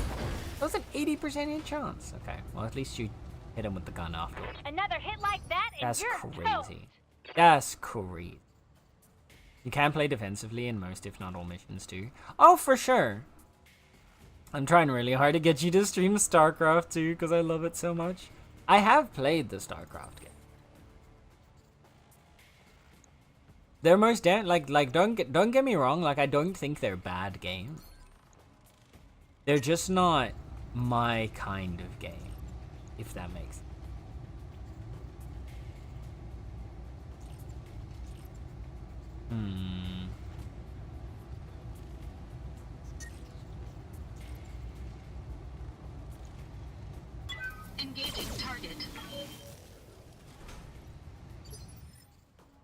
That was an 80% hit chance. Okay, well at least you hit him with the gun afterwards. Another hit like that and That's you're toast. crazy. That's crazy. You can play defensively in most, if not all, missions too. Oh, for sure. I'm trying really hard to get you to stream StarCraft too, because I love it so much. I have played the StarCraft game. They're most don't get me wrong. Like, I don't think they're bad games. They're just not my kind of game, if that makes sense.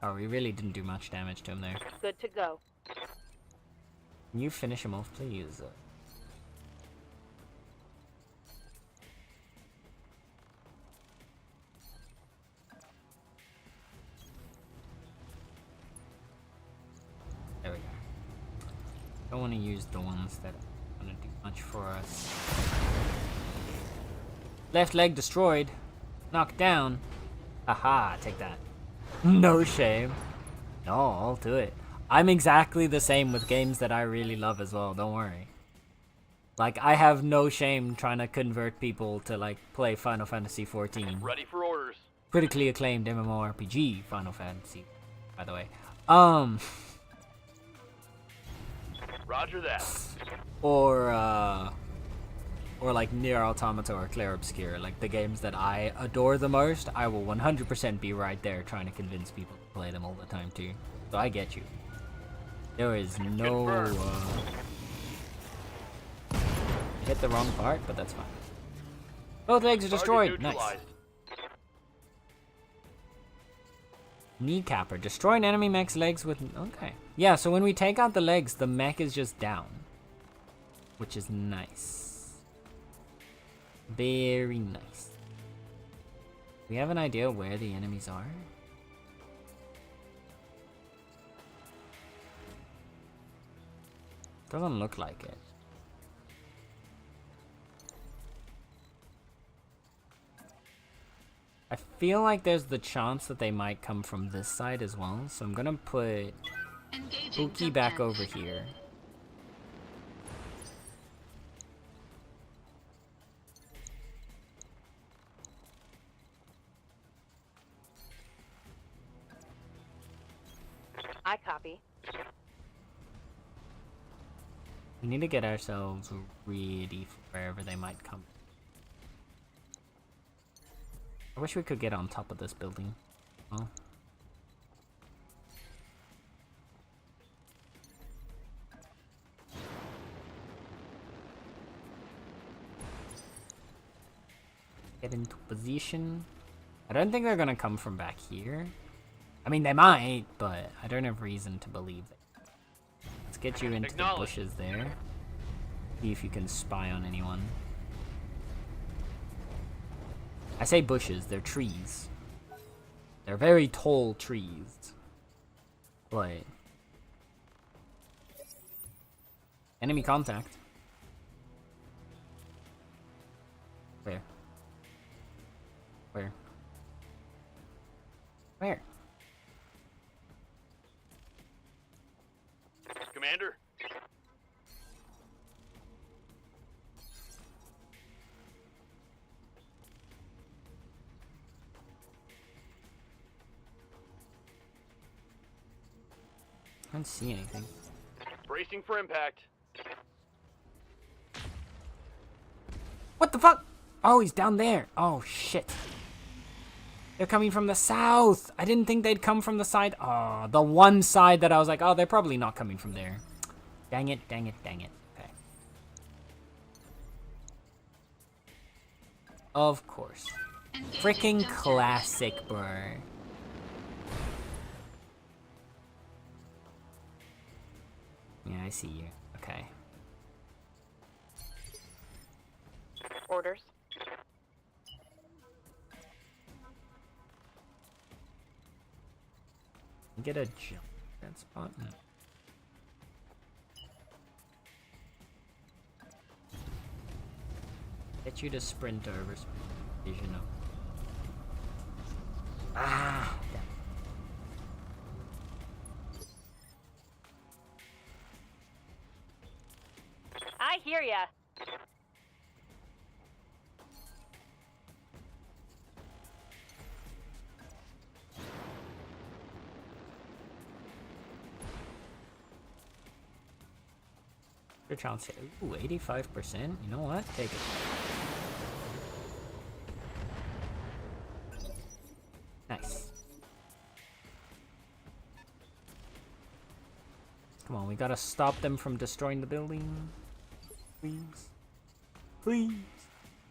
Oh, we really didn't do much damage to him there. Good to go. Can you finish him off, please? There we go. Don't want to use the ones that are going to do much for us. Left leg destroyed. Knocked down. Haha, take that. No shame. No, I'll do it. I'm exactly the same with games that I really love as well, don't worry. Like, I have no shame trying to convert people to, like, play Final Fantasy XIV. Ready for orders. Critically acclaimed MMORPG Final Fantasy, by the way. Roger that. Or like Nier Automata or Clair Obscur, like the games that I adore the most, I will 100% be right there trying to convince people to play them all the time too. So I get you. There is no, hit the wrong part, but that's fine. Both legs are destroyed, nice. Kneecapper, destroy an enemy mech's legs with, okay. Yeah, so when we take out the legs, the mech is just down. Which is nice. Very nice. We have an idea where the enemies are? Doesn't look like it. I feel like there's the chance that they might come from this side as well, so I'm gonna put Pookie back over here. I copy. We need to get ourselves ready for wherever they might come. I wish we could get on top of this building. Oh. Get into position. I don't think they're gonna come from back here. I mean, they might, but I don't have reason to believe it. Let's get you into the bushes there. See if you can spy on anyone. I say bushes, they're trees. They're very tall trees. But... enemy contact. Where? Where? Where? Commander? I don't see anything. Bracing for impact. What the fuck? Oh, he's down there. Oh, shit. They're coming from the south. I didn't think they'd come from the side. Oh, the one side that I was like, oh, they're probably not coming from there. Dang it, dang it, dang it. Okay. Of course. Freaking classic, bro. Yeah, I see you. Okay. Orders. Get a jump that spot. No. Get you to sprint over vision up. Ah! I hear ya. Your chance. Ooh, 85%. You know what? Take it. Nice. Come on, we gotta stop them from destroying the building. Please. Please.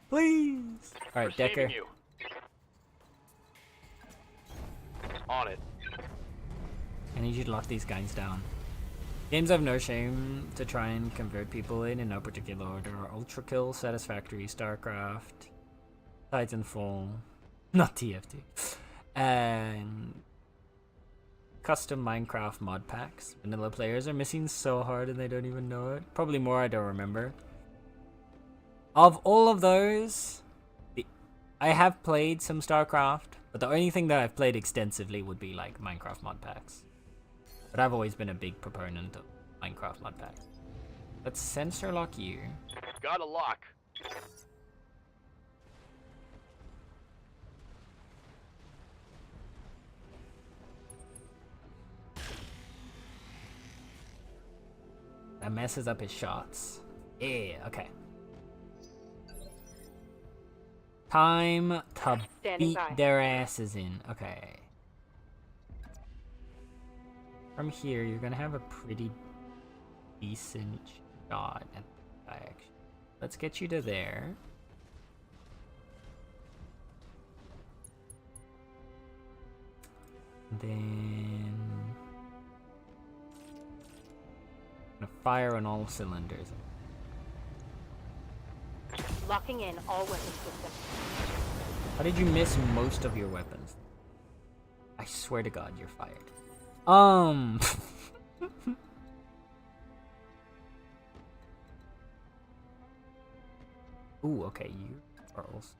Please. Alright, Receiving Decker. you. On it. need you to lock these guys down. Games have no shame to try and convert people in no particular order. Ultra Kill, Satisfactory, StarCraft, Titanfall, not TFT, and custom Minecraft mod packs. Vanilla players are missing so hard and they don't even know it. Probably more I don't remember. Of all of those, I have played some StarCraft, but the only thing that I've played extensively would be like Minecraft mod packs. But I've always been a big proponent of Minecraft mod packs. Let's sensor lock you. Got a lock. That messes up his shots. Yeah, okay. Time to beat their asses in. Okay. From here, you're gonna have a pretty decent shot at the guy, actually. Let's get you to there. And then I'm gonna fire on all cylinders. Locking in all weapon systems. How did you miss most of your weapons? I swear to God, you're fired. Ooh, okay, you are also.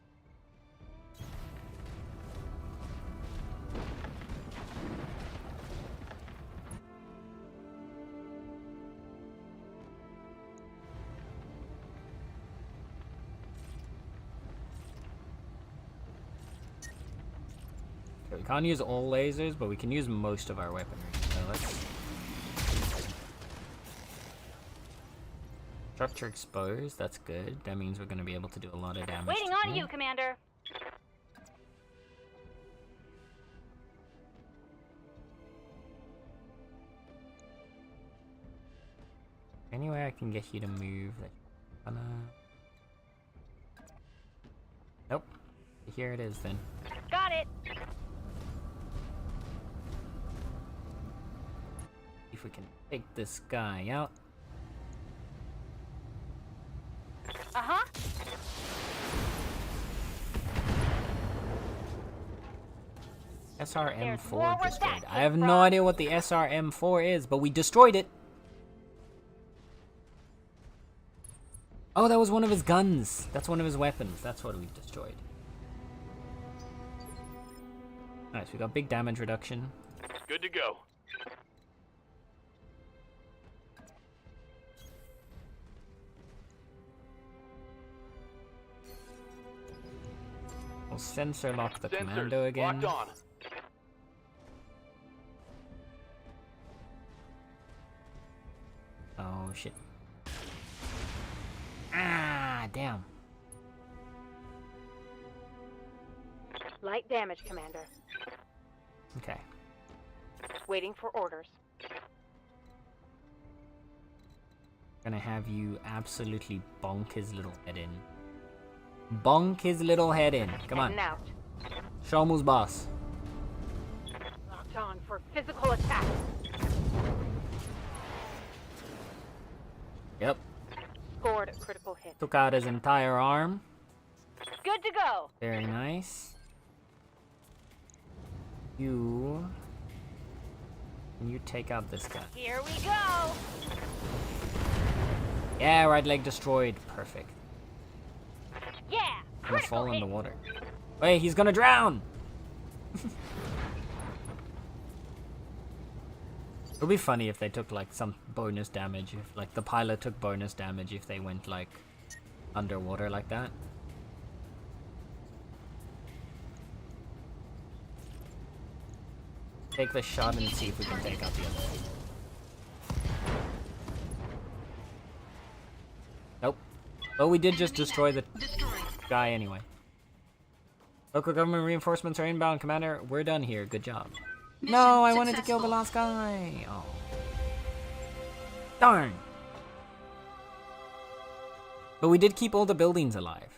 Okay, we can't use all lasers, but we can use most of our weaponry. So let's. Structure exposed, that's good. That means we're going to be able to do a lot of damage. Waiting on you, Commander. Any way I can get you to move? Nope. Here it is then. Got it. If we can take this guy out. Uh-huh. SRM4 destroyed. I have no idea what the SRM4 is, but we destroyed it. Oh, that was one of his guns. That's one of his weapons. That's what we've destroyed. Nice, we got big damage reduction. Good to go. We'll sensor lock the Sensors commando again. Locked on. Oh shit. Ah, damn. Light damage, Commander. Okay. Waiting for orders. Gonna have you absolutely bonk his little head in. Bonk his little head in. Come on. And out. Show him who's boss. Locked on for physical attack. Yep. Scored a critical hit. Took out his entire arm. Good to go. Very nice. You... Can you take out this guy? Here we go. Yeah, right leg destroyed. Perfect. Yeah. I'm gonna fall in hit. the water. Wait, he's gonna drown! It would be funny if they took like some bonus damage, if like the pilot took bonus damage if they went like underwater like that. Take the shot and see if we can take out the other. Nope. But we did just destroy the guy anyway. Local government reinforcements are inbound, Commander. We're done here. Good job. No, I wanted to kill the last guy. Oh. Darn. But we did keep all the buildings alive.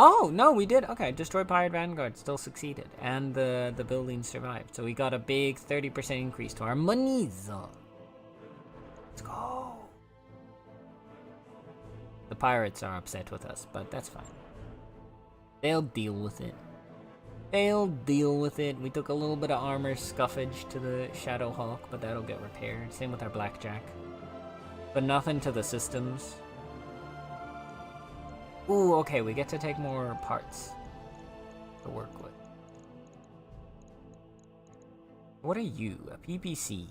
Oh, no, we did. Okay, destroy Pirate Vanguard still succeeded. And the building survived. So we got a big 30% increase to our monies. Let's go. The pirates are upset with us, but that's fine. They'll deal with it. They'll deal with it. We took a little bit of armor scuffage to the Shadow Hawk, but that'll get repaired. Same with our Blackjack. But nothing to the systems. Ooh, okay, we get to take more parts to work with. What are you? A PPC.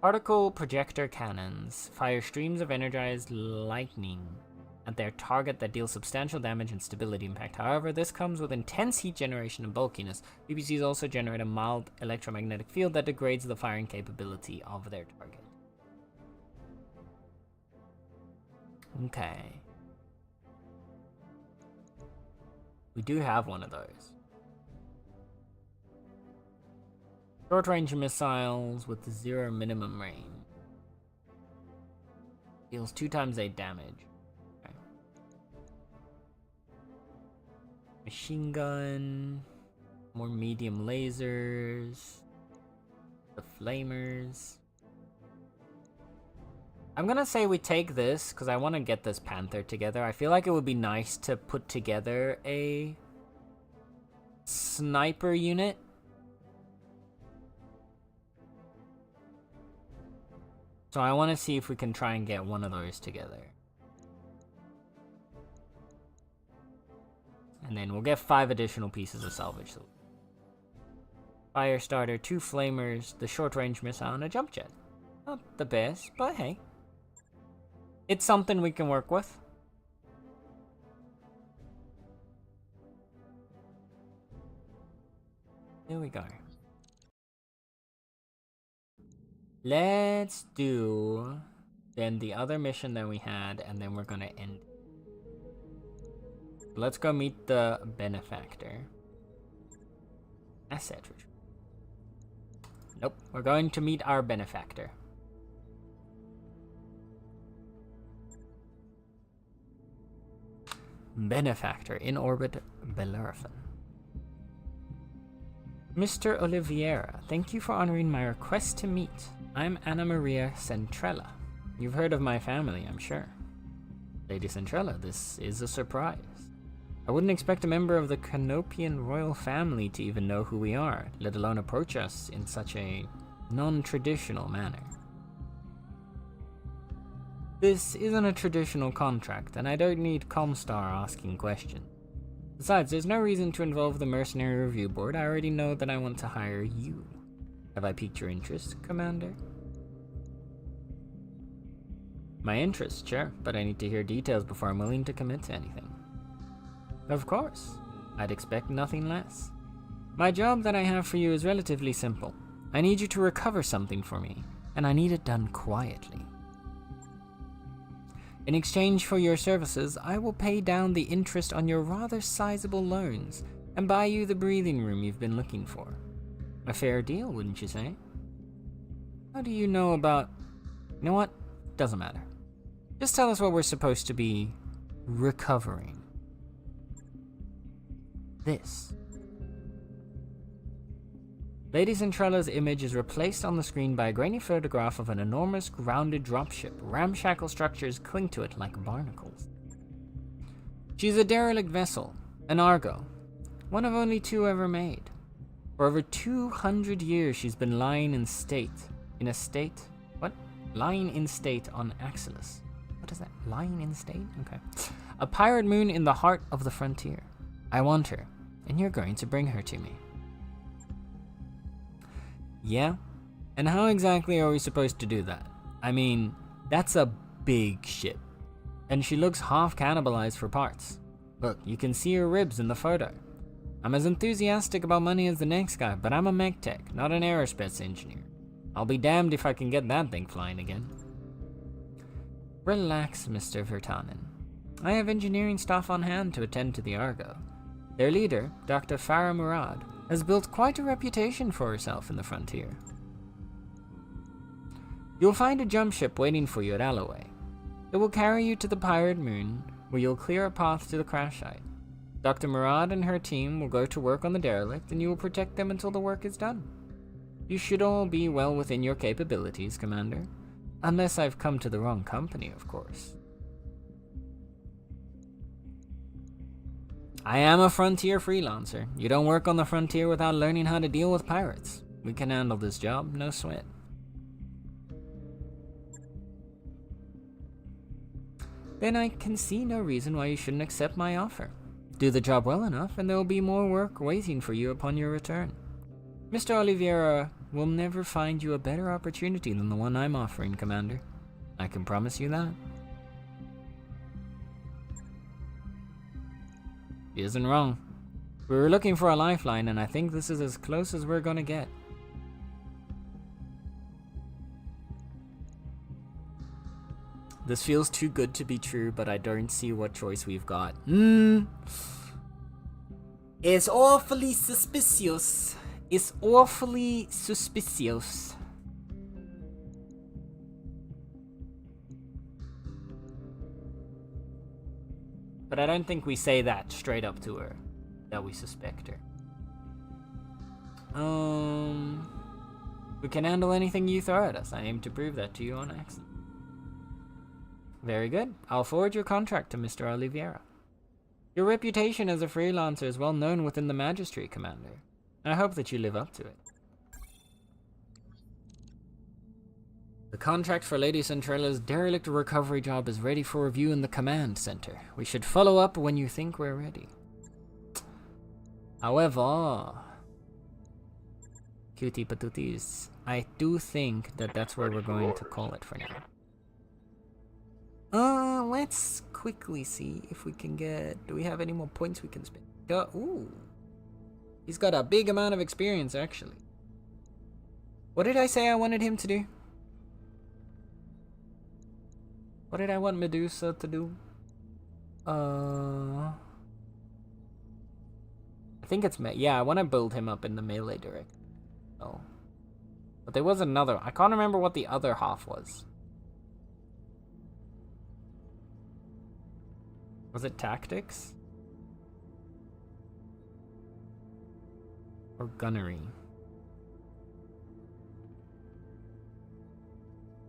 Particle projector cannons fire streams of energized lightning at their target that deals substantial damage and stability impact. However, this comes with intense heat generation and bulkiness. PPCs also generate a mild electromagnetic field that degrades the firing capability of their target. Okay. We do have one of those. Short-range missiles with 0 minimum range. Deals 2 times 8 damage. Okay. Machine gun. More medium lasers. The flamers. I'm gonna say we take this, because I want to get this Panther together. I feel like it would be nice to put together a sniper unit. So I want to see if we can try and get one of those together. And then we'll get 5 additional pieces of salvage. Fire starter, 2 flamers, the short-range missile, and a jump jet. Not the best, but hey. It's something we can work with. Here we go. Let's do then the other mission that we had, and then we're gonna end. Let's go meet the benefactor. Asset retrieval. Nope, we're going to meet our benefactor. Benefactor in orbit, Bellerophon. Mr. Oliveira, thank you for honoring my request to meet. I'm Anna Maria Centrella. You've heard of my family, I'm sure. Lady Centrella, this is a surprise. I wouldn't expect a member of the Canopian royal family to even know who we are, let alone approach us in such a non-traditional manner. This isn't a traditional contract, and I don't need Comstar asking questions. Besides, there's no reason to involve the Mercenary Review Board. I already know that I want to hire you. Have I piqued your interest, Commander? My interest, sure, but I need to hear details before I'm willing to commit to anything. Of course. I'd expect nothing less. My job that I have for you is relatively simple. I need you to recover something for me, and I need it done quietly. In exchange for your services, I will pay down the interest on your rather sizable loans and buy you the breathing room you've been looking for. A fair deal, wouldn't you say? How do you know about... You know what? Doesn't matter. Just tell us what we're supposed to be recovering. This. Lady Centrella's image is replaced on the screen by a grainy photograph of an enormous grounded dropship. Ramshackle structures cling to it like barnacles. She's a derelict vessel, an Argo, one of only 2 ever made. For over 200 years she's been lying in state. Lying in state on Axelis. What is that? Lying in state? Okay. A pirate moon in the heart of the frontier. I want her, and you're going to bring her to me. Yeah? And how exactly are we supposed to do that? I mean, that's a big ship. And she looks half cannibalized for parts. Look, you can see her ribs in the photo. I'm as enthusiastic about money as the next guy, but I'm a mech tech, not an aerospace engineer. I'll be damned if I can get that thing flying again. Relax, Mr. Virtanen. I have engineering staff on hand to attend to the Argo. Their leader, Dr. Farah Murad, has built quite a reputation for herself in the frontier. You'll find a jump ship waiting for you at Alloway. It will carry you to the pirate moon, where you'll clear a path to the crash site. Dr. Murad and her team will go to work on the derelict, and you will protect them until the work is done. You should all be well within your capabilities, Commander. Unless I've come to the wrong company, of course. I am a frontier freelancer. You don't work on the frontier without learning how to deal with pirates. We can handle this job, no sweat. Then I can see no reason why you shouldn't accept my offer. Do the job well enough, and there will be more work waiting for you upon your return. Mr. Oliveira will never find you a better opportunity than the one I'm offering, Commander. I can promise you that. He isn't wrong. We were looking for a lifeline, and I think this is as close as we're gonna get. This feels too good to be true, but I don't see what choice we've got. It's awfully suspicious. It's awfully suspicious. But I don't think we say that straight up to her, that we suspect her. We can handle anything you throw at us. I aim to prove that to you on accident. Very good. I'll forward your contract to Mr. Oliveira. Your reputation as a freelancer is well known within the Magistracy, Commander. I hope that you live up to it. The contract for Lady Centrella's derelict recovery job is ready for review in the command center. We should follow up when you think we're ready. However, cutie patooties, I do think that that's where we're going to call it for now. Let's quickly see if we can get... Do we have any more points we can spend? Ooh. He's got a big amount of experience, actually. What did I say I wanted him to do? What did I want Medusa to do? I think it's... Yeah, I want to build him up in the melee direction. Oh. But there was another... I can't remember what the other half was. Was it tactics? Or gunnery?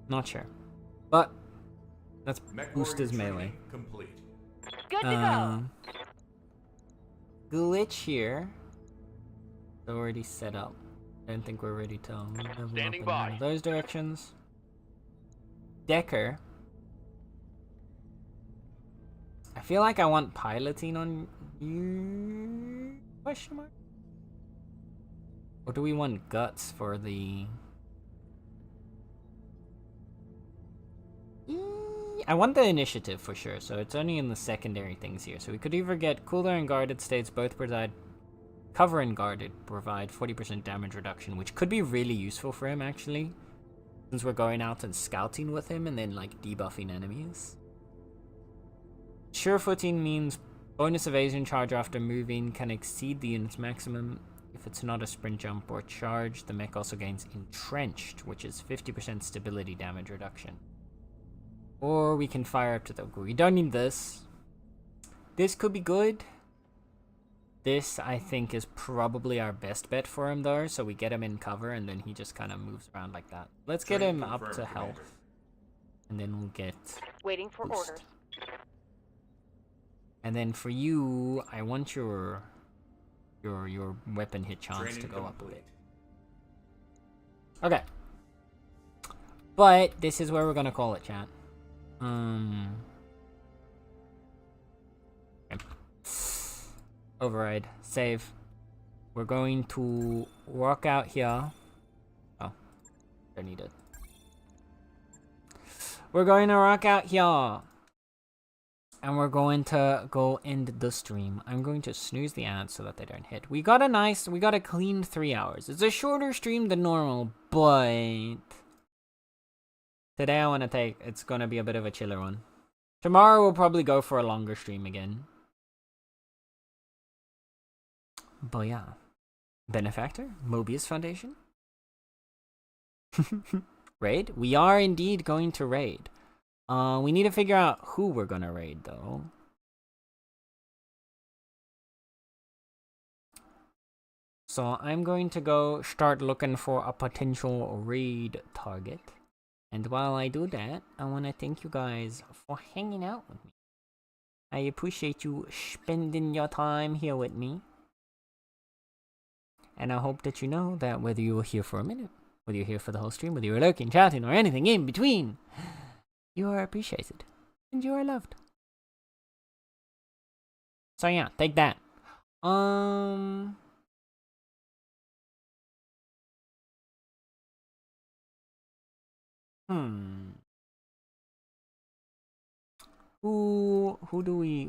Not sure. But let's boost his melee. Complete. Good to go. Glitch here. Already set up. I don't think we're ready to level Standing up in by. one of those directions. Decker. I feel like I want piloting on you? Question mark? Or do we want guts for the... I want the initiative for sure, so it's only in the secondary things here. So we could either get cooler and guarded states, both provide... Cover and guarded provide 40% damage reduction, which could be really useful for him actually. Since we're going out and scouting with him and then like debuffing enemies. Sure footing means bonus evasion charge after moving can exceed the unit's maximum if it's not a sprint jump or charge. The mech also gains entrenched, which is 50% stability damage reduction. Or we can fire up to the... We don't need this. This could be good. This, I think, is probably our best bet for him, though. So we get him in cover, and then he just kind of moves around like that. Let's get him up to health. And then we'll get... Waiting for boost. orders. And then for you, I want your weapon hit chance to go up a bit. Okay. But this is where we're gonna call it, chat. Okay. Override. Save. We're going to walk out here. Oh. Don't need it. We're going to rock out here. And we're going to go end the stream. I'm going to snooze the ads so that they don't hit. We got a clean 3 hours. It's a shorter stream than normal, but today I want to it's going to be a bit of a chiller one. Tomorrow we'll probably go for a longer stream again. But yeah. Benefactor? Mobius Foundation? Raid? We are indeed going to raid. We need to figure out who we're gonna raid, though. So I'm going to go start looking for a potential raid target. And while I do that, I want to thank you guys for hanging out with me. I appreciate you spending your time here with me. And I hope that you know that whether you were here for a minute, whether you're here for the whole stream, whether you're lurking, chatting, or anything in between, you are appreciated. And you are loved. So yeah, take that.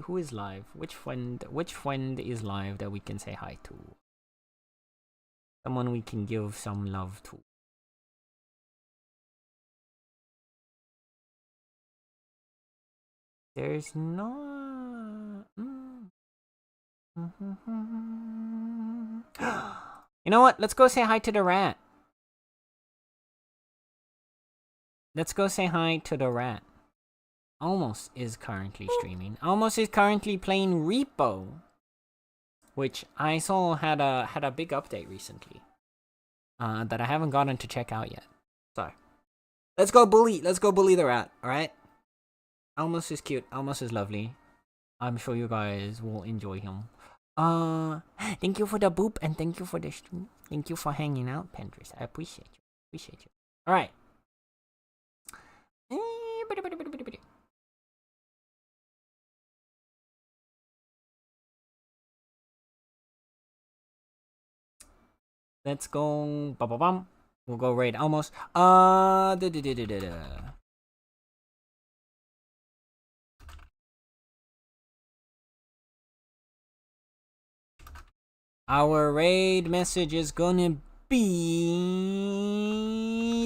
Who is live? Which friend is live that we can say hi to? Someone we can give some love to. There's no. You know what? Let's go say hi to the rat. Let's go say hi to the rat. Almost is currently streaming. Almost is currently playing Repo, which I saw had a big update recently. That I haven't gotten to check out yet. So let's go bully the rat. All right. Almost is cute. Almost is lovely. I'm sure you guys will enjoy him. Thank you for the boop and thank you for the stream. Thank you for hanging out, Pendris. I appreciate you. Appreciate you. All right. Let's go. Ba-ba-bum. We'll go raid almost. Our raid message is gonna be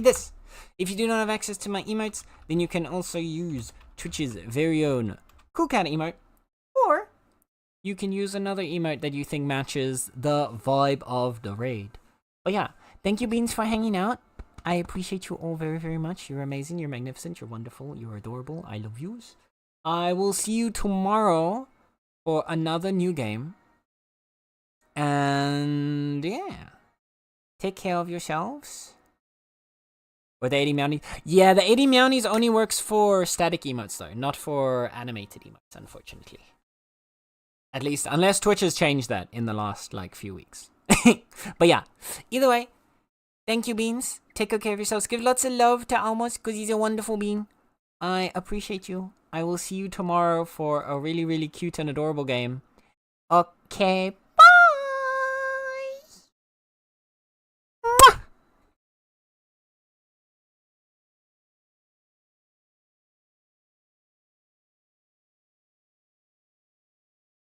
this. If you do not have access to my emotes, then you can also use Twitch's very own Cool Cat emote, or you can use another emote that you think matches the vibe of the raid. But yeah, thank you, Beans, for hanging out. I appreciate you all very, very much. You're amazing, you're magnificent, you're wonderful, you're adorable. I love yous. I will see you tomorrow for another new game. And yeah, take care of yourselves. Or the 80 Mounties. Yeah, the 80 Mounties only works for static emotes though, not for animated emotes, unfortunately. At least, unless Twitch has changed that in the last, like, few weeks. But yeah, either way, thank you, Beans. Take good care of yourselves. Give lots of love to Almos, because he's a wonderful bean. I appreciate you. I will see you tomorrow for a really, really cute and adorable game. Okay,